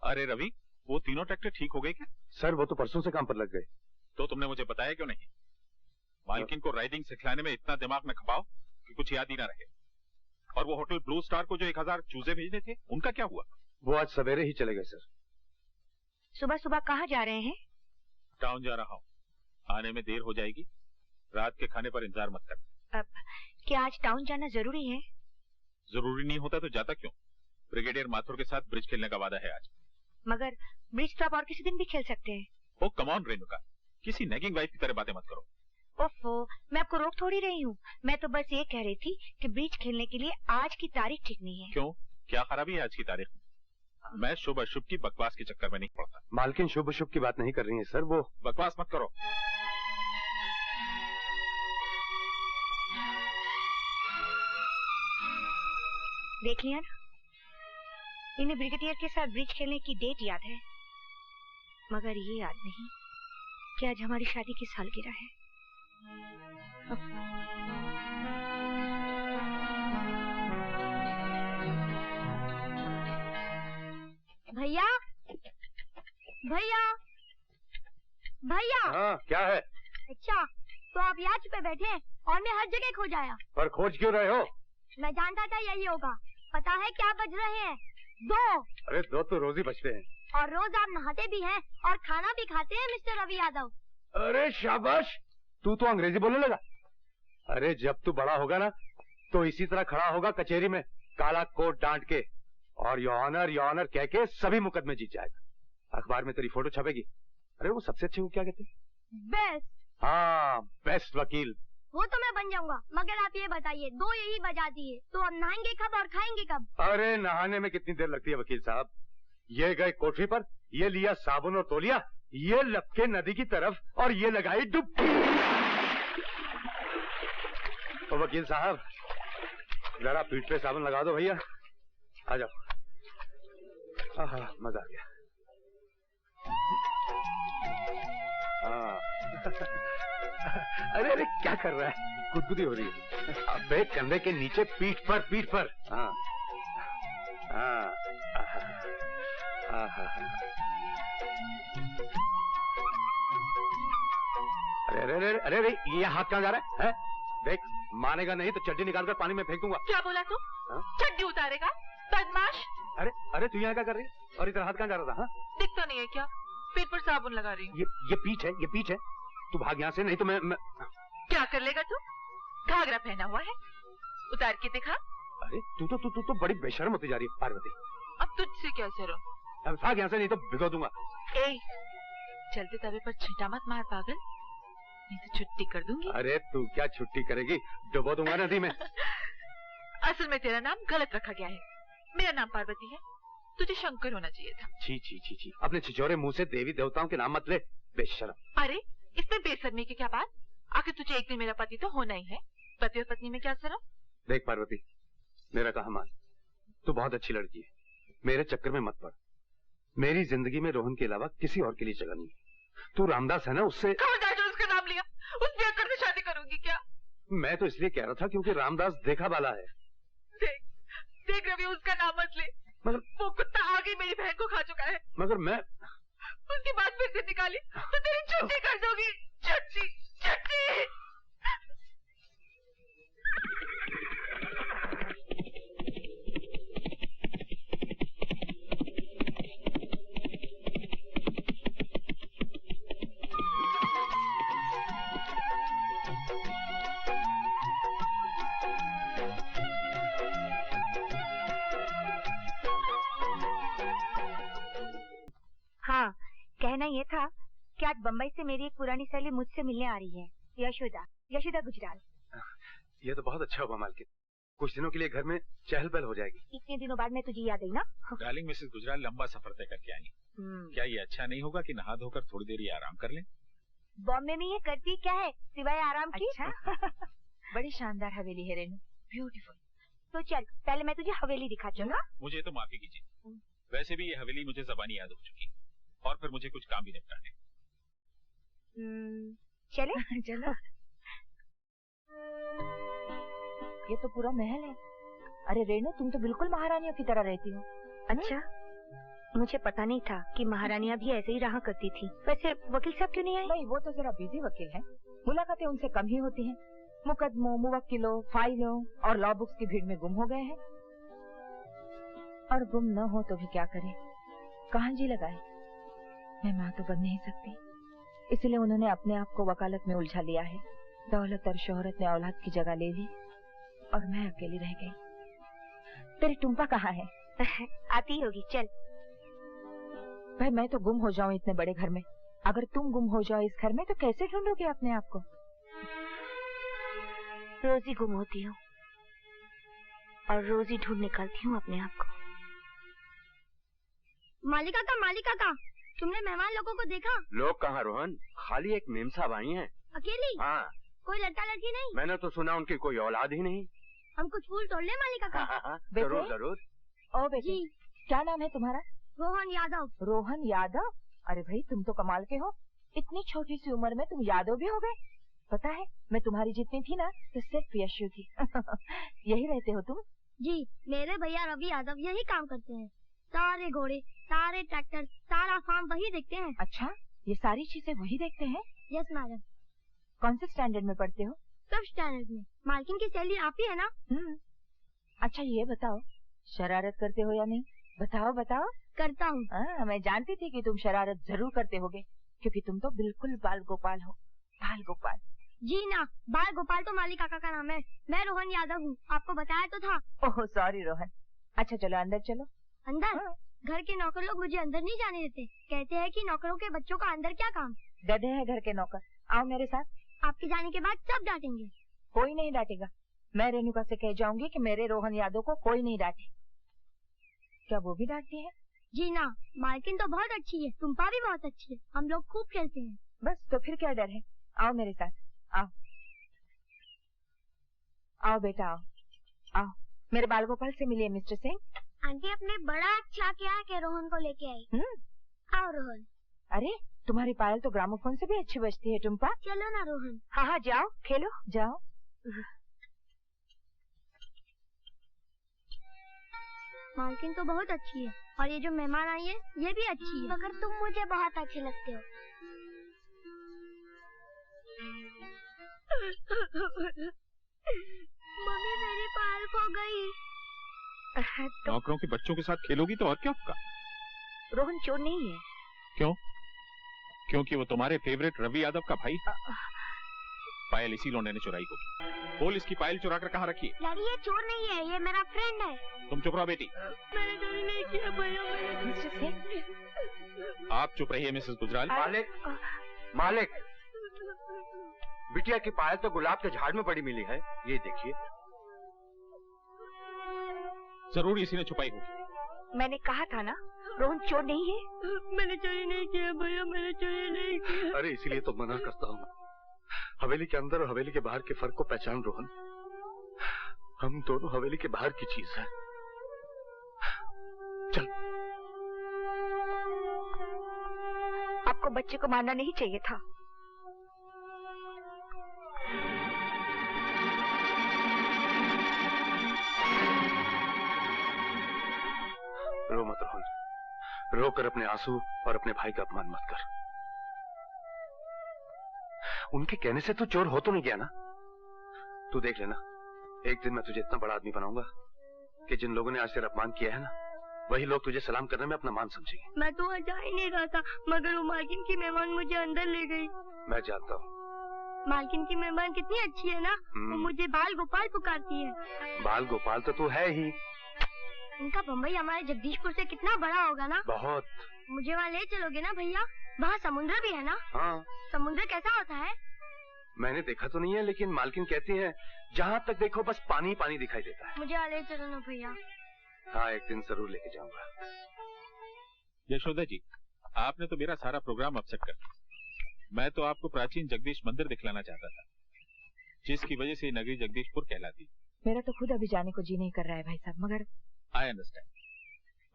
अरे रवि, वो तीनों ट्रैक्टर ठीक हो गए क्या? सर वो तो परसों से काम पर लग गए। तो तुमने मुझे बताया क्यों नहीं? मालकिन को राइडिंग सिखलाने में इतना दिमाग न खपाओ कि कुछ याद ही ना रहे। और वो होटल ब्लू स्टार को जो 1000 चूजे भेजने थे, उनका क्या हुआ? वो आज सवेरे ही चले गए सर। सुबह सुबह कहाँ जा रहे हैं? टाउन जा रहा हूँ, आने में देर हो जाएगी। रात के खाने पर इंतजार मत करना। क्या आज टाउन जाना जरूरी है? जरूरी नहीं होता तो जाता क्यों? ब्रिगेडियर माथुर के साथ ब्रिज खेलने का वादा है आज। मगर ब्रिज तो आप और किसी दिन भी खेल सकते हैं। ओ कम ऑन रेणुका, किसी नेगिंग वाइफ की तरह बातें मत करो। ओफो, मैं आपको रोक थोड़ी रही हूँ। मैं तो बस ये कह रही थी कि ब्रिज खेलने के लिए आज की तारीख ठीक नहीं है। क्यों, क्या खराबी है आज की तारीख में? मैं शुभ अशुभ की बकवास के चक्कर में नहीं पड़ता। मालकिन शुभ अशुभ की बात नहीं कर रही है सर, वो बकवास मत करो। देख लिया ना, इन्हें ब्रिगेडियर के साथ ब्रिज खेलने की डेट याद है, मगर ये याद नहीं कि आज हमारी शादी की सालगिरह है। भैया, भैया, भैया। हाँ क्या है? अच्छा, तो आप यहाँ छुपे बैठे हैं और मैं हर जगह खोज आया। पर खोज क्यों रहे हो? मैं जानता था यही होगा। पता है क्या बज रहे हैं? 2। अरे 2 तो रोज ही बजते हैं। और रोज आप नहाते भी हैं और खाना भी खाते हैं मिस्टर रवि यादव। अरे शाबाश, तू तो अंग्रेजी बोलने लगा। अरे जब तू बड़ा होगा ना तो इसी तरह खड़ा होगा कचहरी में, काला कोट डांट के, और योर ऑनर कह के सभी मुकदमे जीत जाएगा। अखबार में तेरी फोटो छपेगी। अरे वो सबसे अच्छे को क्या कहते हैं? बेस्ट। हाँ, बेस्ट वकील। वो तो मैं बन जाऊंगा, मगर आप ये बताइए, 2 यही बजा दिए तो अब नहाएंगे कब और खाएंगे कब? अरे नहाने में कितनी देर लगती है वकील साहब? ये गए कोठरी पर, ये लिया साबुन और तौलिया, ये लपके नदी की तरफ और ये लगाई डुबकी। तो वकील साहब जरा पीठ पे साबुन लगा दो भैया। आ जाओ। आहा, मजा आ गया। हाँ। अरे अरे क्या कर रहा है? गुदगुदी हो रही है। अबे कंधे के नीचे, पीठ पर। हाँ हाँ। अरे अरे अरे अरे अरे, ये हाथ कहाँ जा रहा है? देख, मानेगा नहीं तो चड्डी निकालकर पानी में फेंक दूंगा। क्या बोला तू? चड्डी उतारेगा बदमाश? अरे अरे, तू यहाँ क्या कर रही है? और इधर हाथ कहाँ जा रहा था? दिखता नहीं है क्या? पेट पर साबुन लगा रही हूँ। ये पीठ है। तू भाग यहाँ से, नहीं तो मैं क्या कर लेगा तू? घाघरा पहना हुआ है, उतार के दिखा। अरे तू तो बड़ी बेशर्म होती जा रही है पार्वती। अब तुझसे क्या शर्म? अब भाग यहाँ से, नहीं तो भिगो दूंगा। चलते तवे पर छींटा मत मार पागल, नहीं तो छुट्टी कर दूंगी। अरे तू क्या छुट्टी करेगी? डुबो दूंगा नदी में। असल में तेरा नाम गलत रखा गया है। मेरा नाम पार्वती है, तुझे शंकर होना चाहिए था। छी, अपने छिछोरे मुंह से देवी देवताओं के नाम मत ले, बेशर्म। अरे इसमें बेशर्मी की क्या बात? आखिर तुझे एक दिन मेरा पति तो होना ही है। पति और पत्नी में क्या शर्म? देख पार्वती, मेरा कहा मान, तू बहुत अच्छी लड़की है, मेरे चक्कर में मत पड़। मेरी जिंदगी में रोहन के अलावा किसी और के लिए जगह नहीं। तू रामदास है ना, उससे खबरदार जो उसका नाम लिया, उस बेअक्कड़ से शादी करूंगी क्या? मैं तो इसलिए कह रहा था क्योंकि रामदास देखा वाला है। देख रवि, उसका नाम मत ले। मगर वो कुत्ता आगे मेरी बहन को खा चुका है। मगर मैं उसकी बात फिर से निकाली तो तेरी छुट्टी कर दूंगी। छुट्टी। हाँ, कहना ये था कि आज बम्बई से मेरी एक पुरानी सहेली मुझसे मिलने आ रही है, यशोदा गुजराल। ये तो बहुत अच्छा हुआ मालकिन, कुछ दिनों के लिए घर में चहल पहल हो जाएगी। इतने दिनों बाद मैं तुझे याद आई ना। डार्लिंग मिसेस गुजराल लंबा सफर तय करके आई। क्या ये अच्छा नहीं होगा कि नहा धोकर थोड़ी देर ये आराम कर लें? बॉम्बे में ये करती क्या है सिवाय आराम की? अच्छा? बड़ी शानदार हवेली है रेनू, ब्यूटीफुल। तो चल, पहले मैं तुझे हवेली दिखाती हूँ। मुझे तो माफी कीजिए, वैसे भी ये हवेली मुझे ज़बानी याद हो चुकी और फिर मुझे कुछ काम भी निपटाने। चले? चलो। ये तो पूरा महल है। अरे रेनू, तुम तो बिल्कुल महारानियों की तरह रहती हो। अच्छा, मुझे पता नहीं था कि महारानियां भी ऐसे ही रहा करती थी। वैसे वकील साहब क्यों नहीं आए? नहीं, वो तो जरा बिजी वकील हैं। मुलाकातें उनसे कम ही होती हैं। मुकदमों, मुवक्किलों, फाइलों और लॉ बुक्स की भीड़ में गुम हो गए हैं। और गुम न हो तो भी क्या करें, कहाँ जी लगाए। मैं माँ तो बन नहीं सकती, इसलिए उन्होंने अपने आप को वकालत में उलझा लिया है। दौलत और शोहरत ने औलाद की जगह ले ली और मैं अकेली रह गई। तेरी टुम्पा कहाँ है? आती होगी, चल। भाई मैं तो गुम हो जाऊं इतने बड़े घर में, अगर तुम गुम हो जाओ इस घर में तो कैसे ढूंढोगे अपने आप को? रोज ही गुम होती हूँ और रोज ही ढूंढ निकालती हूँ अपने आप को। मालिका का, तुमने मेहमान लोगों को देखा? लोग कहाँ रोहन, खाली एक मेम साहब आई हैं। अकेली? हाँ। कोई लड़का लड़की नहीं? मैंने तो सुना उनकी कोई औलाद ही नहीं। हम कुछ फूल तोड़ ले मालिका का? हाँ, जरूर जरूर। ओ बेटी, क्या नाम है तुम्हारा? रोहन यादव। रोहन यादव? अरे भाई तुम तो कमाल के हो, इतनी छोटी सी उम्र में तुम यादव भी हो गए। पता है मैं तुम्हारी जितनी थी ना तो सिर्फ यशु थी। यही रहते हो तुम? जी, मेरे भैया रवि यादव यही काम करते हैं। सारे घोड़े, सारे ट्रैक्टर, सारा फार्म वही देखते हैं। अच्छा, ये सारी चीजें वही देखते हैं? Yes madam. कौन से स्टैंडर्ड में पढ़ते हो? सब स्टैंडर्ड में। मालकिन की सैलरी आप ही है ना? अच्छा ये बताओ, शरारत करते हो या नहीं? बताओ बताओ। करता हूँ। मैं जानती थी कि तुम शरारत जरूर करते होगे, क्योंकि तुम तो बिल्कुल बाल गोपाल हो। बाल गोपाल? जी ना, बाल गोपाल तो मालिक काका का नाम है। मैं रोहन यादव हूँ, आपको बताया तो था। Oh sorry Rohan. अच्छा चलो अंदर चलो। अंदर? घर के नौकर लोग मुझे अंदर नहीं जाने देते, कहते हैं कि नौकरों के बच्चों का अंदर क्या काम। गधे हैं घर के नौकर। आओ मेरे साथ। आपके जाने के बाद सब डांटेंगे। कोई नहीं डांटेगा, मैं रेणुका से कह जाऊंगी कि मेरे रोहन यादव को कोई नहीं डांटे। क्या वो भी डांटती है? जी ना, मालकिन तो बहुत अच्छी है, टुम्पा भी बहुत अच्छी है, हम लोग खूब खेलते हैं। बस तो फिर क्या डर है, आओ मेरे साथ। आओ आओ बेटा आओ। आओ मेरे बाल गोपाल से मिलिए मिस्टर सिंह। आंटी आपने बड़ा अच्छा किया कि रोहन को लेके आई। आओ रोहन। अरे तुम्हारी पायल तो ग्रामोफोन से भी अच्छी बजती है टुम्पा। चलो ना रोहन। हाँ हाँ जाओ खेलो जाओ। मालकिन तो बहुत अच्छी है और ये जो मेहमान आई है ये भी अच्छी है, मगर तुम मुझे बहुत अच्छे लगते हो। मम्मी मेरी पायल खो गई। नौकरों के बच्चों के साथ खेलोगी तो और क्या होगा? रोहन चोर नहीं है। क्यों? क्योंकि वो तुम्हारे फेवरेट रवि यादव का भाई। पायल इसी लौंडे ने चुराई होगी। बोल इसकी पायल चुरा कर कहाँ रखी है? डैडी ये चोर नहीं है, ये मेरा फ्रेंड है। तुम चुप रहो बेटी। मैंने चोरी नहीं किया भैया। मिस्टर सिंह। आप चुप रहिए मिसेस गुजराल। मालिक बिटिया की पायल तो गुलाब के झाड़ में पड़ी मिली है, ये देखिए। जरूर इसी ने छुपाई होगी। मैंने कहा था ना रोहन चोर नहीं है। मैंने चोरी नहीं किया भैया, मैंने चोरी नहीं किया। अरे इसीलिए तो मना करता हूँ, हवेली के अंदर और हवेली के बाहर के फर्क को पहचान रोहन। हम दोनों हवेली के बाहर की चीज है। चल। आपको बच्चे को मारना नहीं चाहिए था। रो मत रोहन, रो कर अपने आंसू और अपने भाई का अपमान मत कर। उनके कहने से तू चोर हो तो नहीं गया ना? तू देख लेना, एक दिन मैं तुझे इतना बड़ा आदमी बनाऊंगा कि जिन लोगों ने आज तेरा अपमान किया है ना, वही लोग तुझे सलाम करने में अपना मान समझेंगे। मैं तो जा ही नहीं रहा था, मगर वो मालकिन की मेहमान मुझे अंदर ले गई। मैं जानता हूँ। मालकिन की मेहमान कितनी अच्छी है ना, वो मुझे बाल गोपाल पुकारती है। बाल गोपाल तो तू है ही। उनका बम्बई हमारे जगदीशपुर से कितना बड़ा होगा ना? बहुत। मुझे वहाँ ले चलोगे ना भैया? वहाँ समुद्र भी है ना? हाँ। समुद्र कैसा होता है? मैंने देखा तो नहीं है, लेकिन मालकिन कहती है जहाँ तक देखो बस पानी पानी दिखाई देता है। मुझे ले चलो ना भैया। हाँ एक दिन जरूर लेके जाऊंगा। यशोदा जी, आपने तो मेरा सारा प्रोग्राम अपसेट कर दिया। मैं तो आपको प्राचीन जगदीश मंदिर दिखलाना चाहता था, जिसकी वजह से नगरी जगदीशपुर कहलाती। मेरा तो खुद अभी जाने को जी नहीं कर रहा है भाई साहब, मगर आई अंडरस्टैंड।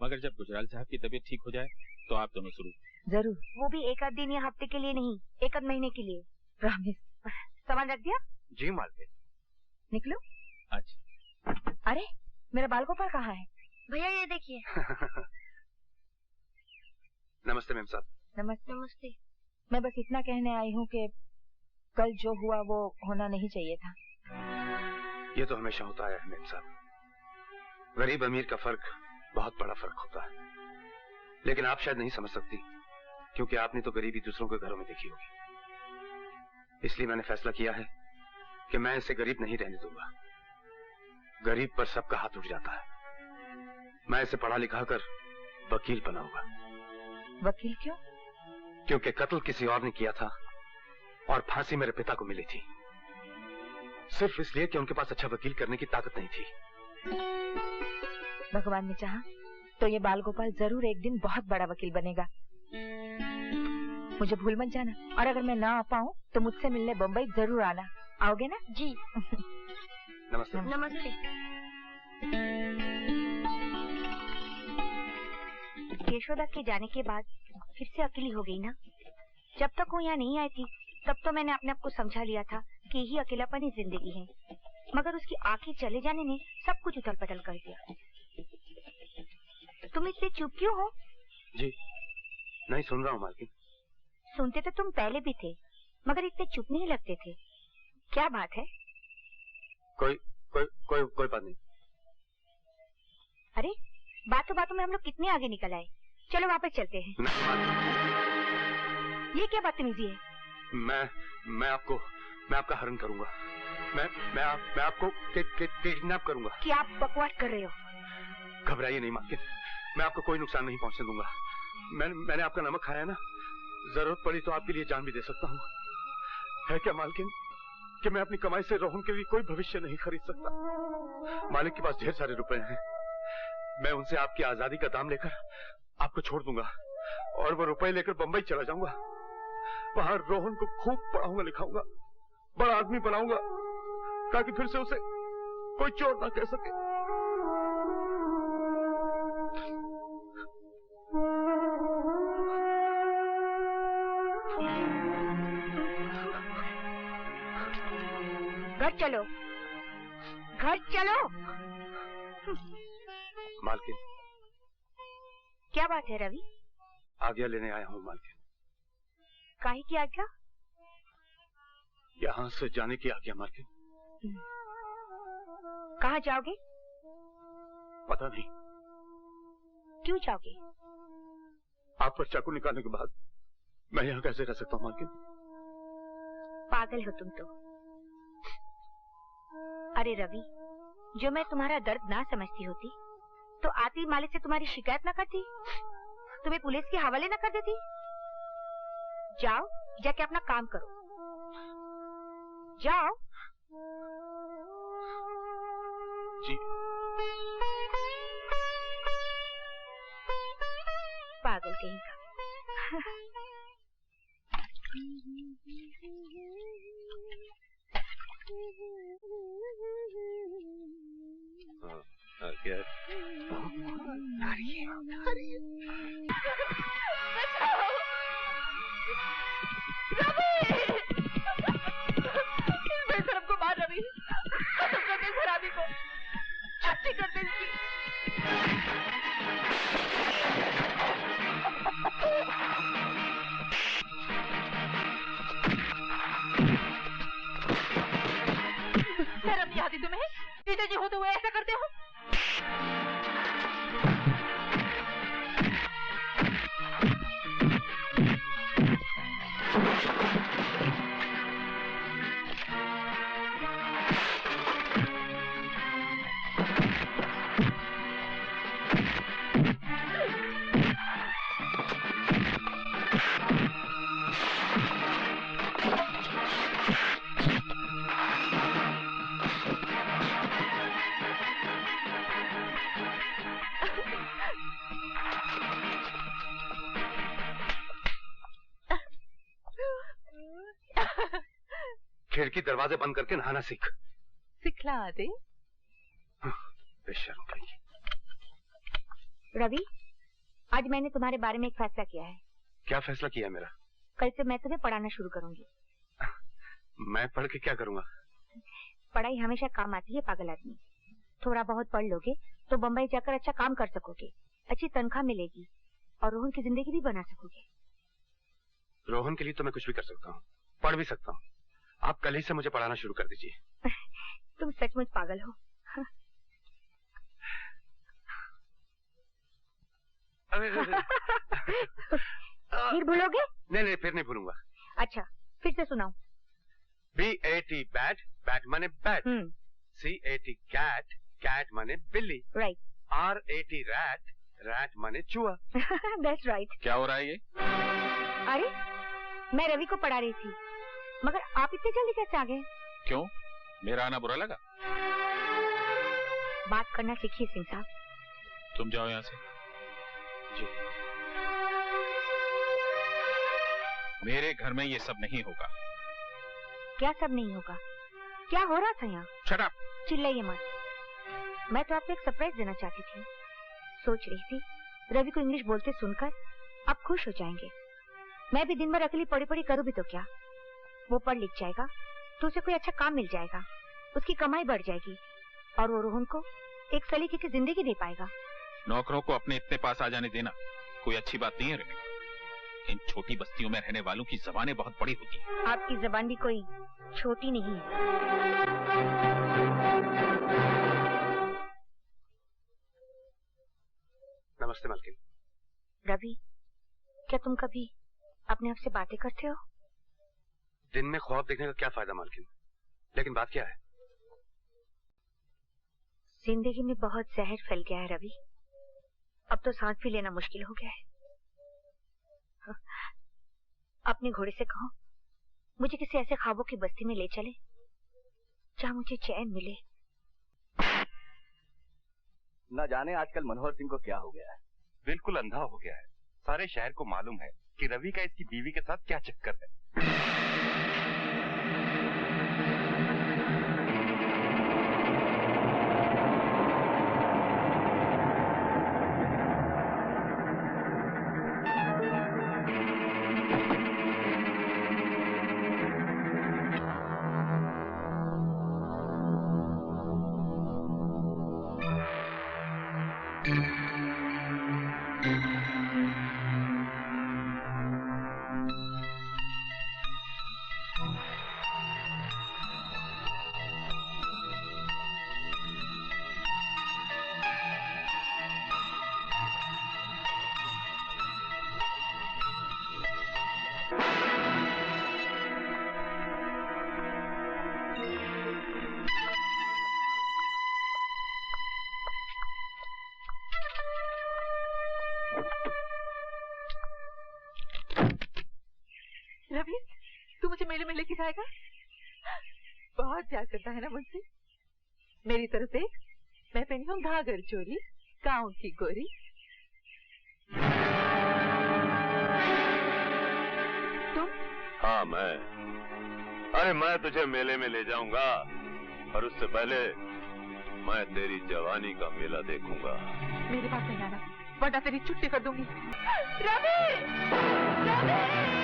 मगर जब गुजराल साहब की तबीयत ठीक हो जाए तो आप दोनों शुरू। जरूर। वो भी एक आध दिन या हफ्ते के लिए नहीं, एक आध महीने के लिए। प्रॉमिस। सामान रख दिया? जी मालकिन। निकलो। अच्छा। अरे मेरा बाल गोपाल कहाँ है? भैया ये देखिए। नमस्ते मेम साहब। नमस्ते। नमस्ते। मैं बस इतना कहने आई हूँ कि कल जो हुआ वो होना नहीं चाहिए था। ये तो हमेशा होता है मेम साहब। गरीब अमीर का फर्क बहुत बड़ा फर्क होता है, लेकिन आप शायद नहीं समझ सकती, क्योंकि आपने तो गरीबी दूसरों के घरों में देखी होगी। इसलिए मैंने फैसला किया है कि मैं इसे गरीब नहीं रहने दूंगा। गरीब पर सबका हाथ उठ जाता है। मैं इसे पढ़ा लिखा कर वकील बनाऊंगा। वकील क्यों? क्योंकि कत्ल किसी और ने किया था और फांसी मेरे पिता को मिली थी, सिर्फ इसलिए कि उनके पास अच्छा वकील करने की ताकत नहीं थी। भगवान ने चाहा तो ये बाल गोपाल जरूर एक दिन बहुत बड़ा वकील बनेगा। मुझे भूल मत जाना, और अगर मैं ना आ पाऊँ तो मुझसे मिलने बम्बई जरूर आना। आओगे ना? जी। नमस्ते। नमस्ते। यशोदा के जाने के बाद फिर से अकेली हो गई ना। जब तक वो यहाँ नहीं आई थी तब तो मैंने अपने आप को समझा लिया था कि यही अकेलापन ही जिंदगी है, मगर उसकी आंखें चले जाने ने सब कुछ उथल पटल कर दिया। तुम इतने चुप क्यों हो? जी नहीं सुन रहा हूँ मालकिन। सुनते तो तुम पहले भी थे, मगर इतने चुप नहीं लगते थे। क्या बात है? कोई कोई कोई कोई बात नहीं। अरे बातों बातों में हम लोग कितने आगे निकल आए। चलो वापस चलते हैं। नहीं मालकिन। ये क्या बदतमीजी है? मैं आपका हरण करूंगा। मैं आपको किडनैप करूंगा। क्या आप बकवास कर रहे हो? घबराइए नहीं मालकिन, मैं आपको कोई नुकसान नहीं पहुंचने दूंगा। मैंने आपका नमक खाया है ना, जरूरत पड़ी तो आपके लिए जान भी दे सकता हूँ। है क्या मालकिन कि मैं अपनी कमाई से रोहन के लिए कोई भविष्य नहीं खरीद सकता। मालिक के पास ढेर सारे रुपए हैं, मैं उनसे आपकी आजादी का दाम लेकर आपको छोड़ दूंगा और वो रुपए लेकर बंबई चला जाऊंगा। वहां रोहन को खूब पढ़ाऊंगा लिखाऊंगा, बड़ा आदमी बनाऊंगा, ताकि फिर से उसे कोई चोर ना कह सके। घर चलो, घर चलो। मालकिन। क्या बात है रवि? आज्ञा लेने आया हूँ मालकिन। काहे की आज्ञा? यहाँ से जाने की आज्ञा मालकिन। कहाँ जाओगे? पता नहीं। क्यों जाओगे? आप पर चाकू निकालने के बाद मैं यहाँ कैसे रह सकता हूँ मालकिन? पागल हो तुम तो। अरे रवि, जो मैं तुम्हारा दर्द ना समझती होती तो आती मालिक से तुम्हारी शिकायत ना करती, तुम्हें पुलिस के हवाले ना कर देती। जाओ, जाके अपना काम करो। जाओ। जी। पागल कहीं का। क्या? को मार रवि, खत्म कर दे शराबी को, छुट्टी कर दे इसकी। शर्म नहीं आती तुम्हें? पिताजी होते हुए ऐसा करते हो? खिड़की दरवाजे बंद करके नहाना सीख। सिखला दे। बेशर्म कहीं। रवि, आज मैंने तुम्हारे बारे में एक फैसला किया है। क्या फैसला किया मेरा? कल से मैं तुम्हें पढ़ाना शुरू करूंगी। मैं पढ़ के क्या करूंगा? पढ़ाई हमेशा काम आती है पागल आदमी। थोड़ा बहुत पढ़ लोगे तो बम्बई जाकर अच्छा काम कर सकोगे, अच्छी तनख्वाह मिलेगी, और रोहन की जिंदगी भी बना सकोगे। रोहन के लिए तो मैं कुछ भी कर सकता हूँ, पढ़ भी सकता हूँ। आप कल ही से मुझे पढ़ाना शुरू कर दीजिए। तुम सचमुच पागल हो। फिर भूलोगे? नहीं, फिर नहीं भूलूंगा। अच्छा, फिर से सुनाओ। BAT बैट, बैट माने बैट। CAT कैट, कैट माने बिल्ली। राइट। RAT रैट, रैट माने चूहा। That's right. क्या हो रहा है ये? अरे, मैं रवि को पढ़ा रही थी, मगर आप इतने जल्दी कैसे आ गए? क्यों? मेरा आना बुरा लगा? बात करना सीखिए सिंह साहब। तुम जाओ यहाँ से। जी। मेरे घर में ये सब नहीं होगा। क्या सब नहीं होगा? क्या हो रहा था यहाँ? Shut up! चिल्लाइए मत। मैं तो आपको एक सरप्राइज देना चाहती थी। सोच रही थी रवि को इंग्लिश बोलते सुनकर आप खुश हो जाएंगे। मैं भी दिन भर अकेली पढ़ी पढ़ी करूँ भी तो क्या? वो पढ़ लिख जाएगा तो उसे कोई अच्छा काम मिल जाएगा, उसकी कमाई बढ़ जाएगी और वो रोहन को एक सलीके की जिंदगी दे पाएगा। नौकरों को अपने इतने पास आ जाने देना कोई अच्छी बात नहीं है रेणुका। इन छोटी बस्तियों में रहने वालों की जबानें बहुत बड़ी होती हैं। आपकी जबान भी कोई छोटी नहीं है। नमस्ते मालकिन। रवि, क्या तुम कभी अपने आप से बातें करते हो? दिन में ख्वाब देखने का क्या फायदा मालकिन? लेकिन बात क्या है? जिंदगी में बहुत जहर फैल गया है रवि। अब तो सांस भी लेना मुश्किल हो गया है। अपने घोड़े से कहो मुझे किसी ऐसे ख्वाबों की बस्ती में ले चले जहाँ मुझे चैन मिले। न जाने आजकल मनोहर सिंह को क्या हो गया है। बिल्कुल अंधा हो गया है। सारे शहर को मालूम है कि रवि का इसकी बीवी के साथ क्या चक्कर है। रवि, तू मुझे मेले में लेके जाएगा? बहुत प्यार करता है ना मुझसे। मेरी तरफ देख, मैं पहनी हूँ घाघर चोली, गाँव की गोरी। तुम? हाँ मैं। अरे मैं तुझे मेले में ले जाऊंगा और उससे पहले मैं तेरी जवानी का मेला देखूंगा। मेरे पास नहीं आना, वरना तेरी छुट्टी कर दूंगी। रवि! रवि!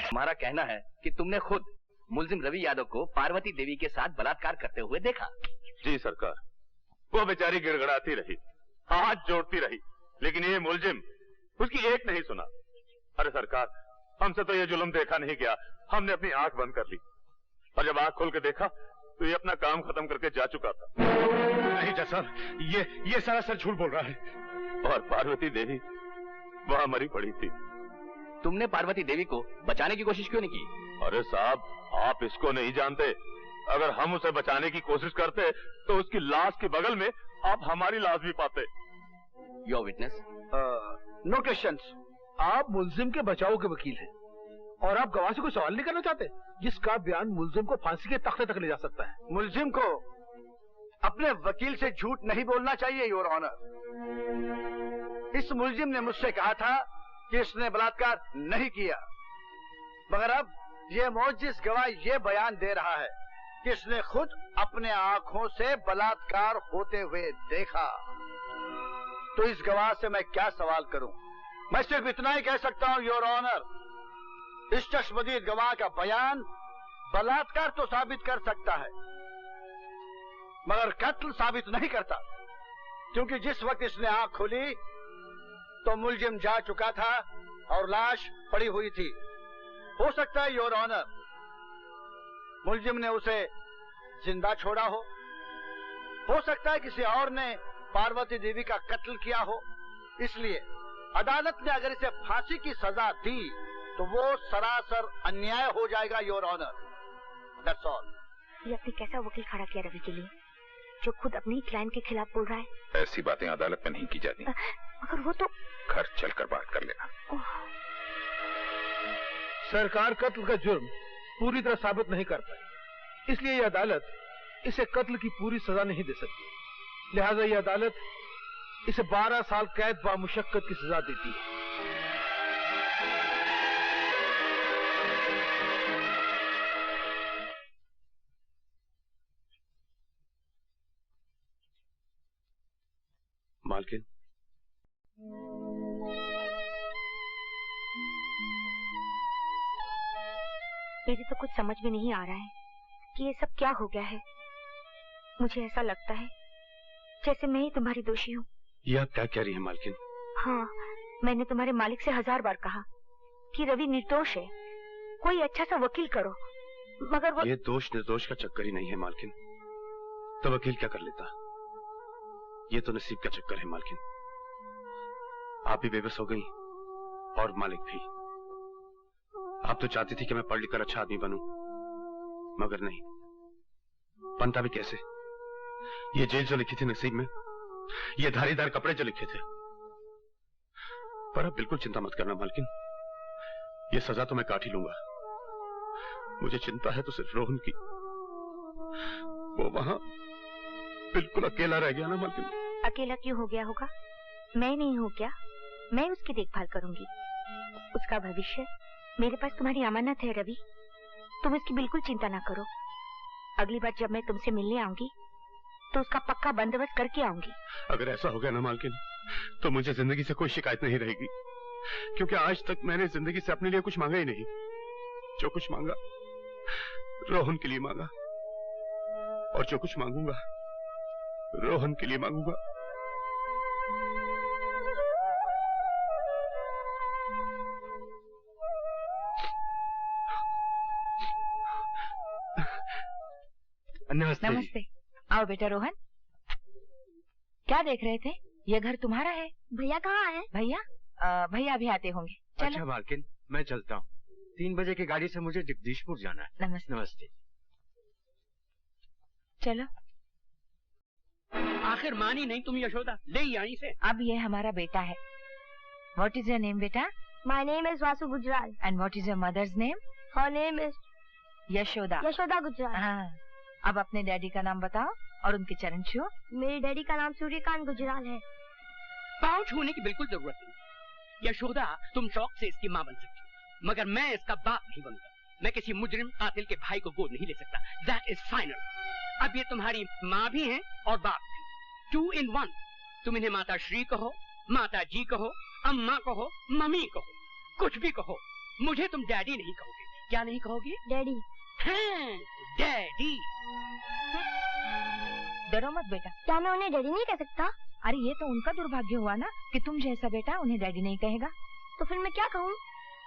हमारा कहना है कि तुमने खुद मुलजिम रवि यादव को पार्वती देवी के साथ बलात्कार करते हुए देखा। जी सरकार, वो बेचारी गिड़गड़ाती रही, हाथ जोड़ती रही, लेकिन ये मुलजिम उसकी एक नहीं सुना। अरे सरकार, हमसे तो ये जुल्म देखा नहीं गया, हमने अपनी आंख बंद कर ली और जब आंख खोल के देखा तो ये अपना काम खत्म करके जा चुका था। नहीं जज साहब, ये सरासर झूठ बोल रहा है। और पार्वती देवी वहां मरी पड़ी थी। तुमने पार्वती देवी को बचाने की कोशिश क्यों नहीं की? अरे साहब, आप इसको नहीं जानते। अगर हम उसे बचाने की कोशिश करते तो उसकी लाश के बगल में आप हमारी लाश भी पाते। Your witness. No questions. आप मुलजिम के बचाव के वकील हैं और आप गवाह से कोई सवाल नहीं करना चाहते जिसका बयान मुलजिम को फांसी के तख्ते तक ले जा सकता है। मुलजिम को अपने वकील से झूठ नहीं बोलना चाहिए योर ऑनर। इस मुलजिम ने मुझसे कहा था कि इसने बलात्कार नहीं किया, मगर अब ये मोजिज़ गवाह ये बयान दे रहा है कि इसने खुद अपने आंखों से बलात्कार होते हुए देखा। तो इस गवाह से मैं क्या सवाल करूं? मैं सिर्फ इतना ही कह सकता हूं योर ऑनर, इस चश्मदीद गवाह का बयान बलात्कार तो साबित कर सकता है मगर कत्ल साबित नहीं करता, क्योंकि जिस वक्त इसने आंख खोली तो मुलजिम जा चुका था और लाश पड़ी हुई थी। हो सकता है योर ऑनर मुलजिम ने उसे जिंदा छोड़ा हो सकता है किसी और ने पार्वती देवी का कत्ल किया हो। इसलिए अदालत ने अगर इसे फांसी की सजा दी तो वो सरासर अन्याय हो जाएगा योर ऑनर। That's all. ये आपने कैसा वकील खड़ा किया रवि के लिए, जो खुद अपनी क्लाइंट के खिलाफ बोल रहा है? ऐसी बातें अदालत में नहीं की जाती। मगर वो तो घर चलकर बात कर लेना। सरकार कत्ल का जुर्म पूरी तरह साबित नहीं कर पाई, इसलिए ये अदालत इसे कत्ल की पूरी सजा नहीं दे सकती। लिहाजा ये अदालत इसे 12 साल कैद बामुशक्कत की सजा देती है। मालकिन, मेरे तो कुछ समझ में नहीं आ रहा है कि ये सब क्या हो गया है। मुझे ऐसा लगता है जैसे मैं ही तुम्हारी दोषी हूँ। ये आप क्या कह रही हैं मालकिन? हाँ, मैंने तुम्हारे मालिक से 1000 बार कहा कि रवि निर्दोष है, कोई अच्छा सा वकील करो, मगर वो... ये दोष निर्दोष का चक्कर ही नहीं है मालकिन, तो वकील क्या कर लेता? ये तो नसीब का चक्कर है मालकिन। आप भी बेबस हो गई और मालिक भी। आप तो चाहती थी कि मैं पढ़ लिखकर अच्छा आदमी बनूं, मगर नहीं। बनता भी कैसे? ये जेल जो लिखी थी नसीब में, ये धारीदार कपड़े जो लिखे थे। पर आप बिल्कुल चिंता मत करना मालकिन, ये सजा तो मैं काट ही लूंगा। मुझे चिंता है तो सिर्फ रोहन की। वो वहां बिल्कुल अकेला रह गया ना मालकिन। अकेला क्यों हो गया होगा? मैं नहीं हूँ क्या? मैं उसकी देखभाल करूंगी। उसका भविष्य मेरे पास तुम्हारी अमानत है रवि, तुम इसकी बिल्कुल चिंता ना करो। अगली बार जब मैं तुमसे मिलने आऊंगी तो उसका पक्का बंदोबस्त करके आऊंगी। अगर ऐसा हो गया ना मालकिन, तो मुझे जिंदगी से कोई शिकायत नहीं रहेगी, क्योंकि आज तक मैंने जिंदगी से अपने लिए कुछ मांगा ही नहीं। जो कुछ मांगा रोहन के लिए मांगा, और जो कुछ मांगूंगा रोहन के लिए मांगूंगा। नमस्ते। नमस्ते। आओ बेटा रोहन। क्या देख रहे थे? ये घर तुम्हारा है। भैया कहाँ है? भैया अभी आते होंगे। चलो। अच्छा मालकिन, मैं चलता हूँ। 3 बजे की गाड़ी से मुझे जगदीशपुर जाना है। नमस्ते। नमस्ते। चलो। आखिर मानी नहीं तुम यशोदा, ले यहीं से। अब ये हमारा बेटा है। What is your name बेटा? My name is Vasu Gujral. And what is your mother's name? Her name is Yashoda. Yashoda Gujral. हाँ। अब अपने डैडी का नाम बताओ और उनके चरण छुओ। मेरे डैडी का नाम सूर्यकांत गुजराल है। पाँव छूने की बिल्कुल जरूरत नहीं। यशोदा, तुम शौक से इसकी माँ बन सकती हो, मगर मैं इसका बाप नहीं बनूंगा। मैं किसी मुजरिम कातिल के भाई को गोद नहीं ले सकता। That is final। अब ये तुम्हारी माँ भी है और बाप भी। 2 in 1। तुम इन्हें माता श्री कहो, माता जी कहो, अम्मा कहो, मम्मी कहो, कुछ भी कहो, मुझे तुम डैडी नहीं कहोगे। क्या नहीं कहोगे? डैडी। हाँ, डैडी। डरो मत बेटा। क्या मैं उन्हें डैडी नहीं कह सकता? अरे ये तो उनका दुर्भाग्य हुआ ना कि तुम जैसा बेटा उन्हें डैडी नहीं कहेगा। तो फिर मैं क्या कहूँ?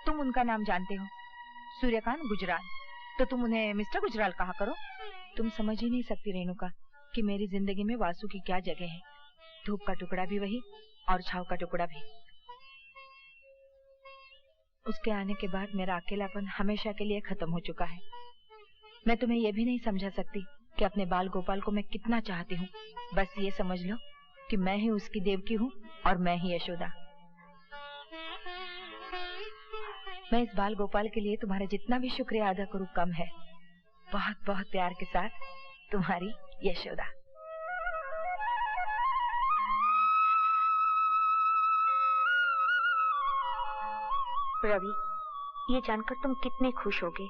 तुम उनका नाम जानते हो, सूर्यकांत गुजराल, तो तुम उन्हें मिस्टर गुजराल कहा करो। तुम समझ ही नहीं सकती रेणुका कि मेरी जिंदगी में वासु की क्या जगह है। धूप का टुकड़ा भी वही और छाव का टुकड़ा भी। उसके आने के बाद मेरा अकेलापन हमेशा के लिए खत्म हो चुका है। मैं तुम्हें यह भी नहीं समझा सकती कि अपने बाल गोपाल को मैं कितना चाहती हूँ। बस ये समझ लो कि मैं ही उसकी देवकी हूँ और मैं ही यशोदा। मैं इस बाल गोपाल के लिए तुम्हारा जितना भी शुक्रिया अदा करूँ कम है। बहुत बहुत प्यार के साथ तुम्हारी यशोदा। रवि, ये जानकर तुम कितने खुश होगे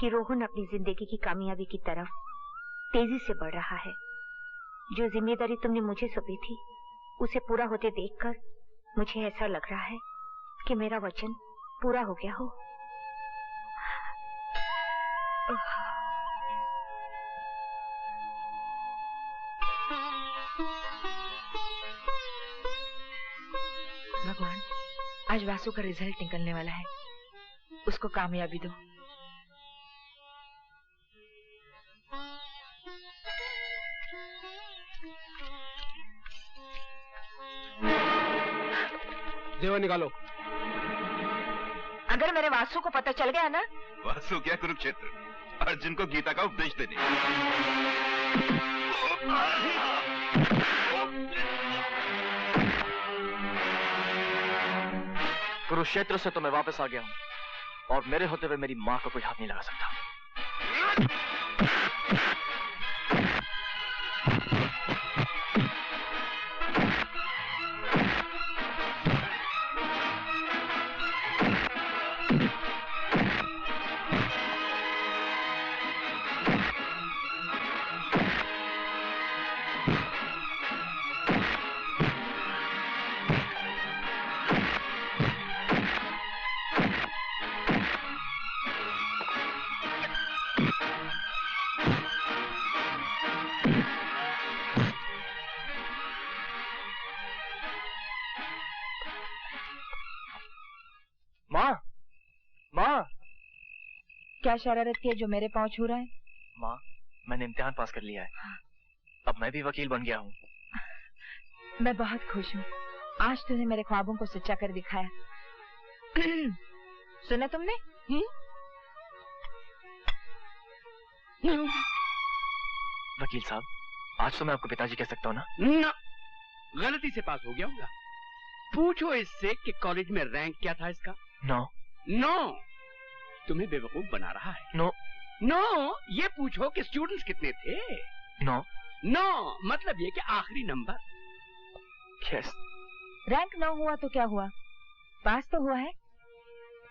कि रोहन अपनी जिंदगी की कामयाबी की तरफ तेजी से बढ़ रहा है। जो जिम्मेदारी तुमने मुझे सौंपी थी उसे पूरा होते देखकर मुझे ऐसा लग रहा है कि मेरा वचन पूरा हो गया हो। भगवान, आज वासु का रिजल्ट निकलने वाला है, उसको कामयाबी दो। देवा निकालो। अगर मेरे वासु को पता चल गया ना। वासु क्या कुरुक्षेत्र, अर्जुन को गीता का उपदेश देने। कुरुक्षेत्र से तो मैं वापस आ गया हूँ और मेरे होते हुए मेरी माँ को कोई हाथ नहीं लगा सकता। क्या शरारत की है जो मेरे पांव छू रहा है? माँ, मैंने इम्तिहान पास कर लिया है। अब मैं भी वकील बन गया हूँ। मैं बहुत खुश हूँ। आज तूने मेरे ख्वाबों को सच्चा कर दिखाया। सुना तुमने? वकील साहब, आज तो मैं आपको पिताजी कह सकता हूँ ना? ना, गलती से पास हो गया होगा। पूछो इससे कि कॉलेज में रैंक क्या था इसका। नो, तुम्हें बेवकूफ बना रहा है। नो, ये पूछो कि स्टूडेंट्स कितने थे। नो, मतलब ये कि आखिरी नंबर। यस। रैंक 9 हुआ तो क्या हुआ, पास तो हुआ है।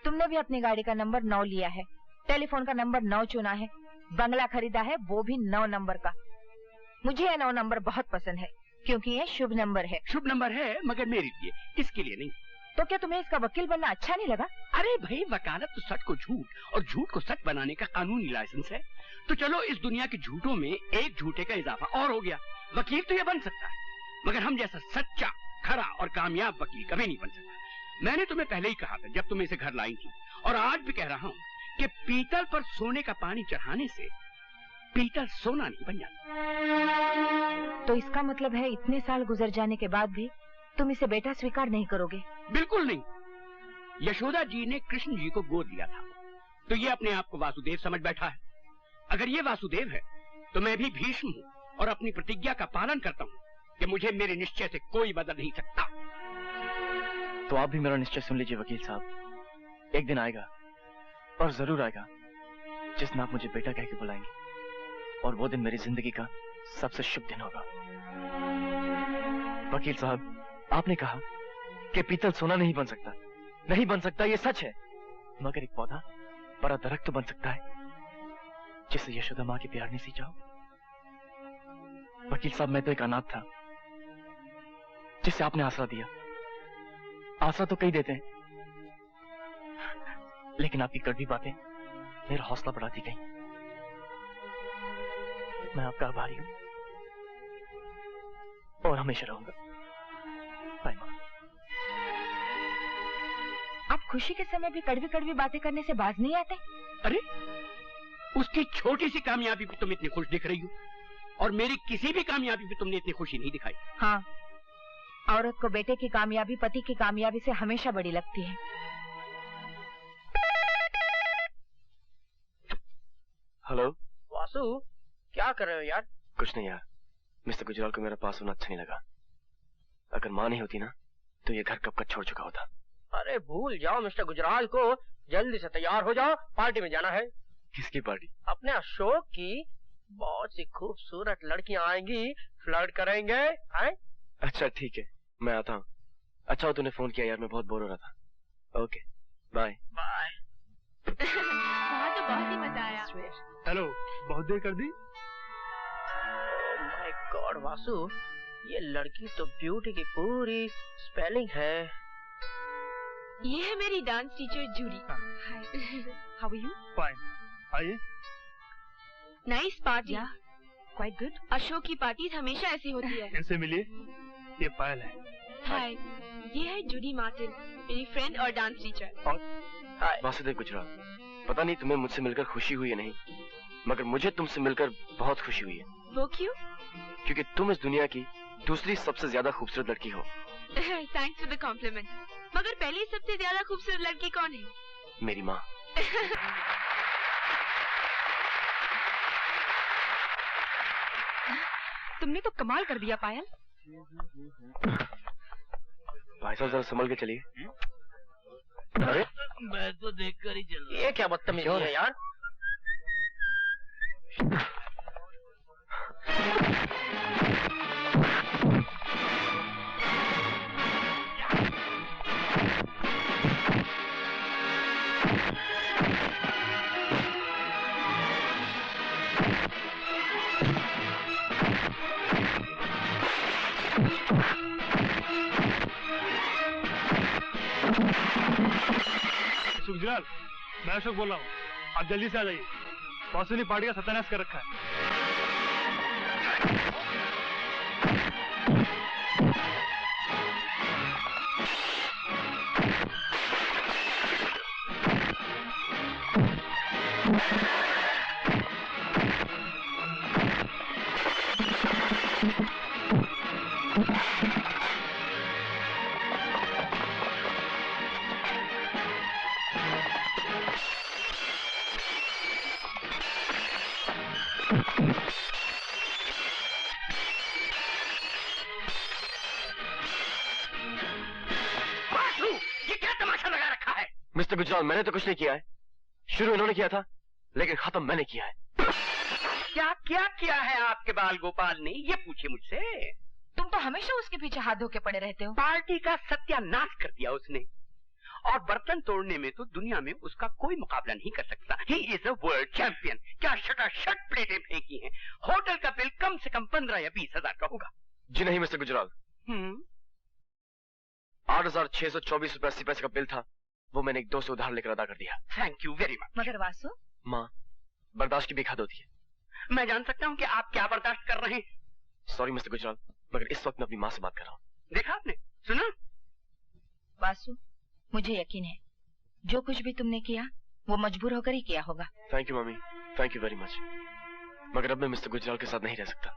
तुमने भी अपनी गाड़ी का नंबर 9 लिया है, टेलीफोन का नंबर 9 चुना है, बंगला खरीदा है वो भी 9 नंबर का। मुझे ये 9 नंबर बहुत पसंद है क्योंकि ये शुभ नंबर है। शुभ नंबर है मगर मेरे लिए, इसके लिए नहीं। तो क्या तुम्हें इसका वकील बनना अच्छा नहीं लगा? अरे भाई, वकालत तो सच को झूठ और झूठ को सच बनाने का कानूनी लाइसेंस है। तो चलो इस दुनिया के झूठों में एक झूठे का इजाफा और हो गया। वकील तो ये बन सकता है मगर हम जैसा सच्चा, खरा और कामयाब वकील कभी नहीं बन सकता। मैंने तुम्हें पहले ही कहा था जब तुम इसे घर लाई थी, और आज भी कह रहा हूँ कि पीतल पर सोने का पानी चढ़ाने से पीतल सोना नहीं बन जाता। तो इसका मतलब है इतने साल गुजर जाने के बाद भी तुम इसे बेटा स्वीकार नहीं करोगे? बिल्कुल नहीं। यशोदा जी ने कृष्ण जी को गोद लिया था तो ये अपने आप को वासुदेव समझ बैठा है। अगर ये वासुदेव है तो मैं भी भीष्म हूँ और अपनी प्रतिज्ञा का पालन करता हूँ कि मुझे मेरे निश्चय से कोई बदल नहीं सकता। तो आप भी मेरा निश्चय सुन लीजिए वकील साहब। एक दिन आएगा और जरूर आएगा जिसमें आप मुझे बेटा कह के बुलाएंगे और वो दिन मेरी जिंदगी का सबसे शुभ दिन होगा। वकील साहब, आपने कहा कि पीतल सोना नहीं बन सकता। नहीं बन सकता, ये सच है, मगर एक पौधा बड़ा दरख्त तो बन सकता है जिसे यशोदा माँ की प्यार नहीं सी जाओ। वकील साहब, मैं तो एक अनाथ था जिसे आपने आसरा दिया। आसरा तो कई देते हैं लेकिन आपकी कड़वी बातें मेरा हौसला बढ़ाती गई। मैं आपका आभारी हूं और हमेशा रहूंगा। बाय मां। आप खुशी के समय भी कड़वी कड़वी बातें करने से बाज नहीं आते? अरे, उसकी छोटी सी कामयाबी पे तुम इतनी खुश दिख रही हो और मेरी किसी भी कामयाबी पे तुमने इतनी खुशी नहीं दिखाई। हाँ, औरत को बेटे की कामयाबी पति की कामयाबी से हमेशा बड़ी लगती है। हेलो वासु, क्या कर रहे हो यार? कुछ नहीं यार, मिस्टर गुजराल को मेरा पास होना अच्छा नहीं लगा। अगर माँ नहीं होती ना तो ये घर कब का छोड़ चुका होता। अरे भूल जाओ मिस्टर गुजराल को, जल्दी से तैयार हो जाओ, पार्टी में जाना है। किसकी पार्टी? अपने अशोक की। बहुत सी खूबसूरत लड़कियां आएंगी, फ्लर्ट करेंगे। हैं? अच्छा ठीक है, मैं आता हूँ। अच्छा हो तूने फोन किया यार, मैं बहुत बोर हो रहा था। Okay bye bye. वहाँ तो बहुत ही मजा आया। हेलो, बहुत देर कर दी। माय गॉड वासु, ये लड़की तो ब्यूटी की पूरी स्पेलिंग है। ये है मेरी dance teacher Judy. How are you? Fine, आइए। Nice party. Quite good. Ashok की पार्टी हमेशा ऐसी होती है। इनसे मिलिए, ये पायल है। हाय, ये है जूडी मार्टिन, मेरी फ्रेंड और डांस टीचर। हाय। वासुदेव गुजराल, पता नहीं तुम्हें मुझसे मिलकर खुशी हुई है नहीं, मगर मुझे तुमसे मिलकर बहुत खुशी हुई है। वो क्यों? क्योंकि तुम इस दुनिया की दूसरी सबसे ज्यादा खूबसूरत लड़की हो। Thanks for the compliment. मगर पहली सबसे ज्यादा खूबसूरत लड़की कौन है? मेरी माँ। तुमने तो कमाल कर दिया पायल। भाई साहब जरा संभल के चलिए। अरे मैं तो देखकर ही चल रहा। ये क्या बदतमीजी है यार? गुजराल, मैं अशोक बोल रहा हूँ, आप जल्दी से आ जाइए। वासु ने पार्टी का सत्यानाश कर रखा है। मिस्टर गुजराल, मैंने तो कुछ नहीं किया है। शुरू इन्होंने किया था, लेकिन खत्म मैंने किया है। क्या क्या किया है आपके बाल गोपाल ने, ये पूछे मुझसे। तुम तो हमेशा उसके पीछे हाथ धो के पड़े रहते हो। पार्टी का सत्यानाश कर दिया उसने, और बर्तन तोड़ने में तो दुनिया में उसका कोई मुकाबला नहीं कर सकता। He is a world champion. क्या शटाशट प्लेटें फेंकी हैं। होटल का बिल कम से कम 15 या 20 हजार का होगा। जी नहीं मिस्टर गुजराल, 8,624 रुपए 80 पैसे का बिल था, वो मैंने एक दोस्त से उधार लेकर अदा कर दिया। Thank you very much. मगर वासु, माँ, बर्दाश्त की भी हद होती है। मैं जान सकता हूँ कि आप क्या बर्दाश्त कर रहे हैं? सॉरी मिस्टर गुजराल, मगर इस वक्त मैं अपनी माँ से बात कर रहा हूँ। देखा आपने, सुना? वासु, मुझे यकीन है जो कुछ भी तुमने किया वो मजबूर होकर ही किया होगा। Thank you mummy, thank you very much. मगर अब मैं मिस्टर गुजराल के साथ नहीं रह सकता।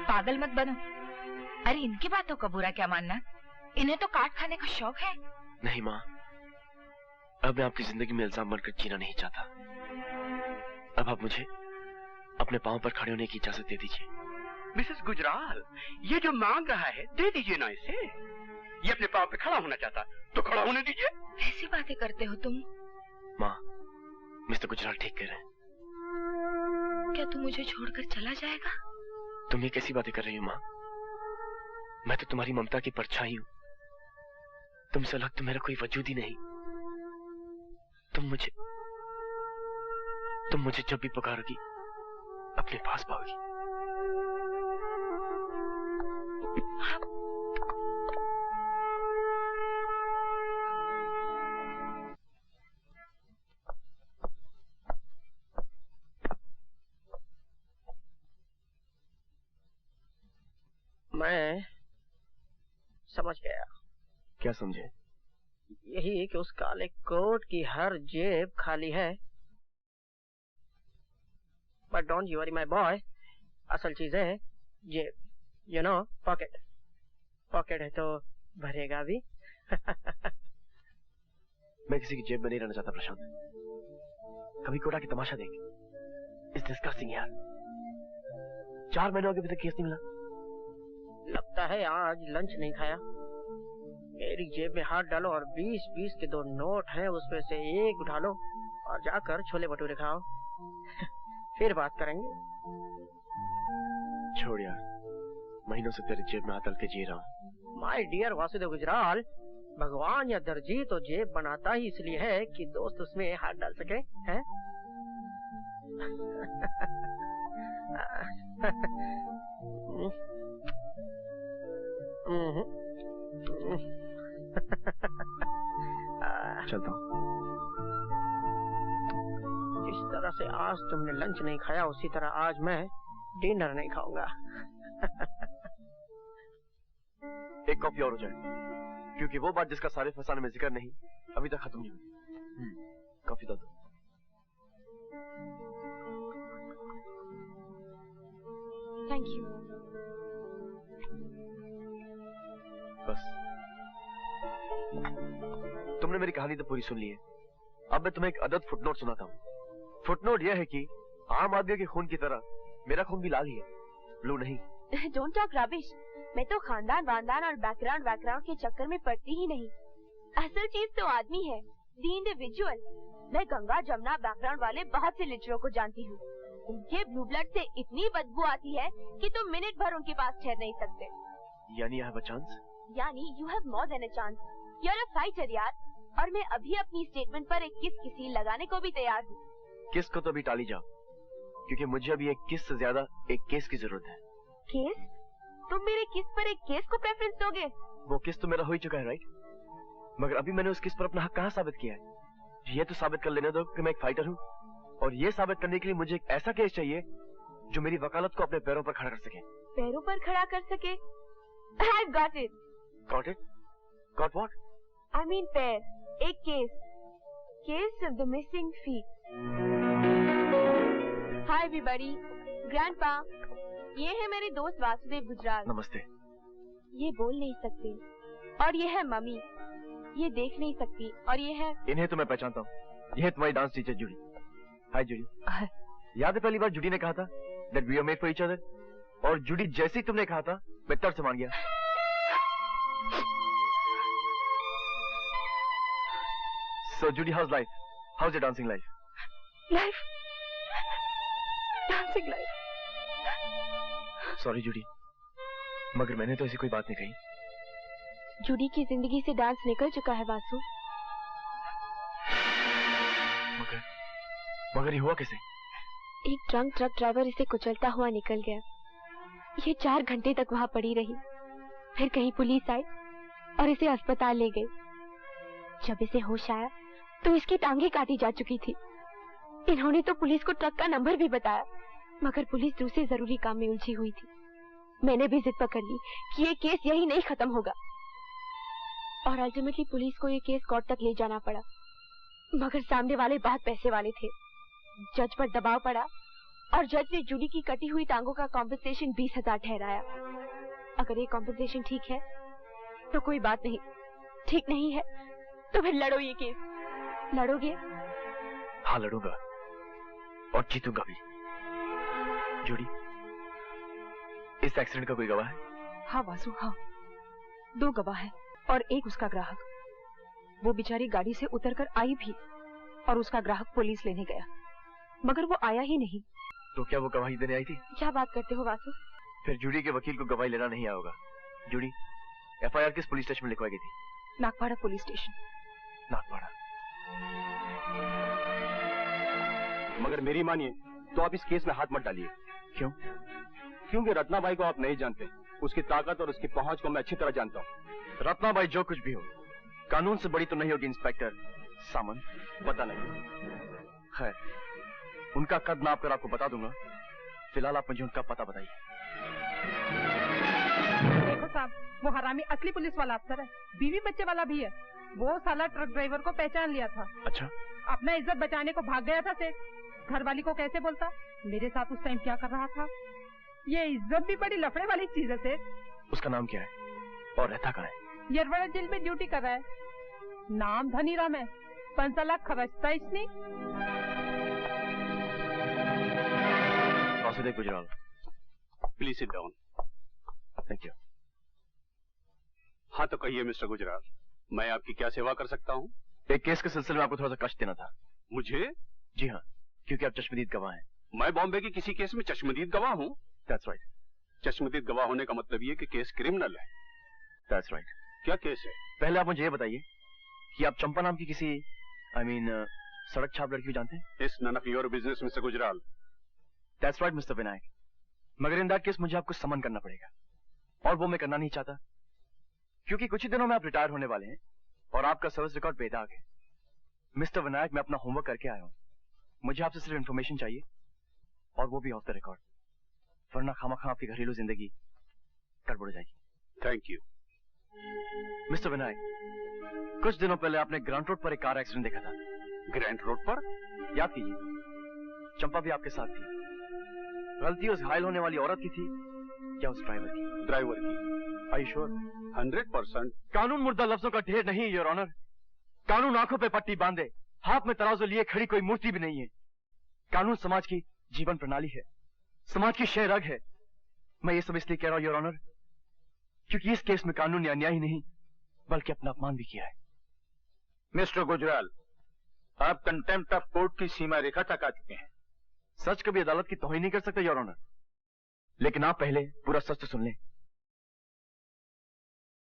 पागल मत बनो। अरे इनकी बातों का बुरा क्या मानना, इन्हें तो काट खाने का शौक है। नहीं माँ, अब मैं आपकी जिंदगी में इल्जाम बनकर जीना नहीं चाहता। अब आप मुझे अपने पांव पर खड़े होने की इजाजत दे दीजिए। मिसेस गुजराल, ये जो मांग रहा है दे दीजिए ना इसे। ये अपने पांव पे खड़ा होना चाहता तो खड़ा होने दीजिए। ऐसी बातें करते हो तुम। माँ, मिस्टर गुजराल ठीक कह रहे हैं। क्या तू मुझे छोड़कर चला जाएगा? तुम ये कैसी बातें कर रही हो माँ? मैं तो तुम्हारी ममता की परछाई हूँ। तुमसे अलग तो मेरा कोई वजूद ही नहीं। तुम मुझे जब भी पुकारोगी अपने पास पाओगी। मैं समझ गया। क्या समझे? यही कि उस काले कोट की हर जेब खाली है। But don't you worry my boy, असल चीज है जेब, यू नो, पॉकेट। पॉकेट है तो भरेगा भी। मैं किसी की जेब में नहीं रहना चाहता प्रशांत। कभी कोटा की तमाशा देख। इट्स डिस्कस्टिंग यार। 4 महीनों अभी तक केस नहीं मिला। लगता है आज लंच नहीं खाया। मेरी जेब में हाथ डालो और 20-20 के 2 नोट हैं, उसमें से एक उठा लो और जाकर छोले भटूरे खाओ। फिर बात करेंगे। छोड़ यार, महीनों से तेरी जेब में हाथ डाल के जी रहा हूँ। माय डियर वासुदेव गुजराल, भगवान या दर्जी तो जेब बनाता ही इसलिए है कि दोस्त उसमें हाथ डाल सके, हैं? चलता हूँ। जिस तरह से आज तुमने लंच नहीं खाया, उसी तरह आज मैं डिनर नहीं खाऊंगा। एक कॉफी और हो जाए, क्योंकि वो बात जिसका सारे फसाने में जिक्र नहीं अभी तक खत्म नहीं हुई। कॉफी दो। Thank you. बस तुमने मेरी कहानी तो पूरी सुन ली है। अब मैं तुम्हें एक अदद फुटनोट सुनाता हूँ। फुटनोट यह है कि आम आदमी के खून की तरह मेरा खून भी लाल ही है, ब्लू नहीं। Don't talk rubbish. मैं तो खानदान वानदान और बैकग्राउंड के चक्कर में पड़ती ही नहीं। असल चीज तो आदमी है, द इंडिविजुअल। मैं गंगा जमुना बैकग्राउंड वाले बहुत से लिटरों को जानती हूँ। उनके ब्लू ब्लड से इतनी बदबू आती है कि तुम मिनट भर उनके पास ठहर नहीं सकते। यानी आई हैव अ चांस? यानी you have more than a chance. You are a fighter यार। और मैं अभी अपनी स्टेटमेंट पर एक किस की सील लगाने को भी तैयार हूँ। किस को तो अभी टाली जाओ, क्योंकि मुझे अभी एक किस से ज्यादा एक केस की जरूरत है। केस? तुम मेरे किस पर एक केस को प्रेफरेंस दोगे? वो किस तो मेरा हो ही चुका है, राइट? मगर अभी मैंने उस किस पर अपना हक कहाँ साबित किया है? ये तो साबित कर लेने दो कि मैं एक फाइटर हूँ, और ये साबित करने के लिए मुझे एक ऐसा केस चाहिए जो मेरी वकालत को अपने पैरों पर खड़ा कर सके। पैरों पर खड़ा कर सके? I've got it. Got it? Got what? I mean पैर। एक case. Case of the missing feet. Hi everybody. Grandpa. ये है मेरे दोस्त वासुदेव गुजराल। नमस्ते। ये बोल नहीं सकती, और ये है मम्मी। ये देख नहीं सकती, और ये है। इन्हें तो मैं पहचानता हूँ। ये है तुम्हारी डांस टीचर जूडी। हाय जूडी। याद है पहली बार जूडी ने कहा था that we are made for each other? और जूडी जैसे ही तुमने कहा था मैं तरस से मान गया। So Judy, how's life? How's your dancing life? Life? Dancing life? Sorry Judy, मगर मैंने तो ऐसी कोई बात नहीं कही। जूडी की जिंदगी से डांस निकल चुका है वासु। मगर ये हुआ कैसे? एक ड्रंक ट्रक ड्राइवर इसे कुचलता हुआ निकल गया। ये 4 घंटे तक वहाँ पड़ी रही। फिर कहीं पुलिस आई और इसे अस्पताल ले गई। जब इसे होश आया तो इसकी टांगे काटी जा चुकी थी। इन्होंने तो पुलिस को ट्रक का नंबर भी बताया, मगर पुलिस दूसरे जरूरी काम में उलझी हुई थी। मैंने भी जिद पकड़ ली कि ये केस यही नहीं खत्म होगा, और अल्टीमेटली पुलिस को ये केस कोर्ट तक ले जाना पड़ा। मगर सामने वाले बहुत पैसे वाले थे। जज पर दबाव पड़ा और जज ने जूडी की कटी हुई टांगों का कॉम्पेंसेशन 20,000 ठहराया। अगर ये कॉम्पेंसेशन ठीक है तो कोई बात नहीं, ठीक नहीं है तो फिर लड़ो ये केस। लड़ोगे? हाँ लड़ूंगा, और जीतूंगा भी। जूडी, इस एक्सीडेंट का कोई गवाह है? हाँ वासु, हाँ 2 गवाह है और एक उसका ग्राहक। वो बेचारी गाड़ी से उतरकर आई भी, और उसका ग्राहक पुलिस लेने गया, मगर वो आया ही नहीं। तो क्या वो गवाही देने आई थी? क्या बात करते हो वासु? फिर जूडी के वकील को गवाही लेना नहीं आया होगा। जूडी, एफआईआर किस पुलिस स्टेशन में लिखवाई गई थी? Nagpada police station. नागपाड़ा। मगर मेरी मानिए तो आप इस केस में हाथ मत डालिए। क्यों? क्योंकि रत्नाबाई को आप नहीं जानते। उसकी ताकत और उसकी पहुंच को मैं अच्छी तरह जानता हूँ। रत्नाबाई जो कुछ भी हो, कानून से बड़ी तो नहीं होगी इंस्पेक्टर सामंत। पता नहीं। खैर, उनका कद नाप कर आपको बता दूंगा। फिलहाल आप मुझे उनका पता बताइए। देखो साहब, वो हरामी असली पुलिस वाला अफसर है, बीवी बच्चे वाला भी है। वो साला ट्रक ड्राइवर को पहचान लिया था। अच्छा? अपना इज्जत बचाने को भाग गया था सेठ। घर वाली को कैसे बोलता मेरे साथ उस टाइम क्या कर रहा था। ये इज्जत भी बड़ी लफड़े वाली चीज है सेठ। उसका नाम क्या है और रहता कहाँ है? यरवड़ा जेल में ड्यूटी कर रहा है। नाम धनीराम है, पंचाला खवचतायच नाही. Vasudev Gujral, please sit down. Thank you. हाँ तो कहिए मिस्टर गुजराल, मैं आपकी क्या सेवा कर सकता हूँ? एक केस के सिलसिले में आपको थोड़ा सा कष्ट देना था. मुझे? जी हाँ, क्योंकि आप चश्मदीद गवाह हैं. मैं बॉम्बे के किसी केस में चश्मदीद गवाह हूँ? That's right. चश्मदीद गवाह होने का मतलब ये कि केस क्रिमिनल है. That's right. क्या केस है? पहले आप मुझे ये बताइए कि आप चंपा नाम की किसी सड़क छाप लड़की को जानते हैं? It's none of your business, mister Gujral. That's right, mister Vinayak. मगर इन दैट केस मुझे आपको समन करना पड़ेगा, और वो मैं करना नहीं चाहता, क्योंकि कुछ ही दिनों में आप रिटायर होने वाले हैं और आपका सर्विस रिकॉर्ड बेदाग है. मिस्टर विनायक, मैं अपना होमवर्क करके आया हूँ. मुझे आपसे सिर्फ इन्फॉर्मेशन चाहिए, और वो भी ऑफ द रिकॉर्ड, वरना खामखा आपकी घरेलू जिंदगी गड़बड़ हो जाएगी. Thank you. मिस्टर विनायक, कुछ दिनों पहले आपने ग्रांट रोड पर एक कार एक्सीडेंट देखा था. ग्रांट रोड पर? याद कीजिए, चंपा भी आपके साथ थी. गलती उस घायल होने वाली औरत की थी या उस ड्राइवर की? ड्राइवर की. Are you sure? 100%. कानून मुर्दा लफ्जों का ढेर नहीं है, योर ऑनर. कानून आंखों पे पट्टी बांधे, हाथ में तराजू लिए खड़ी कोई मूर्ति भी नहीं है. कानून समाज की जीवन प्रणाली है, समाज की शह रग है. मैं ये सब इसलिए कह रहा हूं, योर ऑनर, क्योंकि इस केस में कानून ने अन्याय ही नहीं बल्कि अपना अपमान भी किया है. मिस्टर गुजराल, आप कंटेम्प्ट ऑफ कोर्ट की सीमा रेखा तक आ चुके हैं. सच कभी अदालत की तौहीन नहीं कर सकते, योर ऑनर. लेकिन आप पहले पूरा सच तो सुन लें.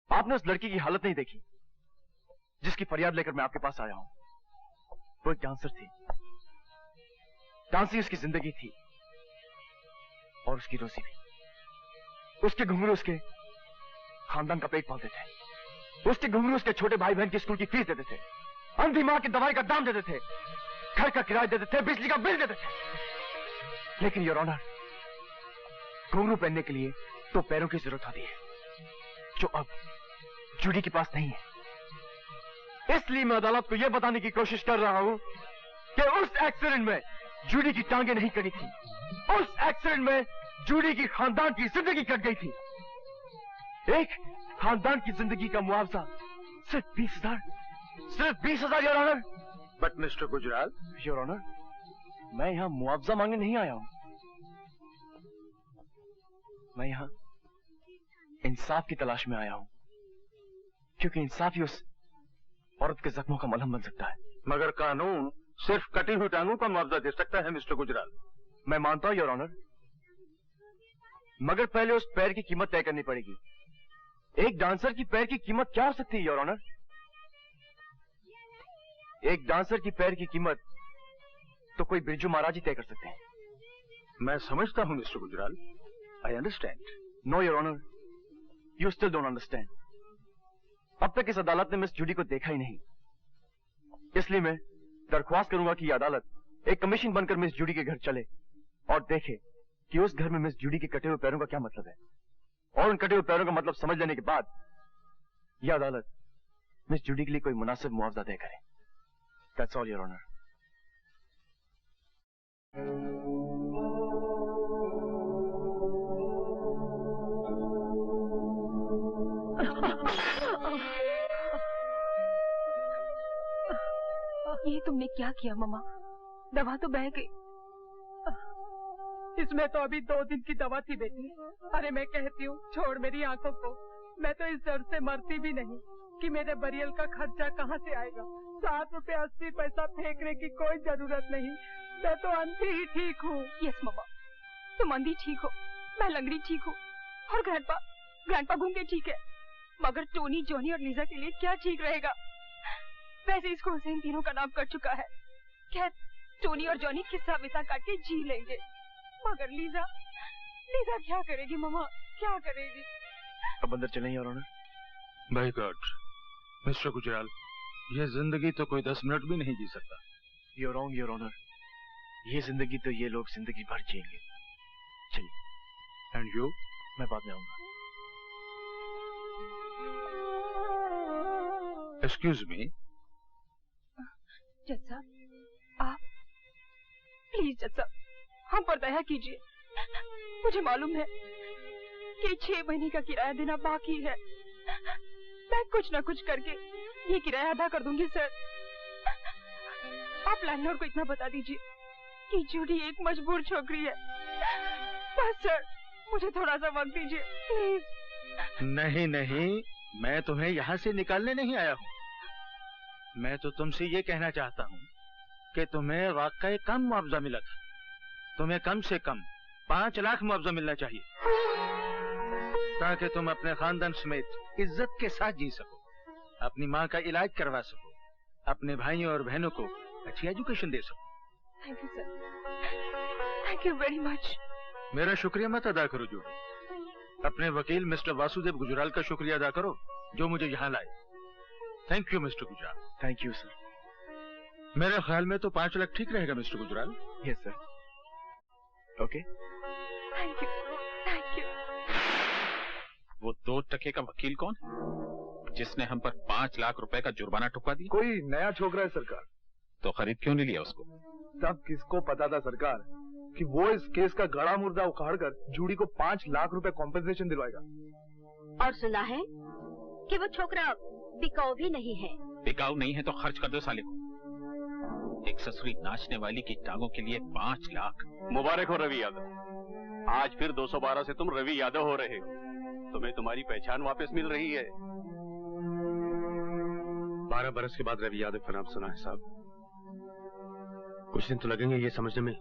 आपने उस लड़की की हालत नहीं देखी जिसकी फरियाद लेकर मैं आपके पास आया हूं. वो एक डांसर थी. डांसिंग उसकी जिंदगी थी और उसकी रोजी भी. उसके घुंघरू उसके खानदान का पेट पालते थे. उसके घुंघरू उसके छोटे भाई बहन की स्कूल की फीस देते थे, अंधी मां की दवाई का दाम देते थे, घर का किराया देते थे, बिजली का बिल देते थे. लेकिन योर ऑनर, घुंघरू पहनने के लिए तो पैरों की जरूरत होती है, जो अब जूडी के पास नहीं है. इसलिए मैं अदालत को यह बताने की कोशिश कर रहा हूं कि उस एक्सीडेंट में जूडी की टांगें नहीं कटी थी. उस एक्सीडेंट में जूडी की खानदान की जिंदगी कट गई थी. एक खानदान की जिंदगी का मुआवजा सिर्फ 20,000. सिर्फ 20,000, your honour. But mister Gujral. Your honour, मैं यहां मुआवजा मांगने नहीं आया हूं. मैं यहां इंसाफ की तलाश में आया हूं, क्योंकि इंसाफ ही उस औरत के जख्मों का मलहम बन सकता है. मगर कानून सिर्फ कटी हुई टांगों का मुआवजा दे सकता है मिस्टर गुजराल. मैं मानता हूं, योर ऑनर, मगर पहले उस पैर की कीमत तय करनी पड़ेगी. एक डांसर की पैर की कीमत क्या हो सकती है, योर ऑनर? एक डांसर की पैर की कीमत तो कोई बिरजू महाराज ही तय कर सकते हैं. मैं समझता हूं mister Gujral. I understand. No your honour, you still don't understand. अब तक इस अदालत ने मिस जूडी को देखा ही नहीं. इसलिए मैं दरख्वास्त करूंगा कि यह अदालत एक कमीशन बनकर मिस जूडी के घर चले और देखे कि उस घर में मिस जूडी के कटे हुए पैरों का क्या मतलब है. और उन कटे हुए पैरों का मतलब समझ लेने के बाद यह अदालत मिस जूडी के लिए कोई मुनासिब मुआवजा तय करे. That's all, your honour. ये तुमने क्या किया मम्मा? दवा तो बह गई. इसमें तो अभी 2 दिन की दवा थी बेटी. अरे मैं कहती हूँ छोड़ मेरी आंखों को. मैं तो इस डर से मरती भी नहीं कि मेरे बरियल का खर्चा कहाँ से आएगा. 7 रुपए 80 पैसा फेंकने की कोई जरूरत नहीं. मैं तो अंधी ही ठीक हूँ. यस मम्मा, तुम अंधी ठीक हो, मैं लंगड़ी ठीक हूँ, और ग्रैंडपा घूमते ठीक है. मगर टोनी, जॉनी और लीजा के लिए क्या ठीक रहेगा? वैसे इस स्कूल से इन तीनों का नाम कर चुका है. खैर, टोनी और जॉनी किस्सा विसा काट के जी लेंगे, मगर लीजा क्या करेगी मम्मा, क्या करेगी? अब अंदर चलें, your honour. My God mister Gujral, ये जिंदगी तो कोई 10 मिनट भी नहीं जी सकता. You're wrong, your honour. ये जिंदगी तो ये लोग जिंदगी भर जिएंगे. चलिए. And you? मैं बाद में आऊंगा. Excuse me. जज साहब, आप प्लीज जज साहब, हम पर दया कीजिए. मुझे मालूम है कि 6 महीने का किराया देना बाकी है. मैं कुछ न कुछ करके ये किराया अदा कर दूंगी सर. आप लैंडलॉर्ड को इतना बता दीजिए कि जूडी एक मजबूर छोकरी है। बस सर, मुझे थोड़ा सा वक्त दीजिए प्लीज। नहीं नहीं, मैं तुम्हें यहाँ से निकालने नहीं आया हूँ। मैं तो तुमसे ये कहना चाहता हूँ कि तुम्हें वाकई कम मुआवजा मिला था। तुम्हें कम से कम 5 लाख मुआवजा मिलना चाहिए, ताकि तुम अपने खानदान समेत इज्जत के साथ जी सको, अपनी माँ का इलाज करवा सको, अपने भाइयों और बहनों को अच्छी एजुकेशन दे सको। Thank you sir, thank you very much. मेरा शुक्रिया मत अदा करो जूडी, अपने वकील मिस्टर वासुदेव गुजराल का शुक्रिया अदा करो जो मुझे यहाँ लाए। Thank you mister Gujral. Thank you sir. मेरे ख्याल में तो 5 लाख ठीक रहेगा mister Gujral. Yes sir. Okay. Thank you, thank you. वो 2 टके का वकील कौन है जिसने हम पर 5 लाख रुपए का जुर्माना ठुकवा दिया? कोई नया छोकरा है सरकार। तो खरीद क्यों नहीं लिया उसको? तब किसको पता था सरकार कि वो इस केस का गड़ा मुर्दा उखाड़कर जूडी को 5 लाख रुपए कॉम्पेंसेशन दिलवाएगा। और सुना है कि वो छोकरा बिकाऊ भी नहीं है। बिकाऊ नहीं है तो खर्च कर दो साले को। एक ससुरी नाचने वाली की टांगों के लिए 5 लाख। मुबारक हो रवि यादव, आज फिर 212 से तुम रवि यादव हो रहे हो। तुम्हें तुम्हारी पहचान वापस मिल रही है। 12 बरस के बाद रवि यादव का नाम सुना है साहब। कुछ दिन तो लगेंगे ये समझने में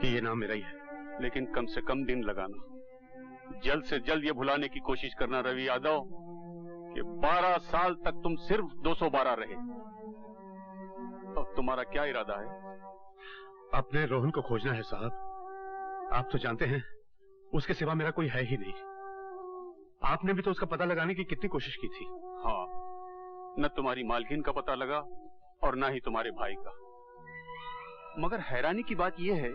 कि ये नाम मेरा ही है, लेकिन कम से कम दिन लगाना। जल्द से जल्द ये भुलाने की कोशिश करना रवि यादव कि 12 साल तक तुम सिर्फ 212 रहे। अब तुम्हारा क्या इरादा है? अपने रोहन को खोजना है साहब। आप तो जानते हैं उसके सिवा मेरा कोई है ही नहीं। आपने भी तो उसका पता लगाने की कितनी कोशिश की थी। हाँ, न तुम्हारी मालकिन का पता लगा और न ही तुम्हारे भाई का। मगर हैरानी की बात यह है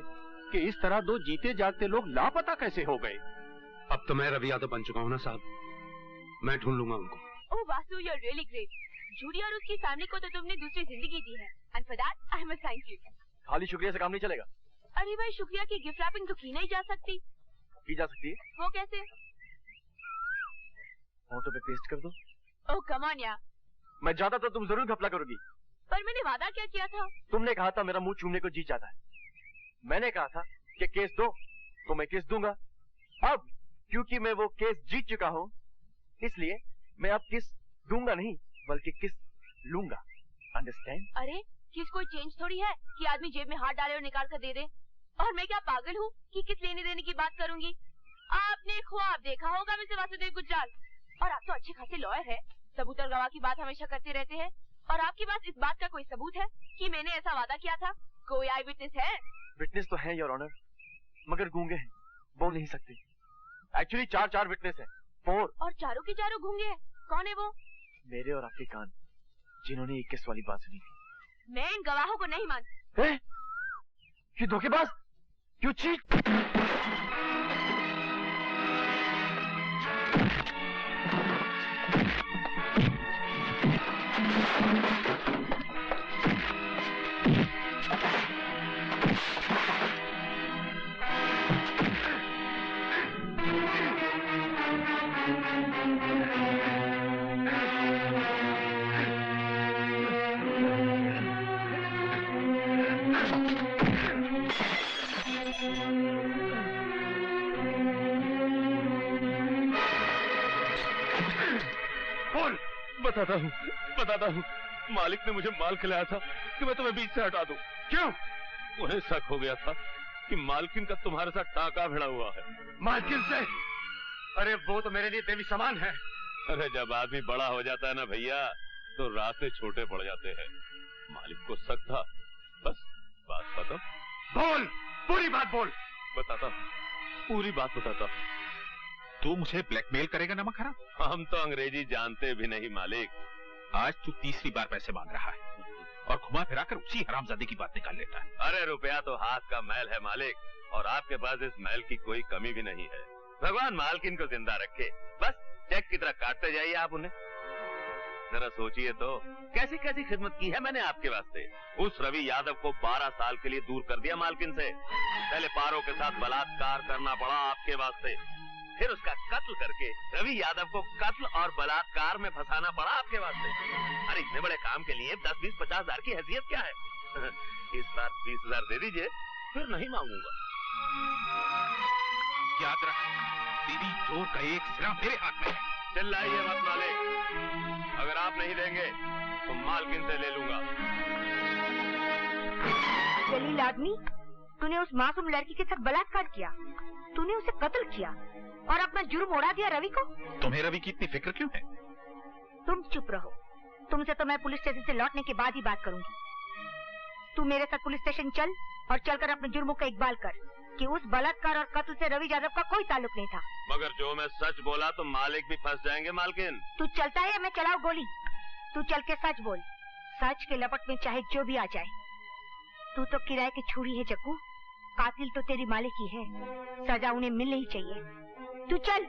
कि इस तरह 2 जीते जागते लोग लापता कैसे हो गए? अब तो मैं रवि यादव बन चुका हूँ ना साहब, मैं ढूंढ लूंगा उनको। Oh Vasu, you are really great. Judy और उसकी फैमिली को तो तुमने दूसरी जिंदगी दी है, and for that I must thank you. खाली शुक्रिया से काम नहीं चलेगा। अरे भाई, शुक्रिया की गिफ्ट रैपिंग तो की नहीं जा सकती। की जा सकती है। वो कैसे? फोटो पे पेस्ट कर दो। ओह कम ऑन यार। मैं जाता तो तुम जरूर घपला करोगी। पर मैंने वादा क्या किया था? तुमने कहा था मेरा मुंह चूमने को जी चाहता है। मैंने कहा था कि केस दो तो मैं केस दूंगा। अब क्योंकि मैं वो केस जीत चुका हूँ, इसलिए मैं अब किस दूंगा नहीं बल्कि किस लूंगा। अंडरस्टैंड? अरे किस कोई चेंज थोड़ी है कि आदमी जेब में हाथ डाले और निकाल कर दे दे। और मैं क्या पागल हूँ कि किस लेने देने की बात करूंगी? आपने ख्वाब देखा होगा मिस्टर वासुदेव गुजराल। और आप तो अच्छे खासे लॉयर है, सबूत और गवाह की बात हमेशा करते रहते हैं। और आपके पास इस बात का कोई सबूत है कि मैंने ऐसा वादा किया था? कोई आई विटनेस है? विटनेस तो है योर ऑनर, मगर गूंगे हैं, बोल नहीं सकते। एक्चुअली 4 विटनेस हैं, 4। और चारों के चारों गूंगे हैं। कौन है वो? मेरे और आपके कान, जिन्होंने 21 वाली बात सुनी थी। मैं इन गवाहों को नहीं मानती। ये धोखेबाज, क्यों चीट? बताता हूँ, मालिक ने मुझे माल खिलाया था कि मैं तुम्हें बीच से हटा दूं। क्यों? उन्हें शक हो गया था कि मालकिन का तुम्हारे साथ टाका भिड़ा हुआ है। मालकिन से? अरे वो तो मेरे लिए देवी समान है। अरे जब आदमी बड़ा हो जाता है ना भैया, तो रास्ते छोटे पड़ जाते हैं। मालिक को शक था, बस बात खत्म। बोल, पूरी बात बोल। बताता हूँ, पूरी बात बताता हूँ। तू मुझे ब्लैकमेल करेगा नमक हराम? हम तो अंग्रेजी जानते भी नहीं मालिक। आज तू तीसरी बार पैसे मांग रहा है और घुमा फिरा कर उसी हरामजादे की बात निकाल लेता है। अरे रुपया तो हाथ का मैल है मालिक, और आपके पास इस मैल की कोई कमी भी नहीं है। भगवान मालकिन को जिंदा रखे, बस चेक की तरह काटते जाइए आप उन्हें। जरा सोचिए तो कैसी कैसी खिदमत की है मैंने आपके वास्ते। उस रवि यादव को 12 साल के लिए दूर कर दिया मालकिन से। पहले पारों के साथ बलात्कार करना पड़ा आपके वास्ते, फिर उसका कत्ल करके रवि यादव को कत्ल और बलात्कार में फंसाना पड़ा आपके वास्ते। अरे इतने बड़े काम के लिए 10, 20, 50 हजार की हैसियत क्या है? इस बार 20,000 दे दीजिए, फिर नहीं मांगूंगा। याद रख, तेरी चोर का एक सिरा मेरे हाथ में है। चिल्लाइए मत मालिक, अगर आप नहीं देंगे तो मालकिन से ले लूंगा। जलील आदमी, तूने उस मासूम लड़की के साथ बलात्कार किया, तूने उसे कत्ल किया और अपना जुर्म उड़ा दिया रवि को। तुम्हें रवि की इतनी फिक्र क्यों है? तुम चुप रहो, तुमसे तो मैं पुलिस स्टेशन से लौटने के बाद ही बात करूंगी। तू मेरे साथ पुलिस स्टेशन चल और चलकर अपने जुर्मों का इकबाल कर कि उस बलात्कार और कत्ल से रवि यादव का कोई ताल्लुक नहीं था। मगर जो मैं सच बोला तो मालिक भी फंस जाएंगे मालकिन। तू चलता है या मैं चलाऊं गोली? तू चल के सच बोल, सच के लपट में चाहे जो भी आ जाए। तू तो किराए की छुरी है जग्गू, कातिल तो तेरी मालिक ही है, सजा उन्हें मिलनी ही चाहिए। तू चल।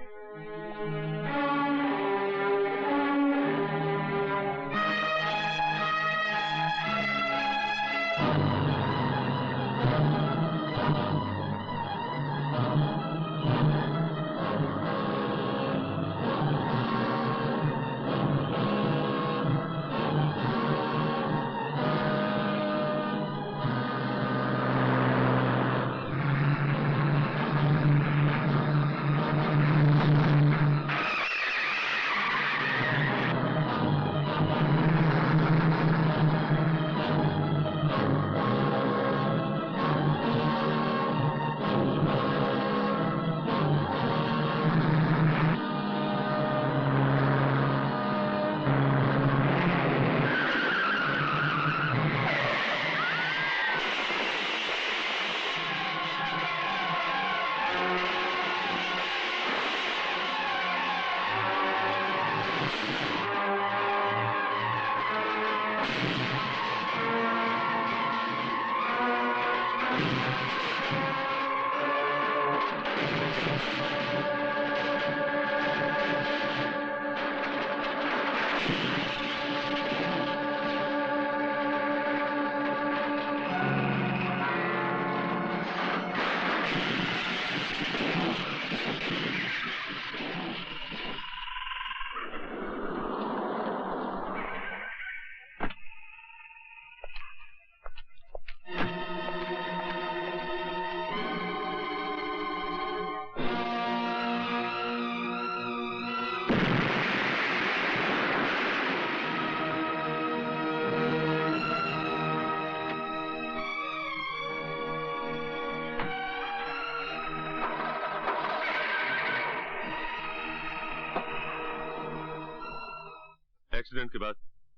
एक्सीडेंट के बाद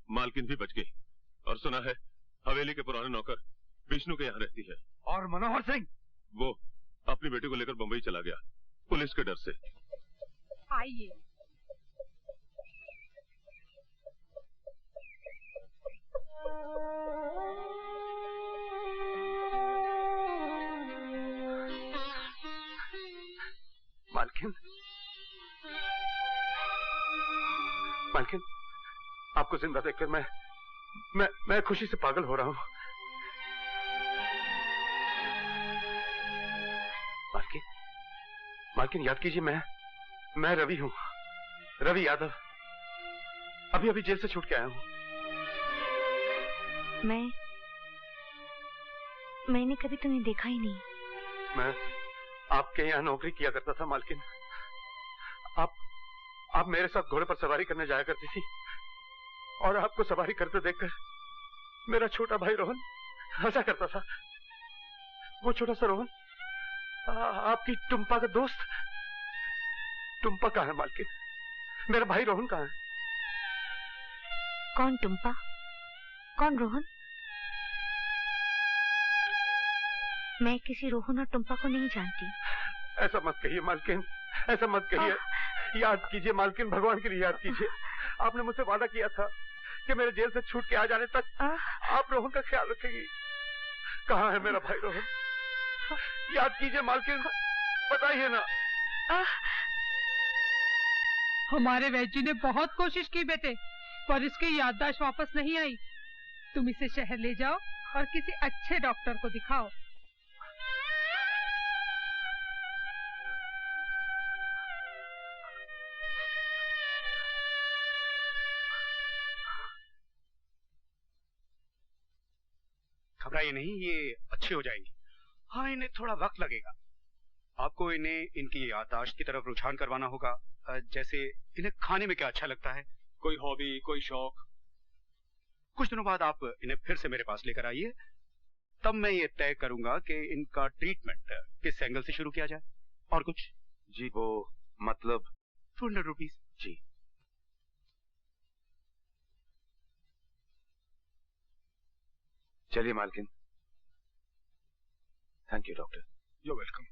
मालकिन भी बच गई और सुना है हवेली के पुराने नौकर विष्णु के यहाँ रहती है। और मनोहर सिंह? वो अपनी बेटी को लेकर बंबई चला गया पुलिस के डर से। आइए। मालकिन, मालकिन, आपको जिंदा देखकर मैं खुशी से पागल हो रहा हूँ। मालकिन, मालकिन याद कीजिए, मैं रवि हूँ, रवि यादव। अभी अभी जेल से छूट के आया हूँ। मैंने कभी तुम्हें देखा ही नहीं। मैं आपके यहाँ नौकरी किया करता था मालकिन। आप मेरे साथ घोड़े पर सवारी करने जाया करती थी और आपको सवारी करते देखकर मेरा छोटा भाई रोहन हंसा करता था। वो छोटा सा रोहन आपकी टुम्पा का दोस्त। टुम्पा कहाँ है मालकिन? मेरा भाई रोहन कहाँ है? कौन टुम्पा, कौन रोहन? मैं किसी रोहन और टुम्पा को नहीं जानती। ऐसा मत कहिए मालकिन, ऐसा मत कहिए। याद कीजिए मालकिन, भगवान के लिए याद कीजिए। आपने मुझसे वादा किया था कि मेरे जेल से छूट के आ जाने तक आप रोहन का ख्याल रखेंगी। कहाँ है मेरा भाई रोहन? याद कीजिए मालकिन, बताइए ना। हमारे वैद्य ने बहुत कोशिश की बेटे, पर इसकी याददाश्त वापस नहीं आई। तुम इसे शहर ले जाओ और किसी अच्छे डॉक्टर को दिखाओ। घबराइए नहीं, ये अच्छे हो जाएंगी। हाँ, इन्हें थोड़ा वक्त लगेगा। आपको इन्हें इनकी याददाश्त की तरफ रुझान करवाना होगा। जैसे इन्हें खाने में क्या अच्छा लगता है, कोई हॉबी, कोई शौक। कुछ दिनों बाद आप इन्हें फिर से मेरे पास लेकर आइए, तब मैं ये तय करूंगा कि इनका ट्रीटमेंट किस एंगल से शुरू किया जाए। और कुछ? जी वो मतलब 200 रुपीज। जी। चलिए मालकिन। Thank you doctor. You welcome.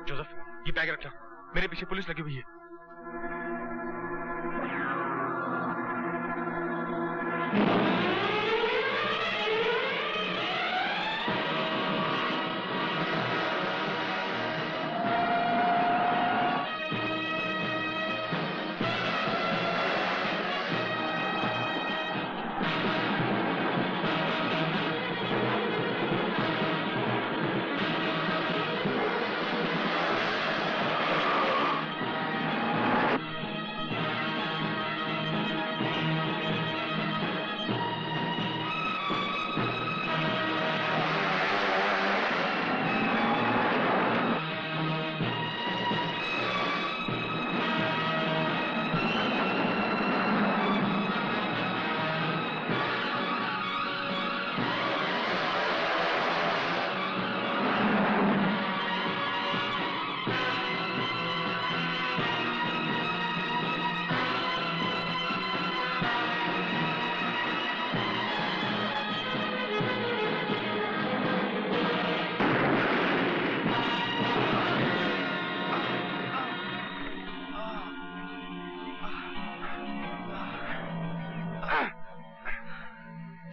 Joseph, ये बैग रखना, मेरे पीछे पुलिस लगी हुई है।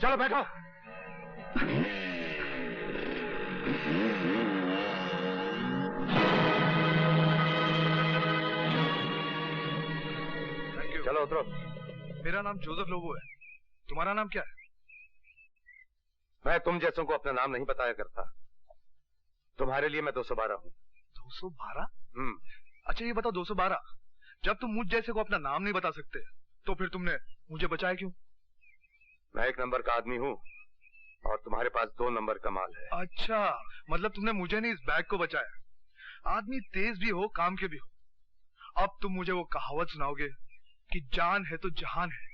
चलो बैठो। चलो उतरो। मेरा नाम जोसेफ लोबो है, तुम्हारा नाम क्या है? मैं तुम जैसों को अपना नाम नहीं बताया करता। तुम्हारे लिए मैं 212 हूँ। 212? अच्छा ये बताओ 212, जब तुम मुझ जैसे को अपना नाम नहीं बता सकते तो फिर तुमने मुझे बचाया क्यों? मैं 1 नंबर का आदमी हूँ और तुम्हारे पास 2 नंबर का माल है। अच्छा, मतलब तुमने मुझे नहीं इस बैग को बचाया। आदमी तेज भी हो, काम के भी हो। अब तुम मुझे वो कहावत सुनाओगे कि जान है तो जहान है।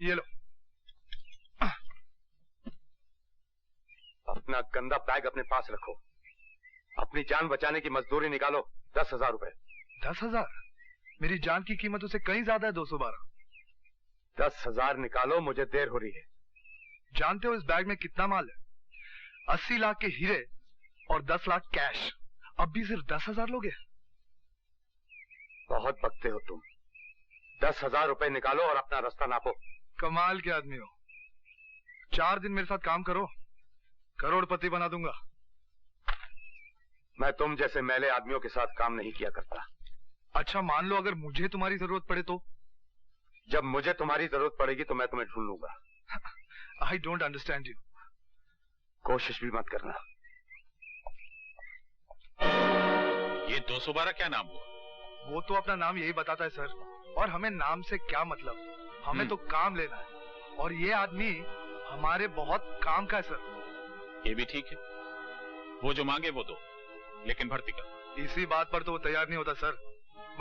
ये लो। अपना गंदा बैग अपने पास रखो। अपनी जान बचाने की मजदूरी निकालो। 10,000 रुपए। 10,000? मेरी जान की कीमत उससे कहीं ज्यादा है 212। 10,000 निकालो, मुझे देर हो रही है। जानते हो इस बैग में कितना माल है? 80 लाख के हीरे और 10 लाख कैश। अब भी सिर्फ 10,000 लोगे? बहुत बकते हो तुम। 10,000 रुपए निकालो और अपना रास्ता नापो। कमाल के आदमी हो। 4 दिन मेरे साथ काम करो, करोड़पति बना दूंगा। मैं तुम जैसे मैले आदमियों के साथ काम नहीं किया करता। अच्छा मान लो अगर मुझे तुम्हारी जरूरत पड़े तो? जब मुझे तुम्हारी जरूरत पड़ेगी तो मैं तुम्हें ढूंढ लूंगा। I don't understand you. कोशिश भी मत करना। ये 212 क्या नाम हुआ? वो तो अपना नाम यही बताता है सर, और हमें नाम से क्या मतलब, हमें तो काम लेना है। और ये आदमी हमारे बहुत काम का है सर। ये भी ठीक है, वो जो मांगे वो दो, लेकिन भर्ती कर। इसी बात पर तो वो तैयार नहीं होता सर।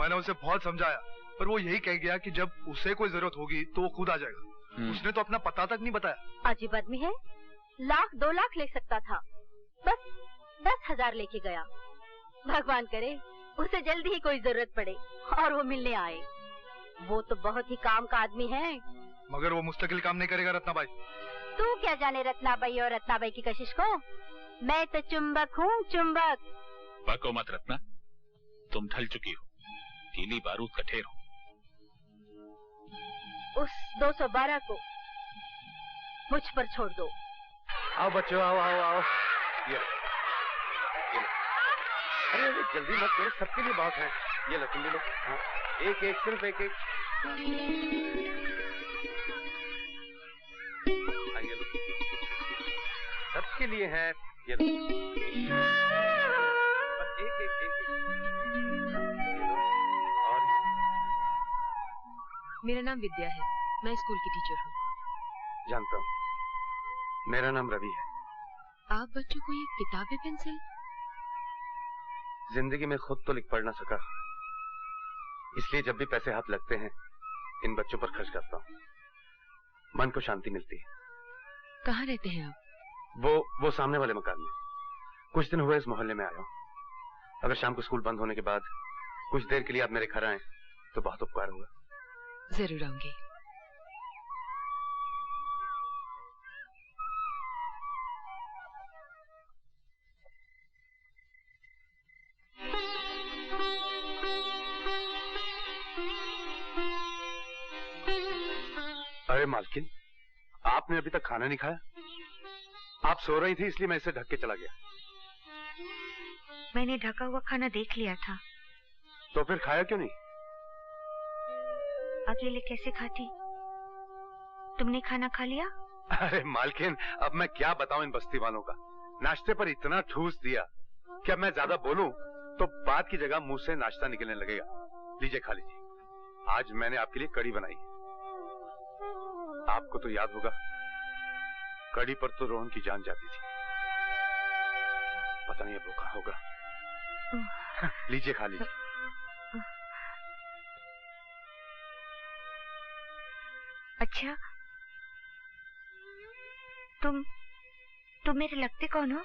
मैंने उसे बहुत समझाया, पर वो यही कह गया कि जब उसे कोई जरूरत होगी तो वो खुद आ जाएगा। उसने तो अपना पता तक नहीं बताया। अजीब आदमी है, 1,00,000 2 लाख ले सकता था, बस 10,000 लेके गया। भगवान करे उसे जल्दी ही कोई जरूरत पड़े और वो मिलने आए। वो तो बहुत ही काम का आदमी है। मगर वो मुस्तकिल काम नहीं करेगा रत्नाबाई। तू क्या जाने रत्नाबाई और रत्नाबाई की कशिश को। मैं तो चुंबक हूँ, चुंबक। बको मत रत्ना, तुम ढल चुकी हो, गीली बारूद का ढेर हो। उस 212 को मुझ पर छोड़ दो। आओ बच्चों, आओ आओ आओ। ये अरे जल्दी मत करो, सबके लिए बहुत है। ये लो तुम भी लो। हाँ, एक एक, सिर्फ एक एक। ये लो, सबके लिए है। ये लो, बस एक एक एक, एक। मेरा नाम विद्या है, मैं स्कूल की टीचर हूँ। जानता हूँ। मेरा नाम रवि है। आप बच्चों को ये किताबें पेंसिल? जिंदगी में खुद तो लिख पढ़ ना सका, इसलिए जब भी पैसे हाथ लगते हैं इन बच्चों पर खर्च करता हूँ। मन को शांति मिलती है। कहाँ रहते हैं आप? वो सामने वाले मकान में। कुछ दिन हुए इस मोहल्ले में आया हूँ। अगर शाम को स्कूल बंद होने के बाद कुछ देर के लिए आप मेरे घर आए तो बहुत उपकार होगा। जरूर आऊंगी। अरे मालकिन, आपने अभी तक खाना नहीं खाया? आप सो रही थी इसलिए मैं इसे ढक के चला गया। मैंने ढका हुआ खाना देख लिया था। तो फिर खाया क्यों नहीं? अकेले कैसे खाती? तुमने खाना खा लिया? अरे मालकिन, अब मैं क्या बताऊं इन बस्ती वालों का। नाश्ते पर इतना ठूस दिया कि अब मैं ज्यादा बोलूं तो बात की जगह मुंह से नाश्ता निकलने लगेगा। लीजिए खा लीजिए। आज मैंने आपके लिए कड़ी बनाई है। आपको तो याद होगा, कड़ी पर तो रोहन की जान जाती थी। पता नहीं अब वो कहाँ होगा। लीजिए खा लीजिए। अच्छा, तुम मेरे लगते कौन हो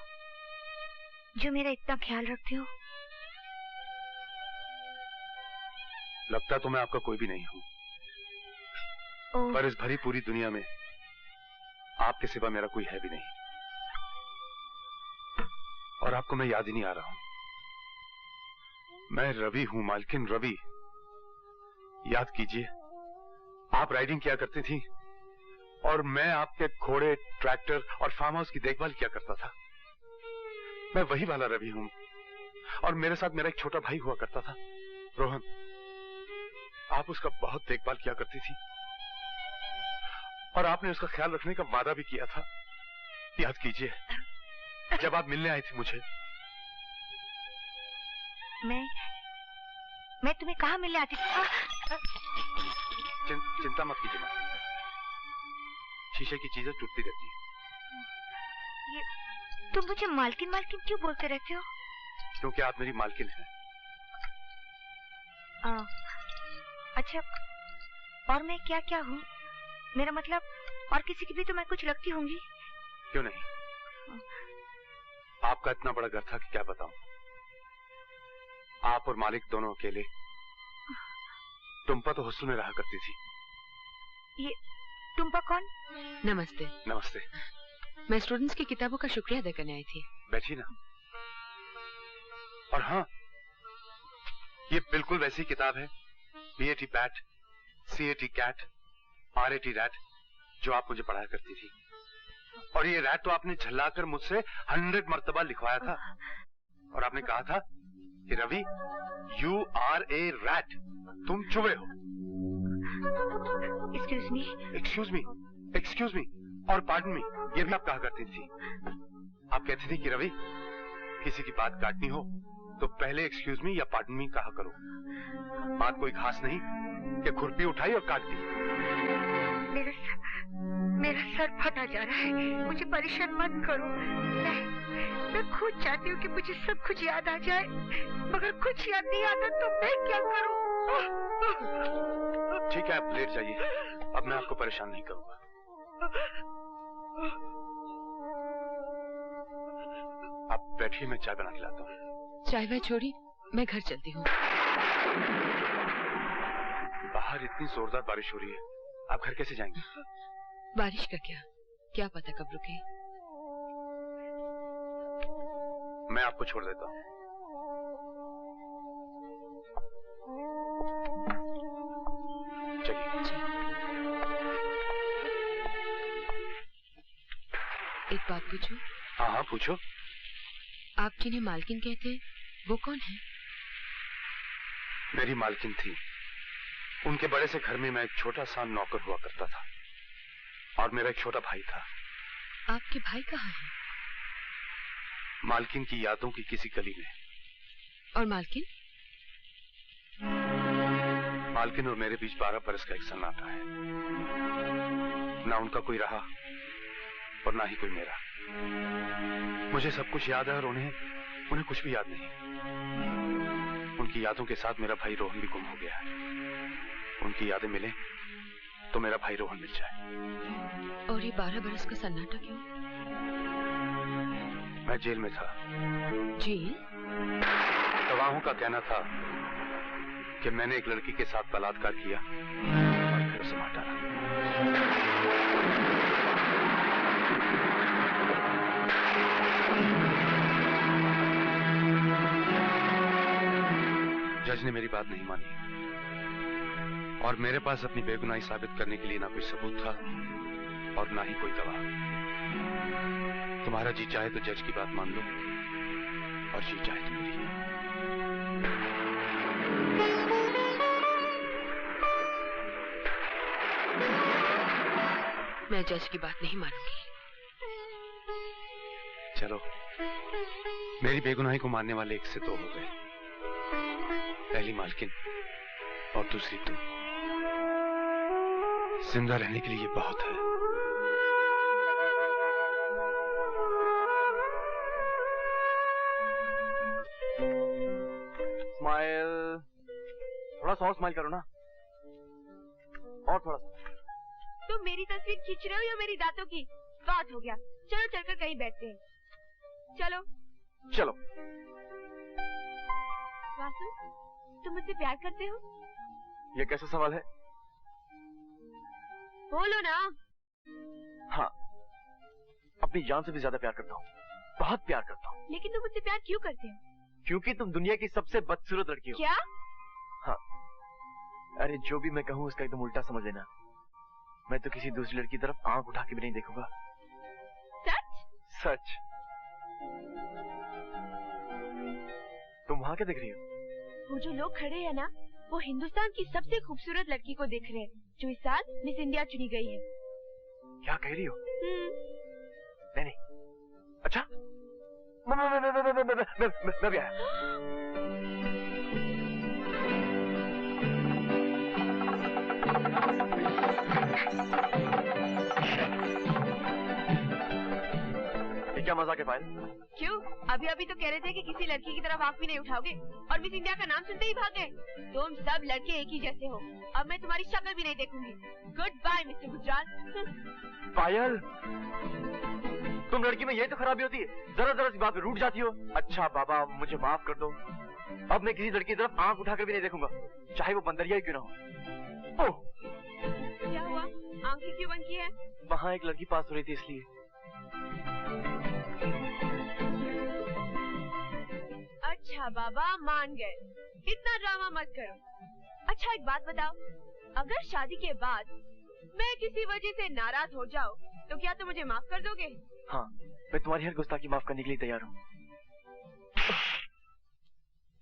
जो मेरा इतना ख्याल रखते हो? लगता तो मैं आपका कोई भी नहीं हूँ, पर इस भरी पूरी दुनिया में आपके सिवा मेरा कोई है भी नहीं। और आपको मैं याद ही नहीं आ रहा हूं। मैं रवि हूं मालकिन, रवि। याद कीजिए, आप राइडिंग किया करती थी और मैं आपके घोड़े, ट्रैक्टर और फार्म हाउस की देखभाल किया करता था। मैं वही वाला रवि हूं। और मेरे साथ मेरा एक छोटा भाई हुआ करता था, रोहन। आप उसका बहुत देखभाल किया करती थी और आपने उसका ख्याल रखने का वादा भी किया था। याद कीजिए, जब आप मिलने आई थी मुझे। मैं तुम्हें कहाँ मिलने आती थी? चिंता मत कीजिए माँ, शीशे की चीजें टूटती रहती हैं। तुम मुझे मालकिन मालकिन क्यों बोलते रहते हो? क्योंकि आप मेरी मालकिन हैं। अच्छा, और मैं क्या क्या हूँ? मेरा मतलब, और किसी की भी तो मैं कुछ लगती होंगी। क्यों नहीं? आपका इतना बड़ा घर था कि क्या बताऊं। आप और मालिक दोनों अकेले। टुम्पा तो हॉस्टल में रहा करती थी। ये टुम्पा कौन? नमस्ते। नमस्ते। मैं स्टूडेंट्स की किताबों का शुक्रिया अदा करने आई थी। बैठी ना। और हाँ, ये बिल्कुल वैसी किताब है, BAT bat, CAT cat, RAT rat, जो आप मुझे पढ़ाया करती थी। और ये रैट तो आपने झल्लाकर मुझसे 100 मर्तबा लिखवाया था। और आपने कहा था कि Ravi, You are a rat, तुम चुहे हो। Excuse me, Excuse me, Excuse me और Pardon me, ये भी आप कहा करती थी। आप कहती थी कि रवि, किसी की बात काटनी हो तो पहले Excuse me या Pardon me कहा करो। बात कोई खास नहीं कि खुरपी उठाई और काट दी। मेरा सर फटा जा रहा है, मुझे परेशान मत करो। मैं खुद चाहती हूँ कि मुझे सब कुछ याद आ जाए, मगर कुछ याद नहीं आता तो मैं क्या करूँ? ठीक है, आप लेट जाइए, अब मैं आपको परेशान नहीं करूँगा। आप बैठिए, मैं चाय बना के लाता हूँ। चाय वाय छोड़ी, मैं घर चलती हूँ। बाहर इतनी जोरदार बारिश हो रही है, आप घर कैसे जाएंगे? बारिश का क्या पता कब रुके। मैं आपको छोड़ देता हूँ। चलिए। एक बात पूछूं? हाँ हाँ पूछो। आप जिन्हें मालकिन कहते हैं, वो कौन है? मेरी मालकिन थी। उनके बड़े से घर में मैं एक छोटा सा नौकर हुआ करता था और मेरा एक छोटा भाई था। आपके भाई कहाँ है? मालकिन की यादों की किसी गली में। और मालकिन? मालकिन और मेरे बीच 12 बरस का एक सन्नाटा है। ना उनका कोई रहा और ना ही कोई मेरा। मुझे सब कुछ याद है और उन्हें कुछ भी याद नहीं। उनकी यादों के साथ मेरा भाई रोहन भी गुम हो गया है। उनकी यादें मिले तो मेरा भाई रोहन मिल जाए। और ये 12 बरस का सन्नाटा क्यों? मैं जेल में था। जेल? गवाहों का कहना था कि मैंने एक लड़की के साथ बलात्कार किया और फिर उसे मार डाला। जज ने मेरी बात नहीं मानी और मेरे पास अपनी बेगुनाही साबित करने के लिए ना कोई सबूत था और ना ही कोई गवाह। तुम्हारा जी चाहे तो जज की बात मान लो और जी चाहे तो मेरी। मैं जज की बात नहीं मानूंगी। चलो, मेरी बेगुनाही को मानने वाले 1 से 2 हो गए। पहली मालकिन और दूसरी तुम। जिंदा रहने के लिए ये बहुत है। स्माइल, थोड़ा सा और स्माइल करो ना, और थोड़ा सा। तुम मेरी तस्वीर खींच रहे हो या मेरी दांतों की? बात हो गया, चलो चलकर कहीं बैठते हैं। चलो चलो। वासु, तुम मुझसे प्यार करते हो? ये कैसा सवाल है? बोलो ना। हाँ, अपनी जान से भी ज्यादा प्यार करता हूँ, बहुत प्यार करता हूँ। लेकिन तुम मुझसे प्यार क्यों करते हो? क्योंकि तुम दुनिया की सबसे बदसूरत लड़की हो। क्या? हाँ, अरे जो भी मैं कहूँ उसका एकदम उल्टा समझ लेना। मैं तो किसी दूसरी लड़की की तरफ आंख उठा के भी नहीं देखूंगा। सच? सच। तुम वहाँ क्या देख रही हो? वो जो लोग खड़े हैं ना, वो हिंदुस्तान की सबसे खूबसूरत लड़की को देख रहे हैं, जो इस साल मिस इंडिया चुनी गई है। क्या कह रही हो? नहीं नहीं। अच्छा, मैं भी आया। क्या मजाक है पायल? क्यों? अभी अभी तो कह रहे थे कि किसी लड़की की तरफ आंख भी नहीं उठाओगे और मिस इंडिया का नाम सुनते ही भाग गए। तुम सब लड़के एक ही जैसे हो। अब मैं तुम्हारी शक्ल भी नहीं देखूंगी। Good bye mister Gujral. Payal, तुम लड़की में यही तो खराबी होती है, जरा जरा सी बात पे रूठ जाती हो। अच्छा बाबा, मुझे माफ कर दो। अब मैं किसी लड़की की तरफ आंख उठाकर भी नहीं देखूंगा, चाहे वो बंदरिया ही क्यों ना हो। ओह, क्या हुआ? आंखें क्यों बंद की है? वहाँ एक लड़की पास हो रही थी इसलिए। अच्छा बाबा, मान गए। इतना ड्रामा मत करो। अच्छा एक बात बताओ, अगर शादी के बाद मैं किसी वजह से नाराज हो जाऊँ तो क्या तुम मुझे माफ कर दोगे? हाँ, मैं तुम्हारी हर गुस्ताखी माफ करने के लिए तैयार हूँ।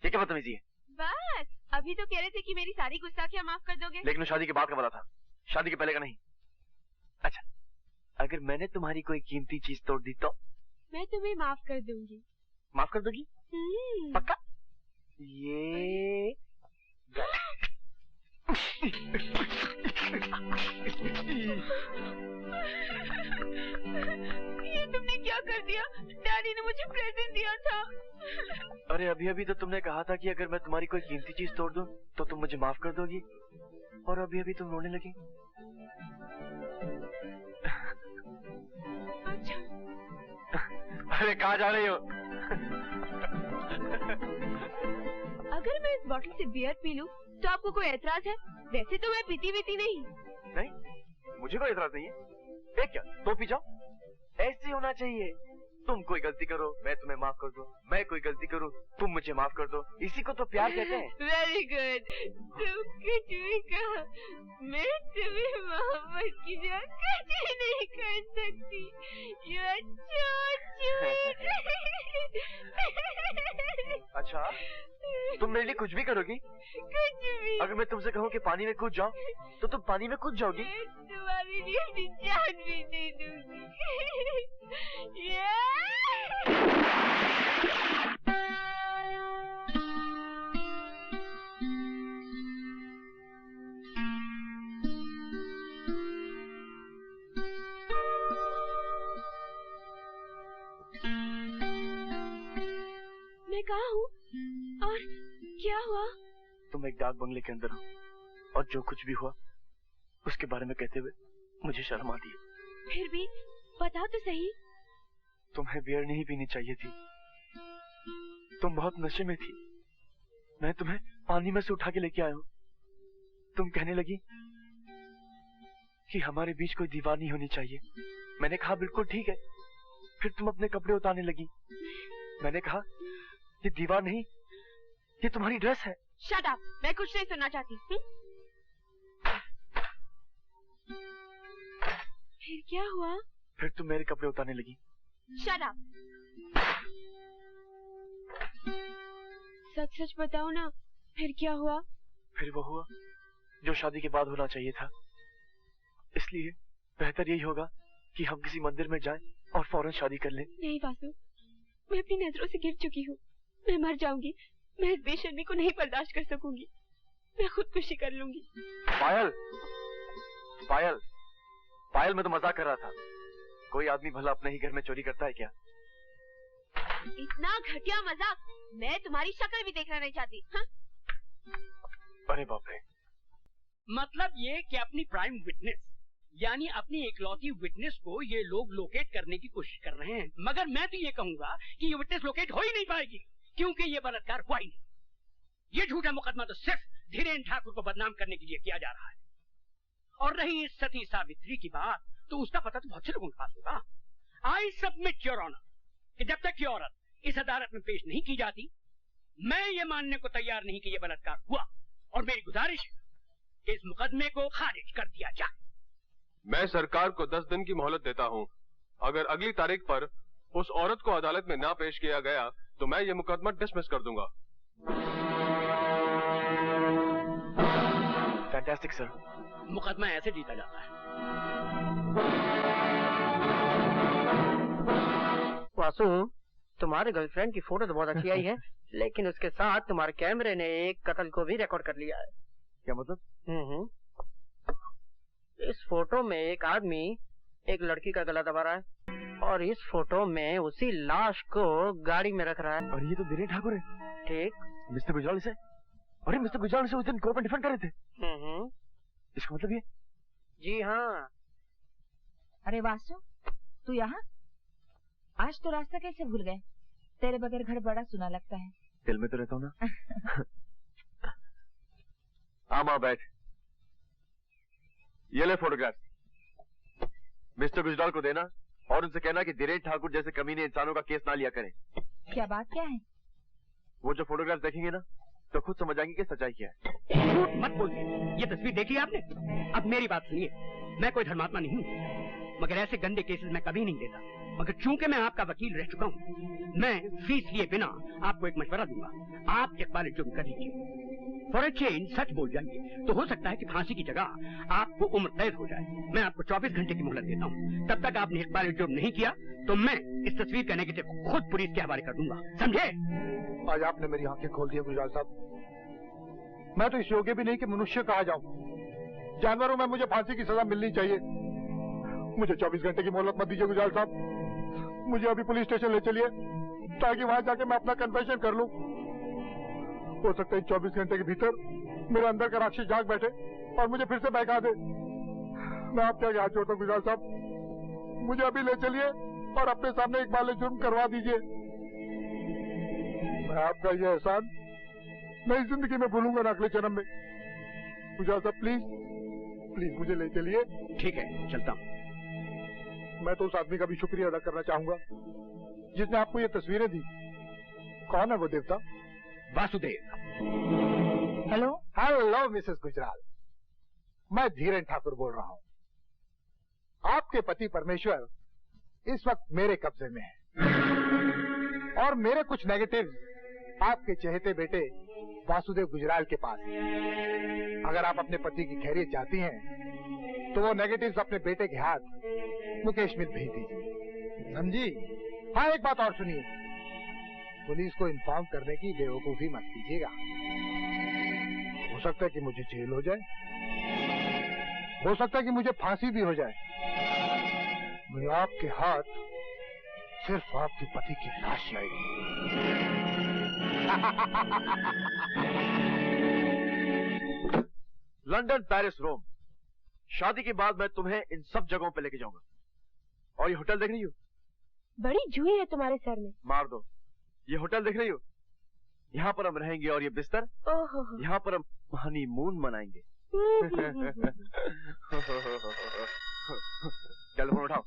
ये क्या बदतमीजी है? बस, अभी तो कह रहे थे कि मेरी सारी गुस्ताखियाँ माफ कर दोगे। लेकिन शादी के बाद का वाला था, शादी के पहले का नहीं। अच्छा, अगर मैंने तुम्हारी कोई कीमती चीज तोड़ दी तो? मैं तुम्हें माफ कर दूंगी। माफ कर दोगी? पक्का? ये तुमने क्या कर दिया? डैडी ने मुझे प्रेजेंट दिया था। अरे अभी अभी तो तुमने कहा था कि अगर मैं तुम्हारी कोई कीमती चीज तोड़ दूं तो तुम मुझे माफ कर दोगी, और अभी अभी तुम रोने लगी। अच्छा। अरे कहाँ जा रही हो? अगर मैं इस बोतल से बियर पी लूं तो आपको कोई एतराज है? वैसे तो मैं पीती नहीं। नहीं, मुझे कोई एतराज नहीं है। एक क्या, तो पी जाओ। ऐसे होना चाहिए। तुम कोई गलती करो, मैं तुम्हें माफ कर दूं। मैं कोई गलती करूं, तुम मुझे माफ कर दो। इसी को तो प्यार कहते हैं। Very good. तुम कुछ भी कहा, मैं तुम्हें मोहब्बत की जगह कुछ नहीं कर सकती। You are so sweet। अच्छा, तुम मेरे लिए कुछ भी करोगी? कुछ भी। अगर मैं तुमसे कहूँ कि पानी में कूद जाओ तो तुम पानी में कूद जाओगी? तुम्हारे लिए अपनी जान भी दे दूंगी। मैं एक डाक बंगले के अंदर हूँ और जो कुछ भी हुआ उसके बारे में कहते हुए मुझे शर्म आती है। फिर भी बताओ तो सही। तुम्हें बियर नहीं पीनी चाहिए थी, तुम बहुत नशे में थी। मैं तुम्हें पानी में से उठा के लेके आया हूँ। तुम कहने लगी कि हमारे बीच कोई दीवार नहीं होनी चाहिए। मैंने कहा बिल्कुल ठीक है। फिर तुम अपने कपड़े उतारने लगी। मैंने कहा ये दीवार नहीं, ये तुम्हारी ड्रेस है। शट अप, मैं कुछ नहीं सुनना चाहती। फिर क्या हुआ? फिर तुम मेरे कपड़े उतारने लगी। Shut up. सच सच बताओ ना, फिर क्या हुआ? फिर वो हुआ जो शादी के बाद होना चाहिए था। इसलिए बेहतर यही होगा कि हम किसी मंदिर में जाएं और फौरन शादी कर लें। नहीं वासु, मैं अपनी नजरों से गिर चुकी हूँ। मैं मर जाऊंगी। मैं इस बेशर्मी को नहीं बर्दाश्त कर सकूंगी। मैं खुदकुशी कर लूंगी। पायल, पायल, पायल, मैं तो मजाक कर रहा था। कोई आदमी भला अपने ही घर में चोरी करता है क्या? इतना घटिया मजाक मैं तुम्हारी शक्ल भी देखना नहीं चाहती। हाँ? अरे बाप रे। मतलब ये कि अपनी प्राइम विटनेस यानी अपनी इकलौती विटनेस को ये लोग लोकेट करने की कोशिश कर रहे हैं, मगर मैं तो ये कहूंगा कि ये विटनेस लोकेट हो ही नहीं पाएगी क्योंकि ये बलात्कार हुआ ही नहीं। ये झूठा मुकदमा तो सिर्फ धीरेन्द्र ठाकुर को बदनाम करने के लिए किया जा रहा है। और रही इस सती सावित्री की बात, तो उसका पता तो बहुत से लोगों के पास होगा। आई सबमिट योर ऑनर कि जब तक ये औरत इस अदालत में पेश नहीं की जाती, मैं ये मानने को तैयार नहीं कि ये बलात्कार हुआ। और मेरी गुजारिश है कि इस मुकदमे को खारिज कर दिया जाए। मैं सरकार को 10 दिन की मोहलत देता हूं। अगर अगली तारीख पर उस औरत को अदालत में ना पेश किया गया तो मैं ये मुकदमा डिसमिस कर दूंगा। Fantastic sir. मुकदमा ऐसे जीता जाता है। वासु, तुम्हारे गर्लफ्रेंड की फोटो तो बहुत अच्छी आई है, लेकिन उसके साथ तुम्हारे कैमरे ने एक कत्ल को भी रिकॉर्ड कर लिया है। क्या मतलब? इस फोटो में एक आदमी एक लड़की का गला दबा रहा है और इस फोटो में उसी लाश को गाड़ी में रख रहा है। और ये तो धीरेन्द्र ठाकुर है। ठीक। मिस्टर गुजराल से, अरे मिस्टर गुजराल से उस दिन कोर्ट में डिफेंड कर रहे थे। इसका मतलब ये? जी हाँ। अरे वासु, तू यहाँ? आज तो रास्ता कैसे भूल गए? तेरे बगैर घर बड़ा सुना लगता है। दिल में तो रहता हूँ ना। माँ बैठ, ये ले फोटोग्राफ। मिस्टर गुजराल को देना और उनसे कहना कि धीरेन्द्र ठाकुर जैसे कमीने इंसानों का केस ना लिया करें। क्या बात क्या है? वो जो फोटोग्राफ देखेंगे ना तो खुद समझ आएंगे कि सच्चाई क्या है। झूठ मत बोलिए। ये तस्वीर देखी आपने? अब मेरी बात सुनिए। मैं कोई धर्मात्मा नहीं हूँ, मगर ऐसे गंदे केसेस मैं कभी नहीं देता। मगर चूंकि मैं आपका वकील रह चुका हूँ, मैं फीस लिए बिना आपको एक मशवरा दूंगा। आप इकबाल जुर्म कर लीजिए। फॉर ए चेंज सच बोल जाइए, तो हो सकता है कि फांसी की जगह आपको उम्र कैद हो जाए। मैं आपको 24 घंटे की मोहलत देता हूँ। तब तक आपने इकबाल जुर्म नहीं किया तो मैं इस तस्वीर का नेगेटिव खुद पुलिस के हवाले कर दूंगा। समझे? आज आपने मेरी आंखें खोल दी गुजराल साहब। मैं तो इस योग्य भी नहीं कि मनुष्य कहा जाऊं। जानवरों में मुझे फांसी की सजा मिलनी चाहिए। मुझे 24 घंटे की मोहलत मत दीजिए गुजराल साहब। मुझे अभी पुलिस स्टेशन ले चलिए ताकि वहां जाके मैं अपना कन्फेशन कर लूं। हो सकता है 24 घंटे के भीतर मेरे अंदर का राक्षस जाग बैठे और मुझे फिर से बहका दे। मैं आपके आगे हाथ जोड़ता हूँ गुजराल साहब, मुझे अभी ले चलिए और अपने सामने इकबाल जुर्म करवा दीजिए। मैं आपका ये एहसान नई जिंदगी में भूलूंगा ना अगले जन्म में। गुजराल साहब प्लीज प्लीज मुझे ले चलिए। ठीक है, चलता हूँ। मैं तो उस आदमी का भी शुक्रिया अदा करना चाहूंगा जिसने आपको ये तस्वीरें दी। कौन है वो देवता? Vasudev. Hello hello Mrs Gujral, मैं धीरेन्द्र ठाकुर बोल रहा हूँ। आपके पति परमेश्वर इस वक्त मेरे कब्जे में है और मेरे कुछ नेगेटिव आपके चहेते बेटे वासुदेव गुजराल के पास है। अगर आप अपने पति की खैरियत चाहती हैं तो वो नेगेटिव्स अपने बेटे के हाथ मुकेश मिल भेज दीजिए, समझी? हाँ, एक बात और सुनिए, पुलिस को इन्फॉर्म करने की बेवकूफी मत कीजिएगा। हो सकता है कि मुझे जेल हो जाए, हो सकता है कि मुझे फांसी भी हो जाए। मैं आपके हाथ सिर्फ आपके पति की लाश आएगी। लंदन, पेरिस, रोम। शादी के बाद मैं तुम्हें इन सब जगहों पे लेके जाऊंगा। और ये होटल देख रही हो? बड़ी जुई है तुम्हारे सर में। मार दो। ये होटल देख रही हो? यहाँ पर हम रहेंगे और ये बिस्तर, यहाँ पर हम हनीमून मनाएंगे। टेलीफोन उठाओ।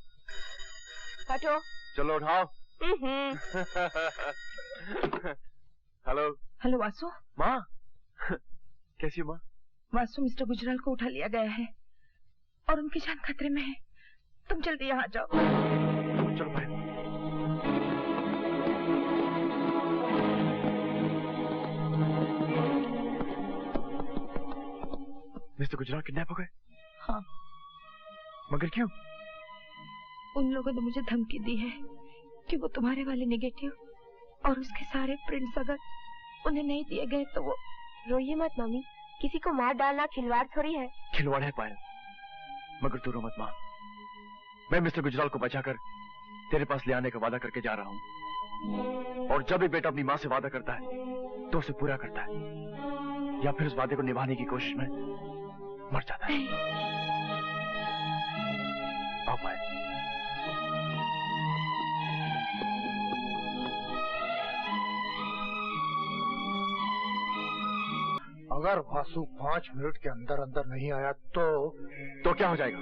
हटो। चलो उठाओ। हेलो। हेलो वासु। माँ कैसी हो माँ? वासु, मिस्टर गुजराल को उठा लिया गया है और उनकी जान खतरे में है। तुम जल्दी यहाँ जाओ। चलो भाई। मिस्टर गुजराल किडनैप हो गए? हाँ। मगर क्यों? उन लोगों ने मुझे धमकी दी है कि वो तुम्हारे वाले नेगेटिव और उसके सारे प्रिंट्स अगर उन्हें नहीं दिए गए तो वो। रोइए मत मम्मी, किसी को मार डालना खिलवाड़ थोड़ी है। खिलवाड़ है पायल, मगर तू रो मत माँ। मैं मिस्टर गुजराल को बचाकर तेरे पास ले आने का वादा करके जा रहा हूँ। और जब भी बेटा अपनी माँ से वादा करता है तो उसे पूरा करता है, या फिर उस वादे को निभाने की कोशिश में मर जाता है। आओ पायल। अगर वासु 5 मिनट के अंदर अंदर नहीं आया तो क्या हो जाएगा?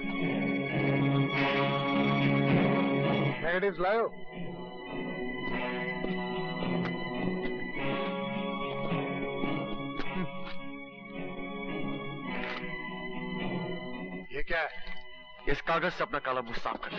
नेगेटिव्स लाओ। ये क्या है? इस कागज से अपना काला मुंह साफ कर।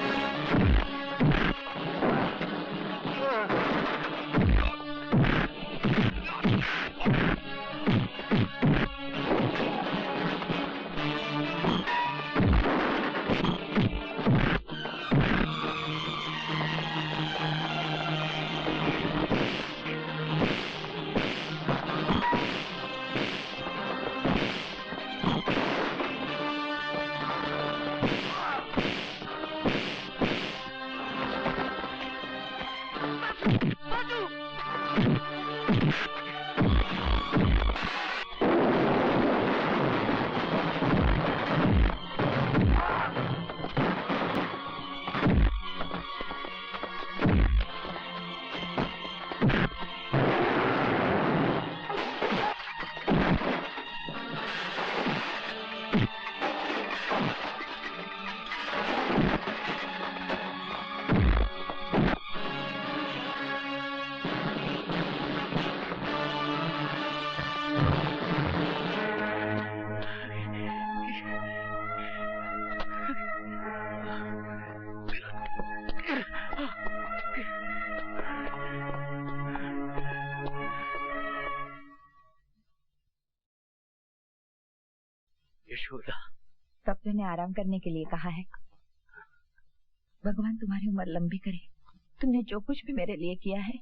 यशोदा, डॉक्टर ने आराम करने के लिए कहा है। भगवान तुम्हारी उम्र लंबी करे। तुमने जो कुछ भी मेरे लिए किया है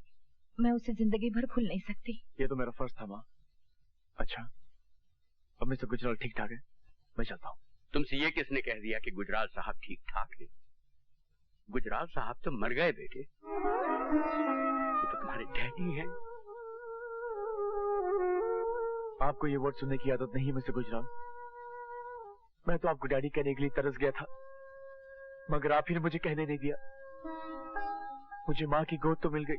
मैं उसे जिंदगी भर भूल नहीं सकती। ये तो मेरा फर्ज था माँ। अच्छा, अब मिस्टर गुजराल ठीक ठाक है, मैं चलता हूँ। तुमसे ये किसने कह दिया कि गुजराल साहब ठीक ठाक है? गुजराल साहब तो मर गए बेटे। ये तो तुम्हारे डैडी हैं। आपको ये वर्ड सुनने की आदत नहीं है मिस्टर गुजराल। मैं तो आपको डैडी कहने के लिए तरस गया था, मगर आप ही ने मुझे कहने नहीं दिया। मुझे माँ की गोद तो मिल गई,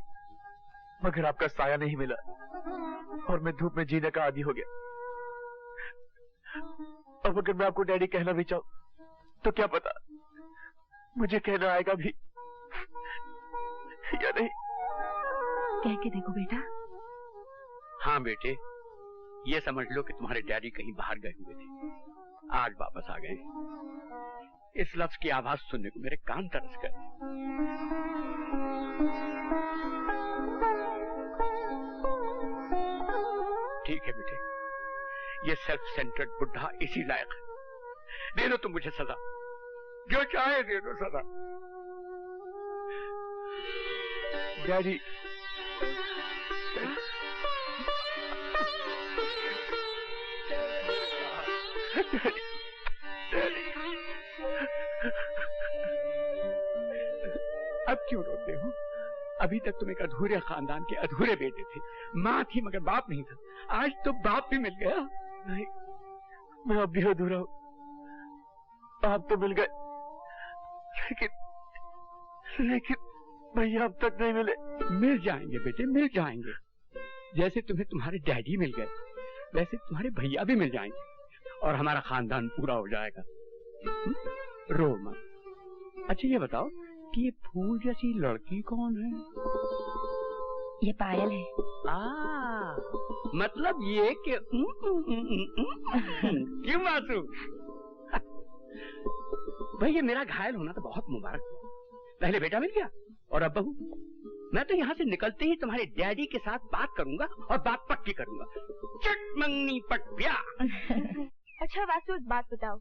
मगर आपका साया नहीं मिला और मैं धूप में जीने का आदी हो गया। अब अगर मैं आपको डैडी कहना भी चाहूं तो क्या पता मुझे कहना आएगा भी या नहीं। कह के देखो बेटा। हाँ बेटे, ये समझ लो कि तुम्हारे डैडी कहीं बाहर गए हुए थे, आज वापस आ गए। इस लफ्ज की आवाज सुनने को मेरे कान तरस गए। ठीक है बेटे, ये सेल्फ सेंटर्ड बुढ़ा इसी लायक है। दे दो तुम मुझे सजा, जो चाहे दे दो सजा। डैडी, अब क्यों रोते हो? अभी तक तुम एक अधूरे खानदान के अधूरे बेटे थे। माँ थी मगर बाप नहीं था, आज तो बाप भी मिल गया। नहीं, मैं अब भी अधूरा हूँ। आप तो मिल गए, लेकिन भैया अब तक नहीं मिले। मिल जाएंगे बेटे, मिल जाएंगे। जैसे तुम्हें तुम्हारे डैडी मिल गए, वैसे तुम्हारे भैया भी मिल जाएंगे और हमारा खानदान पूरा हो जाएगा। रो मत। अच्छा ये बताओ कि ये फूल जैसी लड़की कौन है? ये पायल है। मतलब ये कि क्यों मासू? भाई ये मेरा घायल होना तो बहुत मुबारक हुआ। पहले बेटा मिल गया और अब बहू। मैं तो यहाँ से निकलते ही तुम्हारे डैडी के साथ बात करूंगा और बात पक्की करूंगा। चट मंगनी पट ब्याह। अच्छा वासु, एक बात बताओ,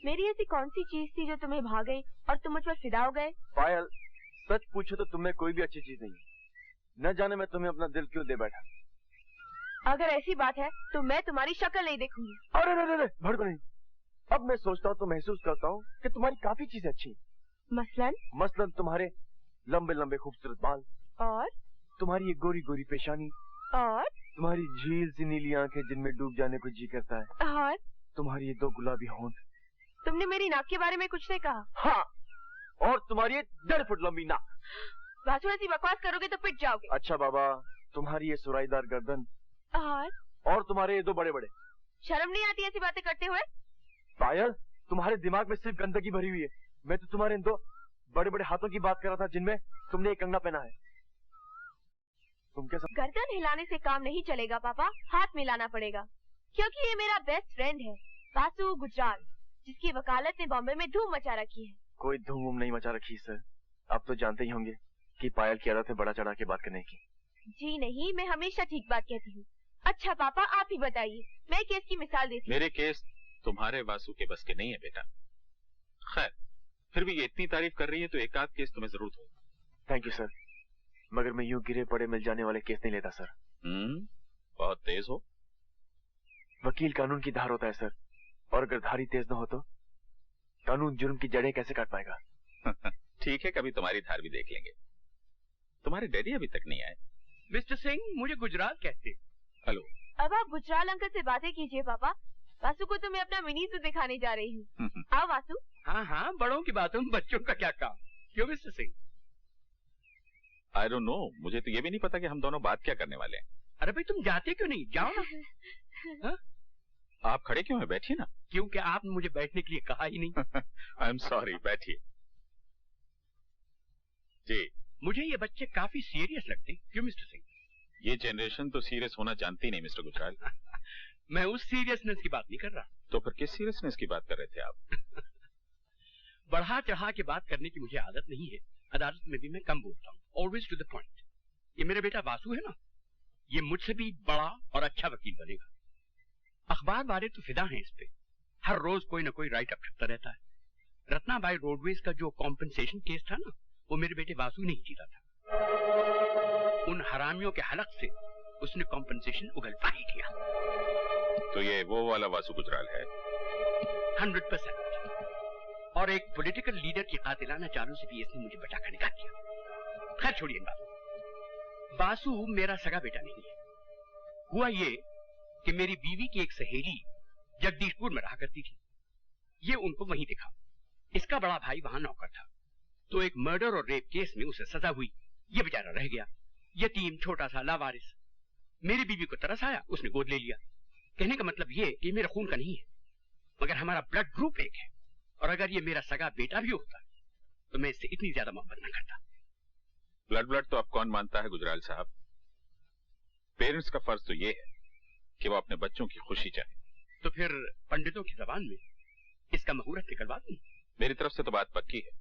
मेरी ऐसी कौन सी चीज थी जो तुम्हें भा गई और तुम मुझ पर फिदा हो गए? पायल, सच पूछो तो तुम्हें कोई भी अच्छी चीज नहीं है। न जाने मैं तुम्हें अपना दिल क्यों दे बैठा। अगर ऐसी बात है तो मैं तुम्हारी शक्ल नहीं देखूंगी। अरे भड़को नहीं। अब मैं सोचता हूँ तो महसूस करता हूँ कि तुम्हारी काफी चीजें अच्छी हैं। मसलन तुम्हारे लंबे लंबे खूबसूरत बाल, और तुम्हारी ये गोरी गोरी पेशानी, और तुम्हारी झील सी नीली आंखें जिनमें डूब जाने को जी करता है, और तुम्हारी ये 2 गुलाबी होंठ। तुमने मेरी नाक के बारे में कुछ नहीं कहा? हाँ, और तुम्हारी ये 1.5 फुट लंबी नाक। वासु, ऐसी बकवास करोगे तो पिट जाओगे। अच्छा बाबा, तुम्हारी ये सुराईदार गर्दन, और तुम्हारे ये 2 बड़े बड़े। शर्म नहीं आती ऐसी बातें करते हुए? पायल, तुम्हारे दिमाग में सिर्फ गंदगी भरी हुई है। मैं तो तुम्हारे इन 2 बड़े बड़े हाथों की बात कर रहा था जिनमें तुमने एक कंगना पहना है। तुम क्या गर्दन हिलाने से काम नहीं चलेगा पापा, हाथ मिलाना पड़ेगा, क्योंकि ये मेरा बेस्ट फ्रेंड है वासु गुजराल, जिसकी वकालत ने बॉम्बे में धूम मचा रखी है। कोई धूम नहीं मचा रखी सर। आप तो जानते ही होंगे कि पायल की आदत है बड़ा चढ़ा के बात करने की। जी नहीं, मैं हमेशा ठीक बात कहती हूँ। अच्छा पापा, आप ही बताइए, मैं केस की मिसाल देती हूँ। मेरे केस तुम्हारे वासु के बस के नहीं है बेटा। खैर, फिर भी ये इतनी तारीफ कर रही है तो एक आध केस तुम्हें जरूर हो। थैंक यू सर, मगर मैं यूं गिरे पड़े मिल जाने वाले केस नहीं लेता सर। बहुत तेज हो। वकील कानून की धार होता है सर, और अगर धारी तेज न हो तो कानून जुर्म की जड़ें कैसे काट पाएगा। ठीक है, कभी तुम्हारी धार भी देख लेंगे। तुम्हारे डैडी अभी तक नहीं आए। मिस्टर सिंह, मुझे गुजराल कहते। हेलो। अब आप गुजराल अंकल से बातें कीजिए पापा। वासु को तो मैं अपना मिनी सूट दिखाने जा रही हूँ। आओ वासु। हाँ हाँ, बड़ों की बातों में बच्चों का क्या काम। क्यों mister Singh? I don't know, मुझे तो ये भी नहीं पता कि हम दोनों बात क्या करने वाले हैं। अरे भाई तुम जाते क्यों नहीं, जाओ ना। हा? आप खड़े क्यों हैं? बैठिए ना। क्योंकि आपने मुझे बैठने के लिए कहा ही नहीं। आई एम सॉरी, बैठिए। जी, मुझे ये बच्चे काफी सीरियस लगते। क्यों मिस्टर सिंह? ये जनरेशन तो सीरियस होना जानती नहीं मिस्टर गुजराल। मैं उस सीरियसनेस की बात नहीं कर रहा। तो फिर किस सीरियसनेस की बात कर रहे थे आप? बढ़ा चढ़ा के बात करने की मुझे आदत नहीं है। अदालत में भी मैं कम बोलता हूँ, ऑलवेज टू द पॉइंट। ये मेरा बेटा वासु है ना, ये मुझसे भी बड़ा और अच्छा वकील बनेगा। अखबार वाले तो फिदा हैं इस पे, हर रोज कोई ना कोई राइट अप छपता रहता है। रत्ना बाई रोडवेज का जो कॉम्पेंसेशन केस था ना, वो मेरे बेटे वासु ने ही जीता था। उन हरामियों के हलक से उसने कॉम्पेंसेशन उगलवा ही दिया। तो ये वो वाला वासु गुजराल है? 100%। और एक पॉलिटिकल लीडर की कातिलाना चालों से भी इसने मुझे बचा कर निकाल दिया। खैर छोड़िए बात। वासु मेरा सगा बेटा नहीं है। हुआ ये कि मेरी बीवी की एक सहेली जगदीशपुर में रहा करती थी। ये उनको वहीं दिखा। इसका बड़ा भाई वहां नौकर था, तो एक मर्डर और रेप केस में उसे सजा हुई। ये बेचारा रह गया यतीम, छोटा सा लावारिस। मेरी बीवी को तरस आया, उसने गोद ले लिया। कहने का मतलब ये कि मेरा खून का नहीं है, मगर हमारा ब्लड ग्रुप एक है। और अगर ये मेरा सगा बेटा भी होता तो मैं इससे इतनी ज्यादा मोहब्बत न करता। ब्लड तो अब कौन मानता है गुजराल साहब? पेरेंट्स का फर्ज तो ये है कि वो अपने बच्चों की खुशी चाहे। तो फिर पंडितों की जबान में इसका मुहूर्त निकलवा दूं? मेरी तरफ से तो बात पक्की है,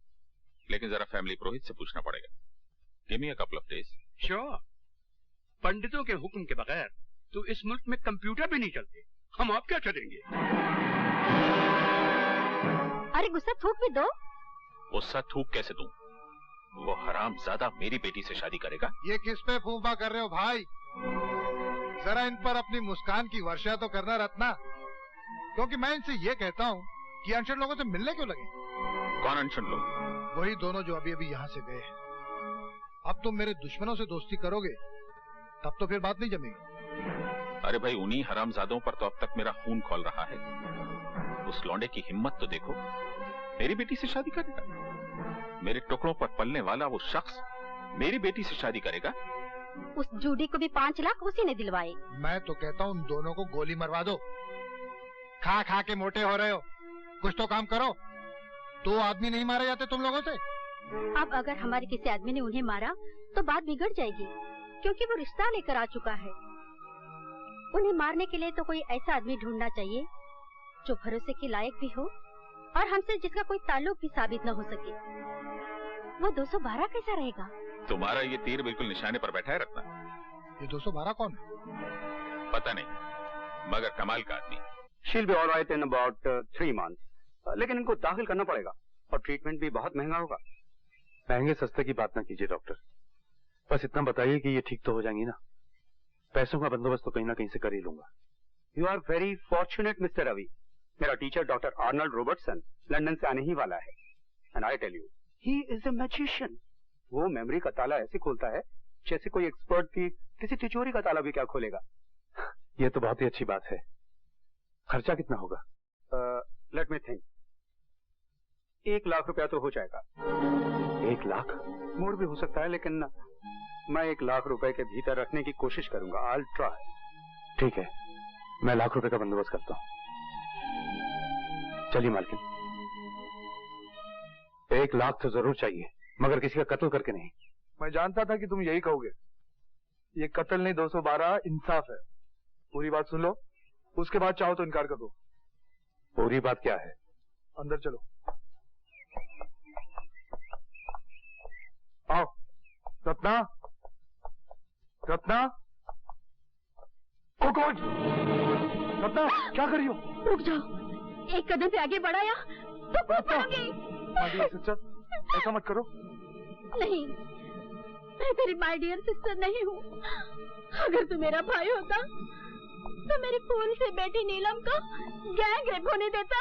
लेकिन जरा फैमिली पुरोहित से पूछना पड़ेगा। Give me a couple of days. Sure. पंडितों के हुक्म के बगैर तो इस मुल्क में कंप्यूटर भी नहीं चलते। हम आप क्या चलेंगे? अरे गुस्सा थूक भी दो। गुस्सा थूक कैसे दूं? वो हराम ज्यादा मेरी बेटी से शादी करेगा। ये किस पे फूफा कर रहे हो भाई? जरा इन पर अपनी मुस्कान की वर्षा तो करना रत्ना, क्योंकि मैं इनसे ये कहता हूँ कि अनशन लोगों से मिलने क्यों लगे? कौन अनशन लोग? वही दोनों जो अभी अभी यहाँ से गए हैं। अब तुम मेरे दुश्मनों से दोस्ती करोगे तब तो फिर बात नहीं जमेगी। अरे भाई, उन्हीं हरामजादों पर तो अब तक मेरा खून खौल रहा है। उस लौंडे की हिम्मत तो देखो, मेरी बेटी से शादी करेगा। मेरे टुकड़ों पर पलने वाला वो शख्स मेरी बेटी से शादी करेगा। उस जूडी को भी 5 लाख उसी ने दिलवाए। मैं तो कहता हूँ उन दोनों को गोली मरवा दो। खा खा के मोटे हो रहे हो, कुछ तो काम करो। 2 आदमी नहीं मारे जाते तुम लोगों से। अब अगर हमारे किसी आदमी ने उन्हें मारा तो बात बिगड़ जाएगी, क्योंकि वो रिश्ता लेकर आ चुका है। उन्हें मारने के लिए तो कोई ऐसा आदमी ढूंढना चाहिए जो भरोसे के लायक भी हो और हमसे जिसका कोई ताल्लुक भी साबित न हो सके। वो 212 कैसा रहेगा? तुम्हारा ये तीर बिल्कुल निशाने पर बैठा है रत्ना। ये 212 कौन है? पता नहीं, मगर कमाल का आदमी। She'll be all right in about 3 months. लेकिन इनको दाखिल करना पड़ेगा और ट्रीटमेंट भी बहुत महंगा होगा। महंगे सस्ते की बात ना कीजिए डॉक्टर, बस इतना बताइए कि ये ठीक तो हो जाएंगी ना। पैसों का बंदोबस्त तो कहीं ना कहीं से कर ही लूंगा। You are very fortunate mister Ravi. मेरा teacher doctor Arnold Robertson London से आने ही वाला है। And I tell you, he is a magician. वो मेमोरी का ताला ऐसे खोलता है जैसे कोई एक्सपर्ट भी किसी तिजोरी का ताला भी क्या खोलेगा। ये तो बहुत ही अच्छी बात है। खर्चा कितना होगा? Let me think. 1 लाख रुपया तो हो जाएगा। 1 लाख? मोर भी हो सकता है, लेकिन मैं 1 लाख रुपए के भीतर रखने की कोशिश करूंगा। I'll try। ठीक है, मैं 1 लाख रुपए का बंदोबस्त करता हूँ। चलिए मालकिन, 1 लाख तो जरूर चाहिए, मगर किसी का कत्ल करके नहीं। मैं जानता था कि तुम यही कहोगे। ये कत्ल नहीं, 212 इंसाफ है। पूरी बात सुन लो, उसके बाद चाहो तो इनकार कर दो। पूरी बात क्या है? अंदर चलो। आओ। रत्ना, रत्ना, ओ कौन? रत्ना, क्या कर रही हो? रुक जाओ, एक कदम पे आगे बढ़ाया तो कूद पड़ोगी। सिस्टर, ऐसा मत करो। नहीं, मैं तेरी माय डियर सिस्टर नहीं हूँ। अगर तू मेरा भाई होता तो मेरी फूल से बेटी नीलम को गैंग रेप होने देता।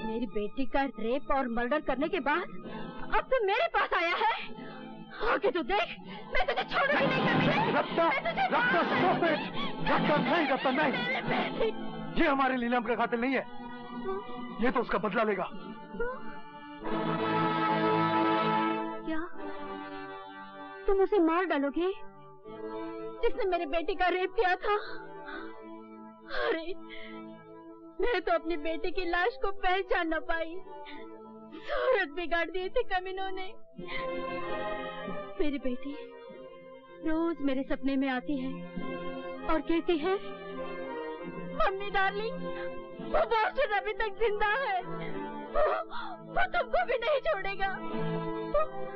मेरी बेटी का रेप और मर्डर करने के बाद अब तू मेरे पास आया है। आगे तो देख, मैं तुझे छोड़ूंगी नहीं कभी। Ratna, Ratna, stop it! रत्ना नहीं, रत्ना नहीं। ये हमारे नीलम का कातिल नहीं है। ये तो उसका बदला लेगा। क्या तुम उसे मार डालोगे जिसने मेरे बेटे का रेप किया था? अरे, मैं तो अपनी बेटे की लाश को पहचान न पाई। सूरत बिगाड़ दिए थे कमीनों ने। मेरी बेटी रोज मेरे सपने में आती है और कहती है, मम्मी डार्लिंग, वो बॉस्टन अभी तक जिंदा है। वो तुमको भी नहीं छोड़ेगा।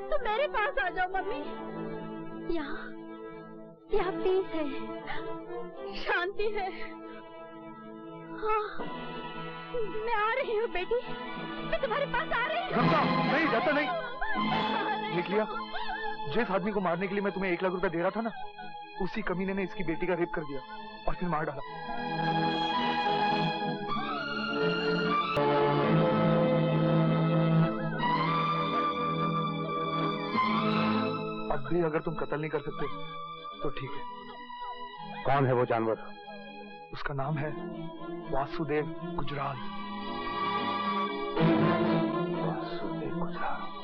तुम मेरे पास आ जाओ मम्मी। यहाँ पीस है, शांति है। हाँ, मैं आ रही हूँ बेटी, मैं तुम्हारे पास आ रही हूँ। नहीं, जाता नहीं। देख लिया, जिस आदमी को मारने के लिए मैं तुम्हें 1 लाख रुपया दे रहा था ना, उसी कमीने ने इसकी बेटी का रेप कर दिया और फिर मार डाला। अब भी अगर तुम कत्ल नहीं कर सकते तो ठीक है। कौन है वो जानवर? उसका नाम है वासुदेव गुजराल। वासुदेव गुजराल।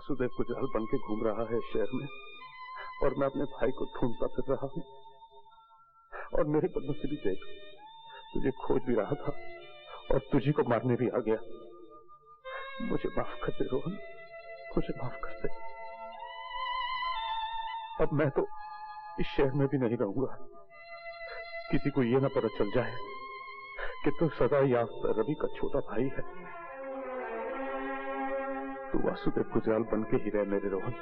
वासुदेव गुजराल बन के घूम रहा है शहर में और मैं अपने भाई को ढूंढता फिर रहा हूँ। और मेरे बदनसीबी देख, तुझे खोज भी रहा था और तुझी को मारने भी आ गया। मुझे माफ कर दे रोहन, मुझे माफ कर दे। अब मैं तो इस शहर में भी नहीं रहूंगा, किसी को ये ना पता चल जाए कि तू सदा याफ्ता रवि का छोटा भाई है। तू वासुदेव गुजराल बन के ही रह मेरे रोहन,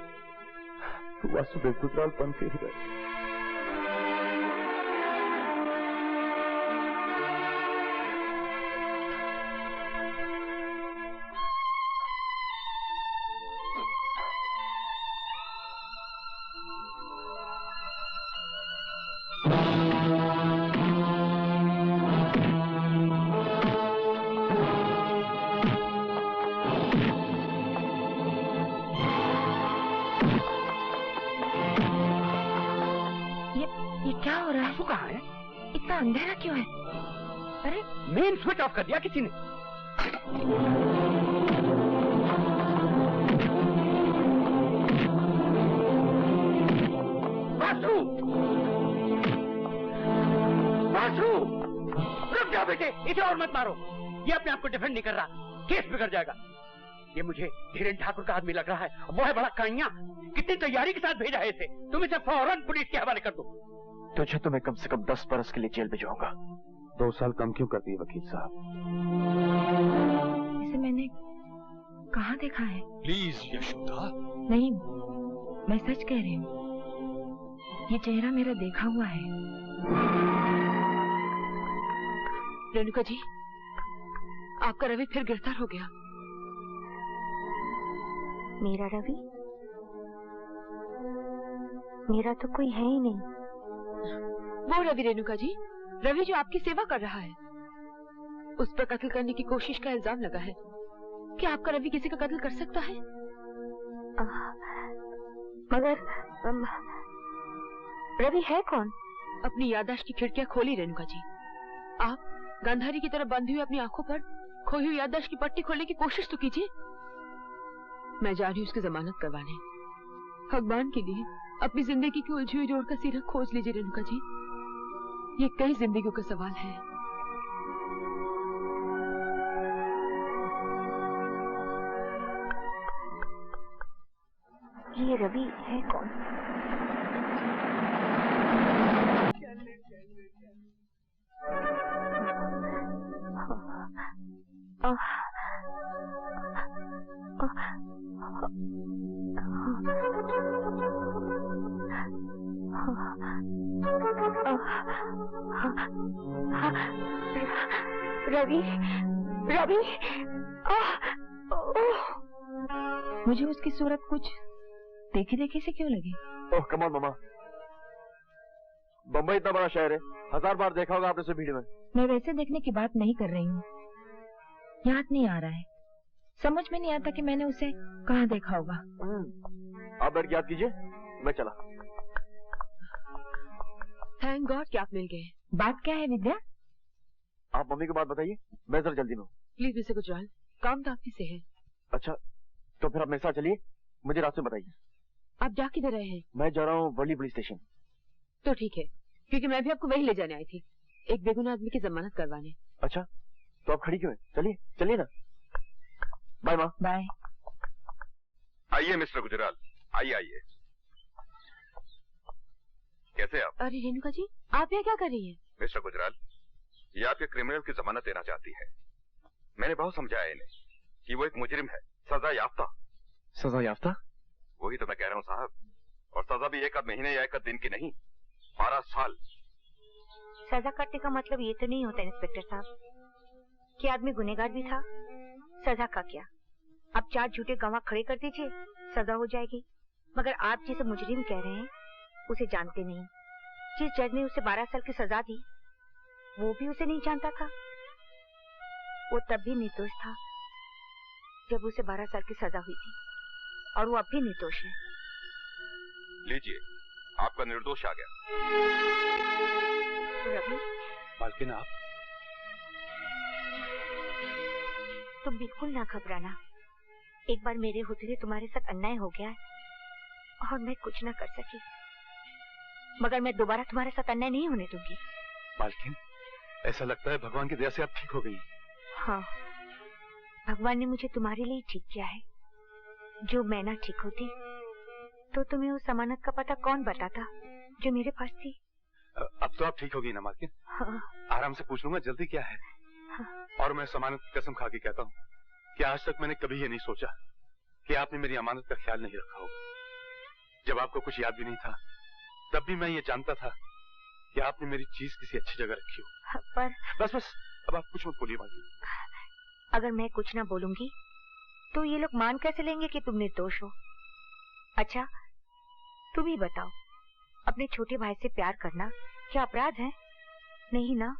तू वासुदेव गुजराल बन के ही रह। अंधेरा क्यों है? अरे मेन स्विच ऑफ कर दिया किसी ने। वासु! वासु! रुक जाओ बेटे, इसे और मत मारो। ये अपने आप को डिफेंड नहीं कर रहा, केस बिगड़ जाएगा। ये मुझे धीरेन ठाकुर का आदमी लग रहा है, वो है बड़ा काइया। कितनी तैयारी के साथ भेजा है इसे। तुम इसे फौरन पुलिस के हवाले कर दो। तुझे तो मैं कम से कम 10 बरस के लिए जेल भिजवाऊंगा। 2 साल कम क्यों कर दिए वकील साहब? इसे मैंने कहाँ देखा है? प्लीज यशोदा। नहीं, मैं सच कह रही हूँ, ये चेहरा मेरा देखा हुआ है। रेणुका जी, आपका रवि फिर गिरफ्तार हो गया। मेरा रवि? मेरा तो कोई है ही नहीं। वो रवि रेणुका जी, रवि जो आपकी सेवा कर रहा है। उस पर कत्ल करने की कोशिश का इल्जाम लगा है। क्या आपका रवि किसी का कत्ल कर सकता है? मगर रवि है कौन? अपनी याददाश्त की खिड़कियां खोली रेणुका जी। आप गांधारी की तरह बंधी हुई अपनी आंखों पर खोई हुई याददाश्त की पट्टी खोलने की कोशिश तो कीजिए। मैं जा रही हूँ उसकी जमानत करवाने। भगवान के लिए अपनी जिंदगी की उलझी हुई जोड़ का सिरा खोज लीजिए रेणुका जी। ये कई जिंदगियों का सवाल है। ये रवि है कौन? रवि, रवि, मुझे उसकी सूरत कुछ देखी देखी से क्यों लगी? ओह कम ऑन मामा, बम्बई इतना बड़ा शहर है, 1000 बार देखा होगा आपने उसे भीड़ में। मैं वैसे देखने की बात नहीं कर रही हूँ, याद नहीं आ रहा है, समझ में नहीं आता कि मैंने उसे कहाँ देखा होगा। आप बैठ के याद कीजिए, मैं चला। थैंक गॉड कि आप मिल गए। बात क्या है विद्या? आप मम्मी को बात बताइए, मैं जरा जल्दी में हूँ। प्लीज मिस्टर गुजराल, काम तो आपकी से है। अच्छा, तो फिर आप मेरे साथ चलिए, मुझे रास्ते बताइए। आप जा किधर रहे हैं? मैं जा रहा हूँ वर्ली पुलिस स्टेशन। तो ठीक है, क्योंकि मैं भी आपको वही ले जाने आई थी, एक बेगुनाह आदमी की जमानत करवाने। अच्छा, तो आप खड़ी क्यों हैं? चलिए चलिए ना। बाय माँ। बाय। आइए मिस्टर गुजराल, आइए आइए। कैसे आप? अरे रेणुका जी, आप यहाँ क्या कर रही हैं? मिस्टर गुजराल, ये आपके क्रिमिनल की जमानत देना चाहती है। मैंने बहुत समझाया इन्हें कि वो एक मुजरिम है, सजा याफ्ता। सजा याफ्ता? वही तो मैं कह रहा हूँ साहब, और सजा भी 1 महीने या 1 दिन की नहीं, 12 साल। सजा काटने का मतलब ये तो नहीं होता इंस्पेक्टर साहब कि आदमी गुनहगार भी था। सजा का क्या, अब 4 झूठे गवाह खड़े कर दीजिए, सजा हो जाएगी। मगर आप जिसे मुजरिम कह रहे हैं उसे जानते नहीं। जिस जज ने उसे 12 साल की सजा दी वो भी उसे नहीं जानता था। वो तब भी निर्दोष था जब उसे 12 साल की सजा हुई थी, और वो अब भी निर्दोष है। लीजिए, आपका निर्दोष आ गया। रवि, मालकिन आप? तुम बिल्कुल ना घबराना, एक बार मेरे होते हुए तुम्हारे साथ अन्याय हो गया है और मैं कुछ न कर सकी, मगर मैं दोबारा तुम्हारे साथ अन्याय नहीं होने दूंगी। मालकिन, ऐसा लगता है भगवान की दया से आप ठीक हो गई। हाँ, भगवान ने मुझे तुम्हारे लिए ठीक किया है। जो मैं ना ठीक होती तो तुम्हें उस अमानत का पता कौन बताता जो मेरे पास थी। अब तो आप ठीक हो गई ना मालकिन? हाँ। आराम से पूछ लूंगा, जल्दी क्या है? हाँ। और मैं अमानत की कसम खा के कहता हूँ कि आज तक मैंने कभी ये नहीं सोचा कि आपने मेरी अमानत का ख्याल नहीं रखा होगा। जब आपको कुछ याद भी नहीं था तब भी मैं ये जानता था कि आपने मेरी चीज किसी अच्छी जगह रखी हो। पर बस बस, अब आप कुछ मत बोलिए मालकिन। अगर मैं कुछ ना बोलूंगी तो ये लोग मान कैसे लेंगे कि तुम निर्दोष हो? अच्छा, तुम ही बताओ, अपने छोटे भाई से प्यार करना क्या अपराध है? नहीं ना,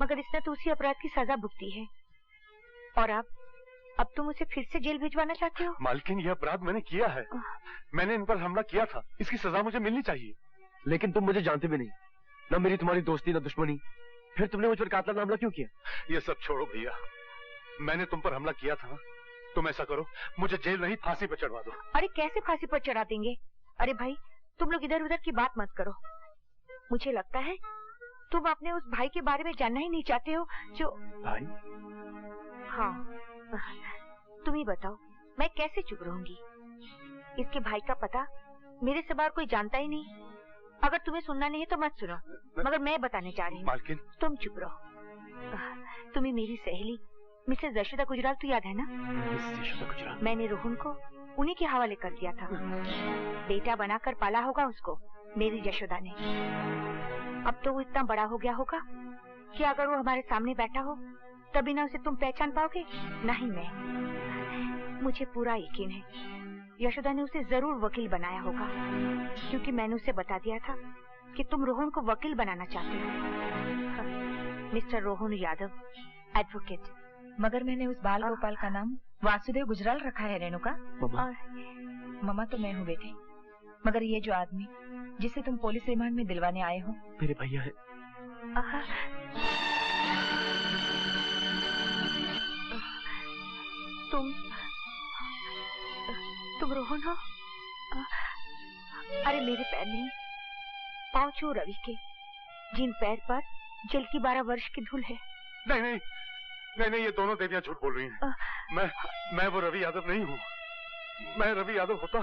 मगर इसने तो उसी अपराध की सजा भुगती है। और अब तुम उसे फिर से जेल भिजवाना चाहते हो? मालकिन, यह अपराध मैंने किया है। मैंने इन पर हमला किया था, इसकी सजा मुझे मिलनी चाहिए। लेकिन तुम मुझे जानते भी नहीं, न मेरी तुम्हारी दोस्ती न दुश्मनी, फिर तुमने मुझ पर कातलाना हमला क्यों किया? ये सब छोड़ो भैया, मैंने तुम पर हमला किया था। तुम ऐसा करो, मुझे जेल नहीं फांसी पर चढ़वा दो। अरे कैसे फांसी पर चढ़ा देंगे? अरे भाई, तुम लोग इधर उधर की बात मत करो। मुझे लगता है तुम अपने उस भाई के बारे में जानना ही नहीं चाहते हो जो भाई? हाँ, तुम ही बताओ, मैं कैसे चुप रहूंगी? इसके भाई का पता मेरे सिवा कोई जानता ही नहीं। अगर तुम्हें सुनना नहीं है तो मत सुनो, मगर मैं बताने जा रही हूँ। मालकिन, तुम चुप रहो। तुम्हें मेरी सहेली मिसेस यशोदा गुजराल तो याद है ना? मिसेस यशोदा गुजराल? मैंने रोहन को उन्हीं के हवाले कर दिया था। बेटा बनाकर पाला होगा उसको मेरी यशोदा ने। अब तो वो इतना बड़ा हो गया होगा कि अगर वो हमारे सामने बैठा हो तभी ना उसे तुम पहचान पाओगे, नहीं मैं। मुझे पूरा यकीन है यशोदा ने उसे जरूर वकील बनाया होगा, क्योंकि मैंने उसे बता दिया था कि तुम रोहन को वकील बनाना चाहते हो। Mister Rohan Yadav, advocate. मगर मैंने उस बाल गोपाल का नाम वासुदेव गुजराल रखा है रेणुका। और ममा तो मैं हूँ बेटे, मगर ये जो आदमी जिसे तुम पुलिस रिमांड में दिलवाने आए हो मेरे भैया है। तुम रोहन हो? अरे मेरे पैर नहीं, पाँव छू रवि के, जिन पैर पर जल की 12 वर्ष की धूल है। नहीं नहीं नहीं नहीं, ये दोनों देवियां झूठ बोल रही हैं। मैं वो रवि यादव नहीं हूँ। मैं रवि यादव होता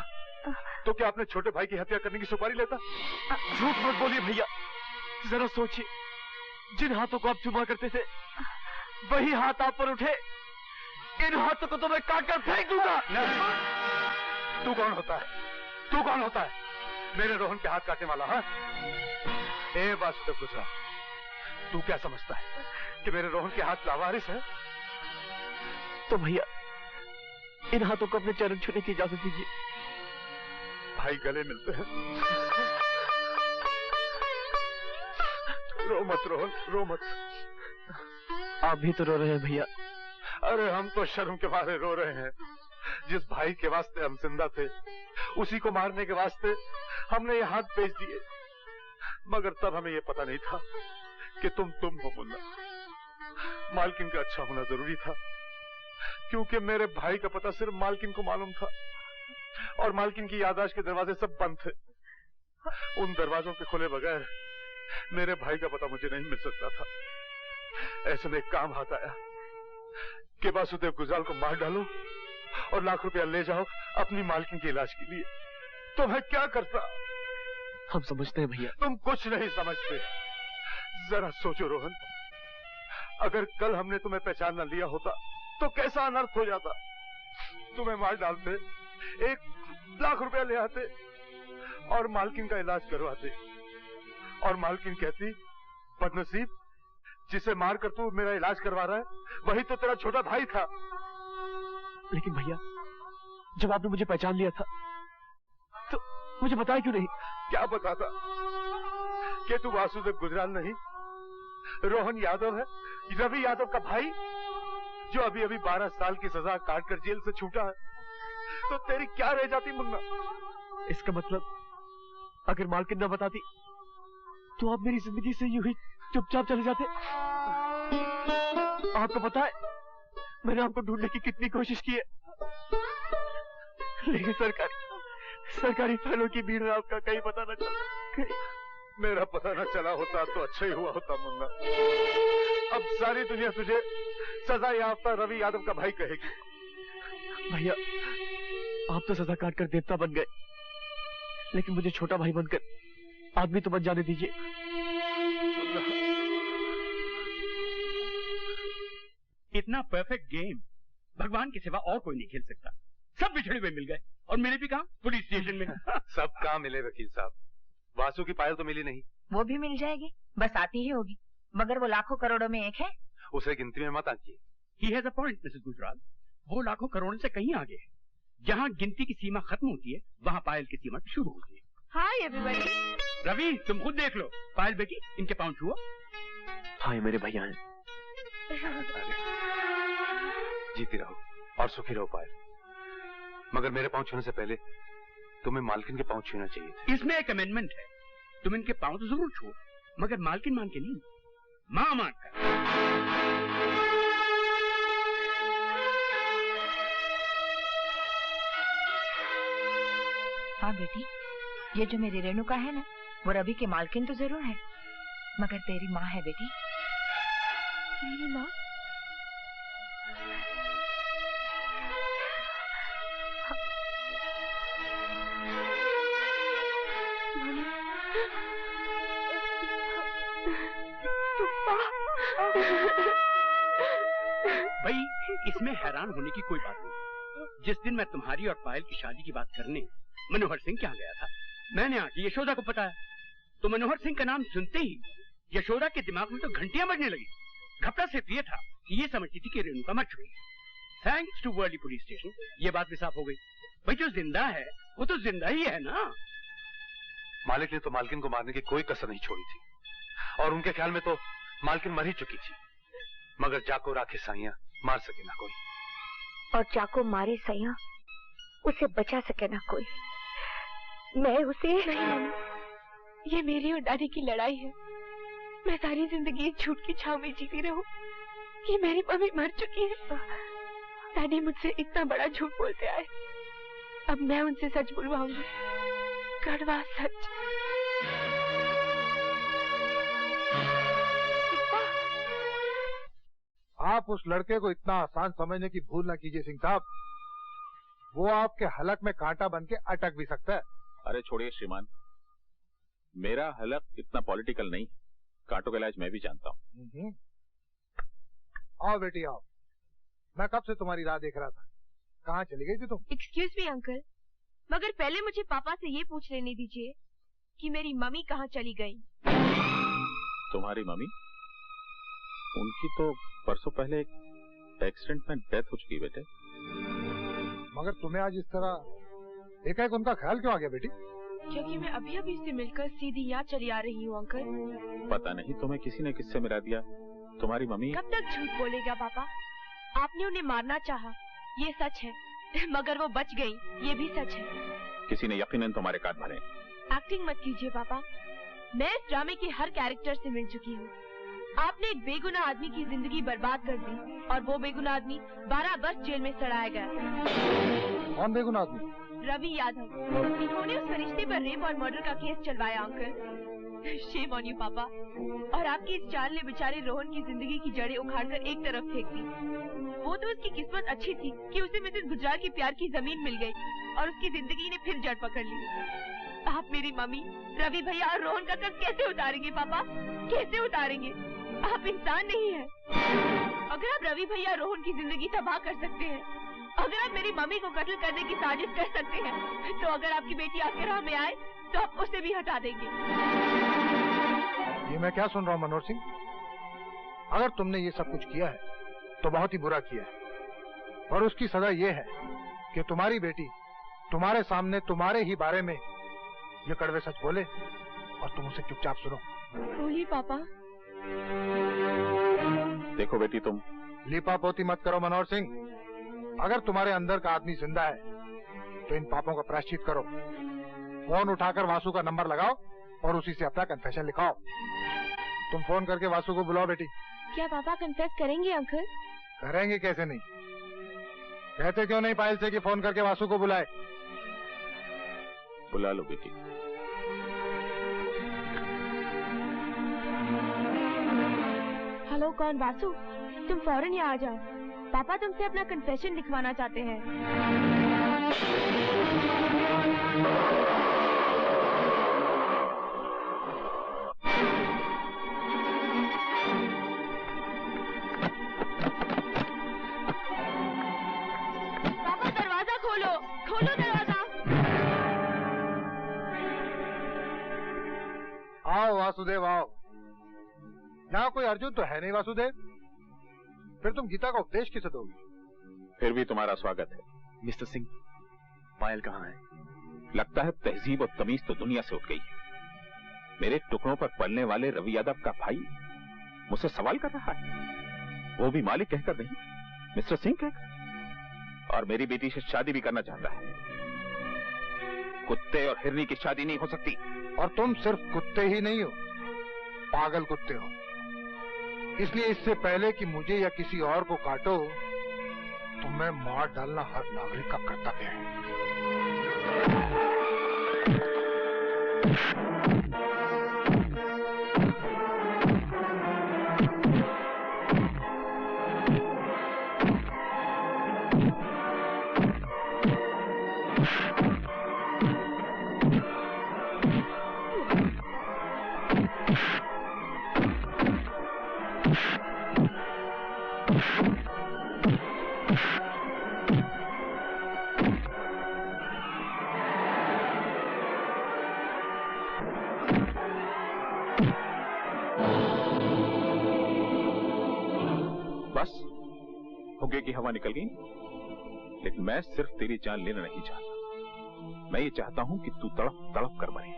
तो क्या अपने छोटे भाई की हत्या करने की सुपारी लेता? झूठ मत बोलिए भैया, जरा सोचिए, जिन हाथों को आप चुमा करते थे वही हाथ आप पर उठे। इन हाथों को तो मैं काट कर फेंक दूंगा। तू कौन होता है? तू कौन होता है मेरे रोहन के हाथ काटने वाला? हाँ, ए वासुदेव गुजराल, तू क्या समझता है कि मेरे रोहन के हाथ लावारिस है? तो भैया इन हाथों को अपने चरण छूने की इजाजत दीजिए। भाई गले मिलते हैं। रो मत रोहन, रो मत। आप भी तो रो रहे हैं भैया। अरे हम तो शर्म के मारे रो रहे हैं। जिस भाई के वास्ते हम जिंदा थे उसी को मारने के वास्ते हमने ये हाथ बेच दिए, मगर तब हमें ये पता नहीं था कि तुम हो मुन्ना। मालकिन का अच्छा होना जरूरी था, क्योंकि मेरे भाई का पता सिर्फ मालकिन को मालूम था और मालकिन की याददाश्त के दरवाजे सब बंद थे। उन दरवाजों के खुले बगैर मेरे भाई का पता मुझे नहीं मिल सकता था। ऐसे में एक काम हाथ आया कि वासुदेव गुजराल को मार डालो और लाख रुपया ले जाओ अपनी मालकिन के इलाज के लिए। तो मैं क्या करता? हम समझते हैं भैया। तुम कुछ नहीं समझते। जरा सोचो रोहन, अगर कल हमने तुम्हें पहचान न लिया होता तो कैसा अनर्थ हो जाता। तुम्हें मार डालते, 1 लाख रुपया ले आते और मालकिन का इलाज करवाते, और मालकिन कहती, बदनसीब, जिसे मारकर तू मेरा इलाज करवा रहा है वही तो तेरा छोटा भाई था। लेकिन भैया जब आपने मुझे पहचान लिया था तो मुझे बताया क्यों नहीं? क्या बताता कि तू वासुदेव गुजराल नहीं, रोहन यादव है, रवि यादव का भाई, जो अभी अभी 12 साल की सजा काट कर जेल से छूटा है। तो तेरी क्या रह जाती मुन्ना? इसका मतलब अगर मालकिन न बताती तो आप मेरी जिंदगी से यूं ही चुपचाप चले जाते। आपको पता है मैंने आपको ढूंढने की कितनी कोशिश की है, लेकिन सरकारी फाइलों की भीड़ में आपका कहीं पता न चला। मेरा पता न चला होता तो अच्छा ही हुआ होता मुन्ना। अब सारी दुनिया तुझे सजा याफ्ता रवि यादव का भाई कहेगी। भैया, आप तो सजा काट कर देवता बन गए, लेकिन मुझे छोटा भाई बनकर आदमी तो बन जाने दीजिए। इतना परफेक्ट गेम भगवान के सिवा और कोई नहीं खेल सकता। सब बिछड़े हुए मिल गए और मिले भी कहाँ? पुलिस स्टेशन में। सब कहाँ मिले वकील साहब? वासु की पायल तो मिली नहीं। वो भी मिल जाएगी, बस आती ही होगी। मगर वो लाखों करोड़ों में एक है। उसे गिनती में मत आंकिए। He has a point, Mrs Gujral. वो लाखों करोड़ों से कहीं आगे है। जहाँ गिनती की सीमा खत्म होती है, वहाँ पायल की सीमा शुरू होती है। Hi everybody. रवि, तुम खुद देख लो। पायल बेटी, इनके पाँव छुओ। हाँ, मेरे भैया हैं। जीती रहो और सुखी रहो पायल। मगर मेरे पाँव छूने से पहले तुम्हें मालकिन के पाँव छूना चाहिए थे। इसमें एक अमेंडमेंट है। तुम इनके पाँव तो जरूर छुओ, मगर मालकिन मान के नहीं, माँ मान कर। हाँ बेटी, ये जो मेरी रेणुका है ना, वो रवि के मालकिन तो जरूर है, मगर तेरी माँ है बेटी। मेरी माँ? भाई, इसमें हैरान होने की कोई बात नहीं। जिस दिन मैं तुम्हारी और पायल की शादी की बात करने मनोहर सिंह के यहाँ गया था, मैंने आके यशोदा को बताया, तो मनोहर सिंह का नाम सुनते ही यशोदा के दिमाग में तो घंटियां बजने लगी। घपला सिर्फ ये था कि ये समझती थी कि रेणुका मर चुकी। Thanks to Worli police station ये बात भी साफ हो गई। भाई, जो जिंदा है वो तो जिंदा ही है ना। मालिक ने तो मालकिन को मारने की कोई कसर नहीं छोड़ी थी, और उनके ख्याल में तो मालकिन मर ही चुकी थी। मगर जाको राखे साइया मार सके ना कोई, और जाको मारे सैया उसे बचा सके ना कोई। मैं उसे नहीं, ये मेरी और दादी की लड़ाई है। मैं सारी जिंदगी इस झूठ की छाव में जीती रहूं कि मेरी मम्मी मर चुकी है। दादी मुझसे इतना बड़ा झूठ बोलते आए, अब मैं उनसे सच बुलवाऊंगी, कड़वा सच। आप उस लड़के को इतना आसान समझने की भूल न कीजिए सिंह साहब। वो आपके हलक में कांटा बन के अटक भी सकता है। अरे छोड़िए श्रीमान, मेरा हलक इतना पॉलिटिकल नहीं। कांटों का इलाज मैं भी जानता हूँ। आओ बेटी आओ, मैं कब से तुम्हारी राह देख रहा था। कहाँ चली गई थी तुम? एक्सक्यूज मी अंकल, मगर पहले मुझे पापा से ये पूछ लेने दीजिए कि मेरी मम्मी कहाँ चली गई। तुम्हारी मम्मी? उनकी तो परसों पहले एक एक्सीडेंट में डेथ हो चुकी बेटे। मगर तुम्हें आज इस तरह एकाएक उनका ख्याल क्यों आ गया बेटी? क्योंकि मैं अभी अभी से मिलकर सीधी यहाँ चली आ रही हूँ अंकल। पता नहीं तुम्हें किसी ने किससे मिला दिया। तुम्हारी मम्मी कब तक झूठ बोलेगा पापा? आपने उन्हें मारना चाहा, ये सच है, मगर वो बच गई, ये भी सच है। किसी ने यकीनन तुम्हारे कान भरे। एक्टिंग मत कीजिए पापा, मैं इस ड्रामे के हर कैरेक्टर से मिल चुकी हूँ। आपने एक बेगुनाह आदमी की जिंदगी बर्बाद कर दी और वो बेगुनाह आदमी 12 वर्ष जेल में सड़ाया गया। कौन बेगुनाह आदमी? रवि यादव। इन्होंने उस फरिश्ते पर रेप और मर्डर का केस चलवाया अंकल। शेम ऑन यू पापा। और आपकी इस चाल ने बेचारे रोहन की जिंदगी की जड़ें उखाड़कर एक तरफ फेंक दी। वो तो उसकी किस्मत अच्छी थी कि उसे मिसेस गुजराल की प्यार की जमीन मिल गई और उसकी जिंदगी ने फिर जड़ पकड़ ली। आप मेरी मम्मी, रवि भैया और रोहन का कर्ज कैसे उतारेंगे पापा? कैसे उतारेंगे? आप इंसान नहीं है। अगर आप रवि भैया रोहन की जिंदगी तबाह कर सकते हैं, अगर आप मेरी मम्मी को कत्ल करने की साजिश कर सकते हैं, तो अगर आपकी बेटी आपके राह में आए तो आप उसे भी हटा देंगे। ये मैं क्या सुन रहा हूँ मनोहर सिंह? अगर तुमने ये सब कुछ किया है तो बहुत ही बुरा किया है, और उसकी सजा ये है कि तुम्हारी बेटी तुम्हारे सामने तुम्हारे ही बारे में ये कड़वे सच बोले और तुम उसे चुपचाप सुनो। बोलिए पापा। देखो बेटी, तुम लीपा पोती मत करो मनोहर सिंह। अगर तुम्हारे अंदर का आदमी जिंदा है तो इन पापों का प्रायश्चित करो। फोन उठाकर वासु का नंबर लगाओ और उसी से अपना कन्फेशन लिखाओ। तुम फोन करके वासु को बुलाओ बेटी। क्या पापा कन्फेस करेंगे अंकल? करेंगे कैसे नहीं? कहते क्यों नहीं पायल से कि फोन करके वासु को बुलाए? बुला लो बेटी। हेलो, कौन? वासु, तुम फौरन यहाँ आ जाओ। पापा तुमसे अपना कन्फेशन लिखवाना चाहते हैं। पापा दरवाजा खोलो, खोलो दरवाजा। आओ वासुदेव आओ। यहाँ कोई अर्जुन तो है नहीं वासुदेव, फिर तुम गीता का उपदेश किसे दोगे? फिर भी तुम्हारा स्वागत है। मिस्टर सिंह, पायल कहाँ है? लगता है तहजीब और तमीज तो दुनिया से उठ गई है। मेरे टुकड़ों पर पलने वाले रवि यादव का भाई मुझसे सवाल कर रहा है, वो भी मालिक कहकर नहीं, मिस्टर सिंह कहकर, और मेरी बेटी से शादी भी करना चाहता है। कुत्ते और हिरनी की शादी नहीं हो सकती। और तुम सिर्फ कुत्ते ही नहीं हो, पागल कुत्ते हो। इसलिए इससे पहले कि मुझे या किसी और को काटो, तुम्हें मार डालना हर नागरिक का कर्तव्य है। की हवा निकल गई, लेकिन मैं सिर्फ तेरी जान लेना नहीं चाहता। मैं ये चाहता हूं कि तू तड़प तड़प कर मरे।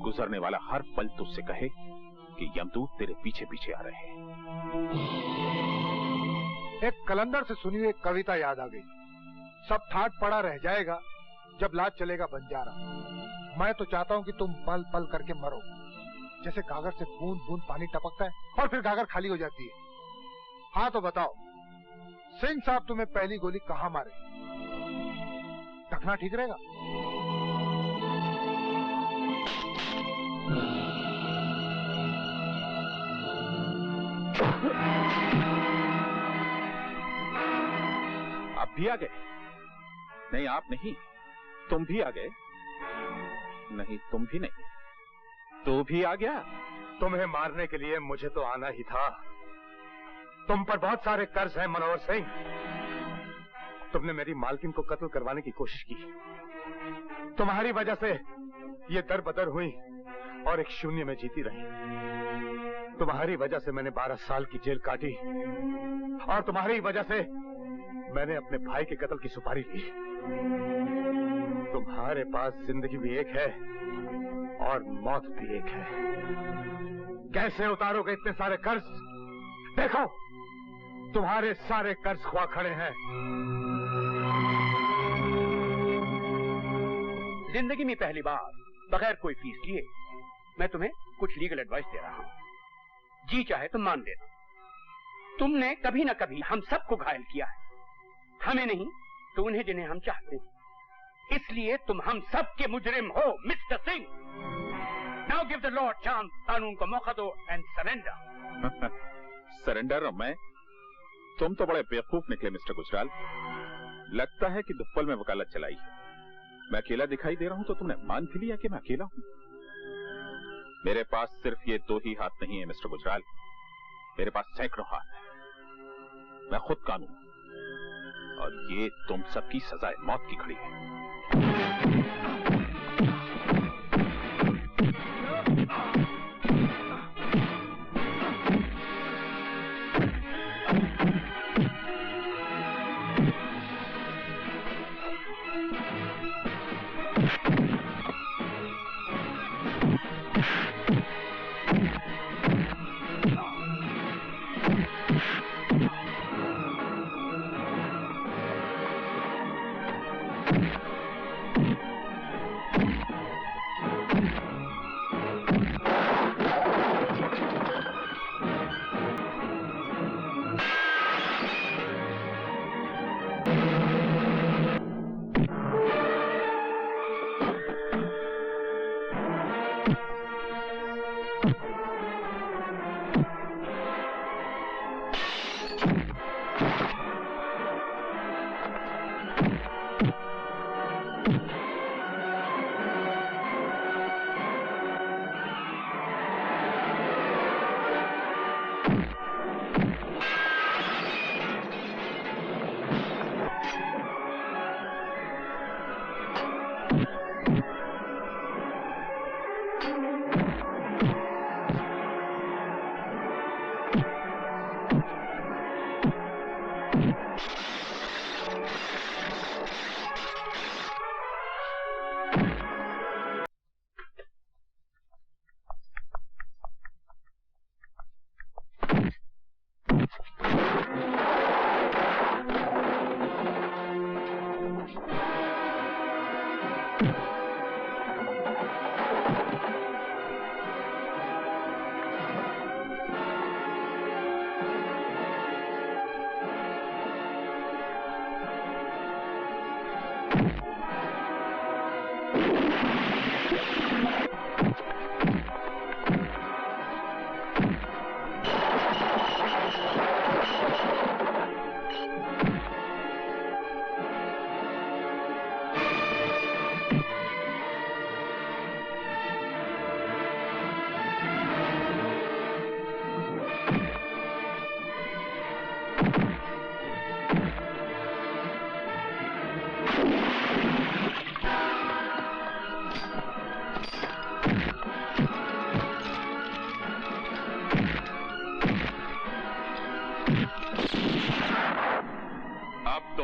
गुजरने वाला हर पल तुझसे कहे कि यमदूत तेरे पीछे पीछे आ रहे हैं। एक कलंदर से सुनी हुई एक कविता याद आ गई। सब ठाट पड़ा रह जाएगा जब लाज चलेगा बंजारा। मैं तो चाहता हूं कि तुम पल पल करके मरो, जैसे गागर से बूंद बूंद पानी टपकता है और फिर गागर खाली हो जाती है। हाँ तो बताओ, सिंह साहब तुम्हें पहली गोली कहाँ मारे? रखना ठीक रहेगा? आप भी आ गए? नहीं आप नहीं, तुम भी आ गए? नहीं तुम भी नहीं, तू भी आ गया? तुम्हें मारने के लिए मुझे तो आना ही था। तुम पर बहुत सारे कर्ज हैं मनोहर सिंह। तुमने मेरी मालकिन को कत्ल करवाने की कोशिश की। तुम्हारी वजह से ये दर बदर हुई और एक शून्य में जीती रही। तुम्हारी वजह से मैंने 12 साल की जेल काटी और तुम्हारी वजह से मैंने अपने भाई के कत्ल की सुपारी ली। तुम्हारे पास जिंदगी भी एक है और मौत भी एक है। कैसे उतारोगे इतने सारे कर्ज? देखो, तुम्हारे सारे कर्ज खुआ खड़े हैं। जिंदगी में पहली बार बगैर कोई फीस लिए मैं तुम्हें कुछ लीगल एडवाइस दे रहा हूं। जी चाहे तो मान लेना। तुमने कभी ना कभी हम सबको घायल किया है, हमें नहीं तो उन्हें जिन्हें हम चाहते हैं। इसलिए तुम हम सब के मुजरिम हो mister Singh. Now give the Lord chance, कानून को मौका दो एंड सरेंडर। सरेंडर? मैं? तुम तो बड़े बेवकूफ निकले मिस्टर गुजराल। लगता है कि दुप्पल में वकालत चलाई है। मैं अकेला दिखाई दे रहा हूं तो तुमने मान भी लिया कि मैं अकेला हूं। मेरे पास सिर्फ ये 2 ही हाथ नहीं है मिस्टर गुजराल, मेरे पास सैकड़ों हाथ है। मैं खुद कानून, और ये तुम सबकी सजाए मौत की घड़ी है।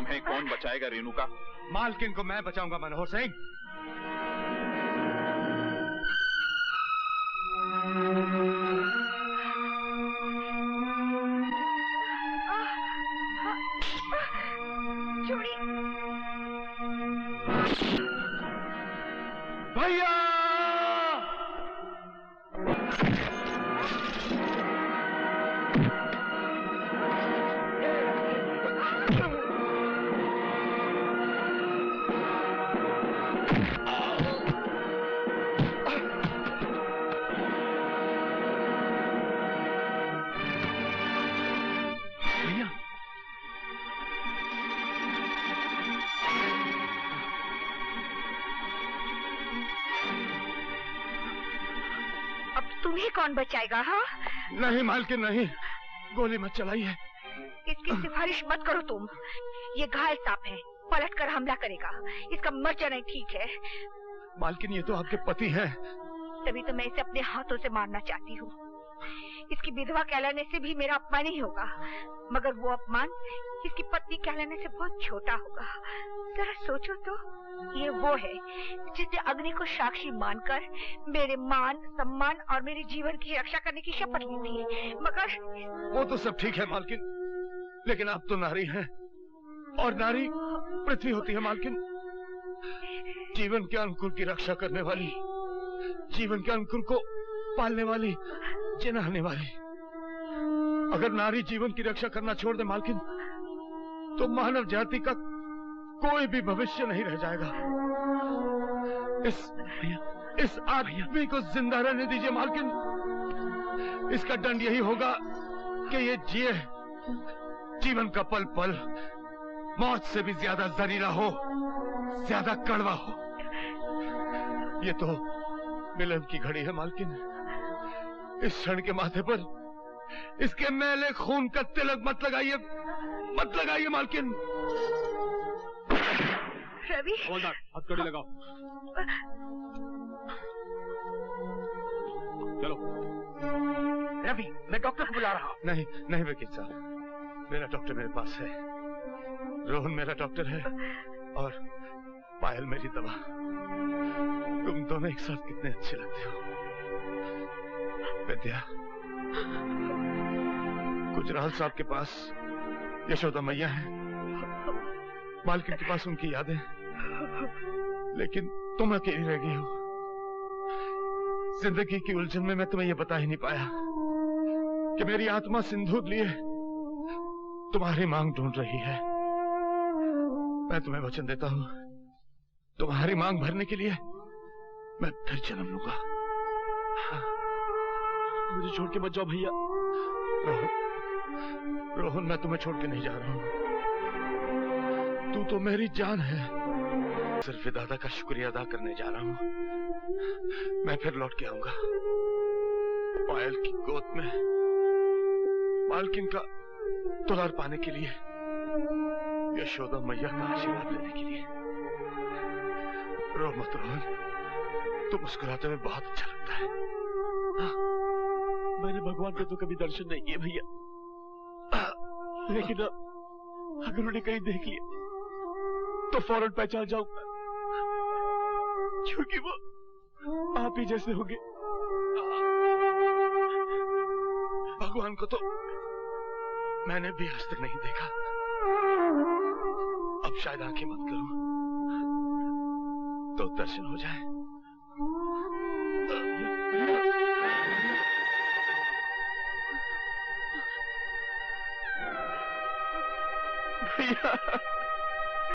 तुम्हें कौन बचाएगा रेणुका? मालकिन को मैं बचाऊंगा मनोहर सिंह। छोड़ी भैया! तुम्हें कौन बचाएगा? हाँ नहीं मालकिन नहीं, गोली मत चलाइए। इसकी सिफारिश मत करो तुम। ये घायल सांप है, पलट कर हमला करेगा। इसका मर जाना ठीक है। मालकिन ये तो आपके पति हैं। तभी तो मैं इसे अपने हाथों से मारना चाहती हूँ। इसकी विधवा कहलाने से भी मेरा अपमान ही होगा, मगर वो अपमान इसकी पत्नी कहलाने से बहुत छोटा होगा। जरा सोचो तो, ये वो है जिसने अग्नि को साक्षी मानकर मेरे मान सम्मान और मेरे जीवन की रक्षा करने की शपथ ली थी। मगर वो तो सब ठीक है मालकिन, लेकिन आप तो नारी हैं और नारी पृथ्वी होती है मालकिन। जीवन के अंकुर की रक्षा करने वाली, जीवन के अंकुर को पालने वाली, जिनाने वाली। अगर नारी जीवन की रक्षा करना छोड़ दे मालकिन, तो मानव जाति का कोई भी भविष्य नहीं रह जाएगा। इस आदमी को जिंदा रहने दीजिए मालकिन। इसका दंड यही होगा कि ये जिए, जीवन का पल पल मौत से भी ज्यादा जहरीला हो, ज्यादा कड़वा हो। ये तो मिलन की घड़ी है मालकिन। इस क्षण के माथे पर इसके मैले खून का तिलक मत लगाइए, मत लगाइए मालकिन। रवि, हथकड़ी लगाओ। चलो। रवि, मैं डॉक्टर को बुला रहा हूँ। नहीं नहीं वकील साहब, मेरा डॉक्टर मेरे पास है। रोहन मेरा डॉक्टर है और पायल मेरी दवा। तुम दोनों एक साथ कितने अच्छे लगते हो। विद्या, गुजराल साहब के पास यशोदा मैया है, मालकिन के पास उनकी यादें, लेकिन तुम अकेली रह गई हो। जिंदगी की उलझन में मैं तुम्हें यह बता ही नहीं पाया कि मेरी आत्मा सिंदूर लिए तुम्हारी मांग ढूंढ रही है। मैं तुम्हें वचन देता हूं, तुम्हारी मांग भरने के लिए मैं फिर जन्म लूंगा। मुझे छोड़ के मत जाओ भैया। रोहन, मैं तुम्हें छोड़ के नहीं जा रहा हूं। तू तो मेरी जान है। सिर्फ दादा का शुक्रिया अदा करने जा रहा हूं। मैं फिर लौट के आऊंगा, पायल की गोद में मालकिन का दुलार पाने के लिए, यशोदा मैया का आशीर्वाद लेने के लिए। रो मत रोहन, तुम मुस्कुराते हुए बहुत अच्छा लगता है। मैंने भगवान के तो कभी दर्शन नहीं किए भैया, लेकिन अगर उन्हें कहीं देख लिया तो फौरन पहचान जाऊंगा, क्योंकि वो आप ही जैसे होंगे। भगवान को तो मैंने भी आज तक नहीं देखा। अब शायद आंखें बंद करूं तो दर्शन हो जाए। भैया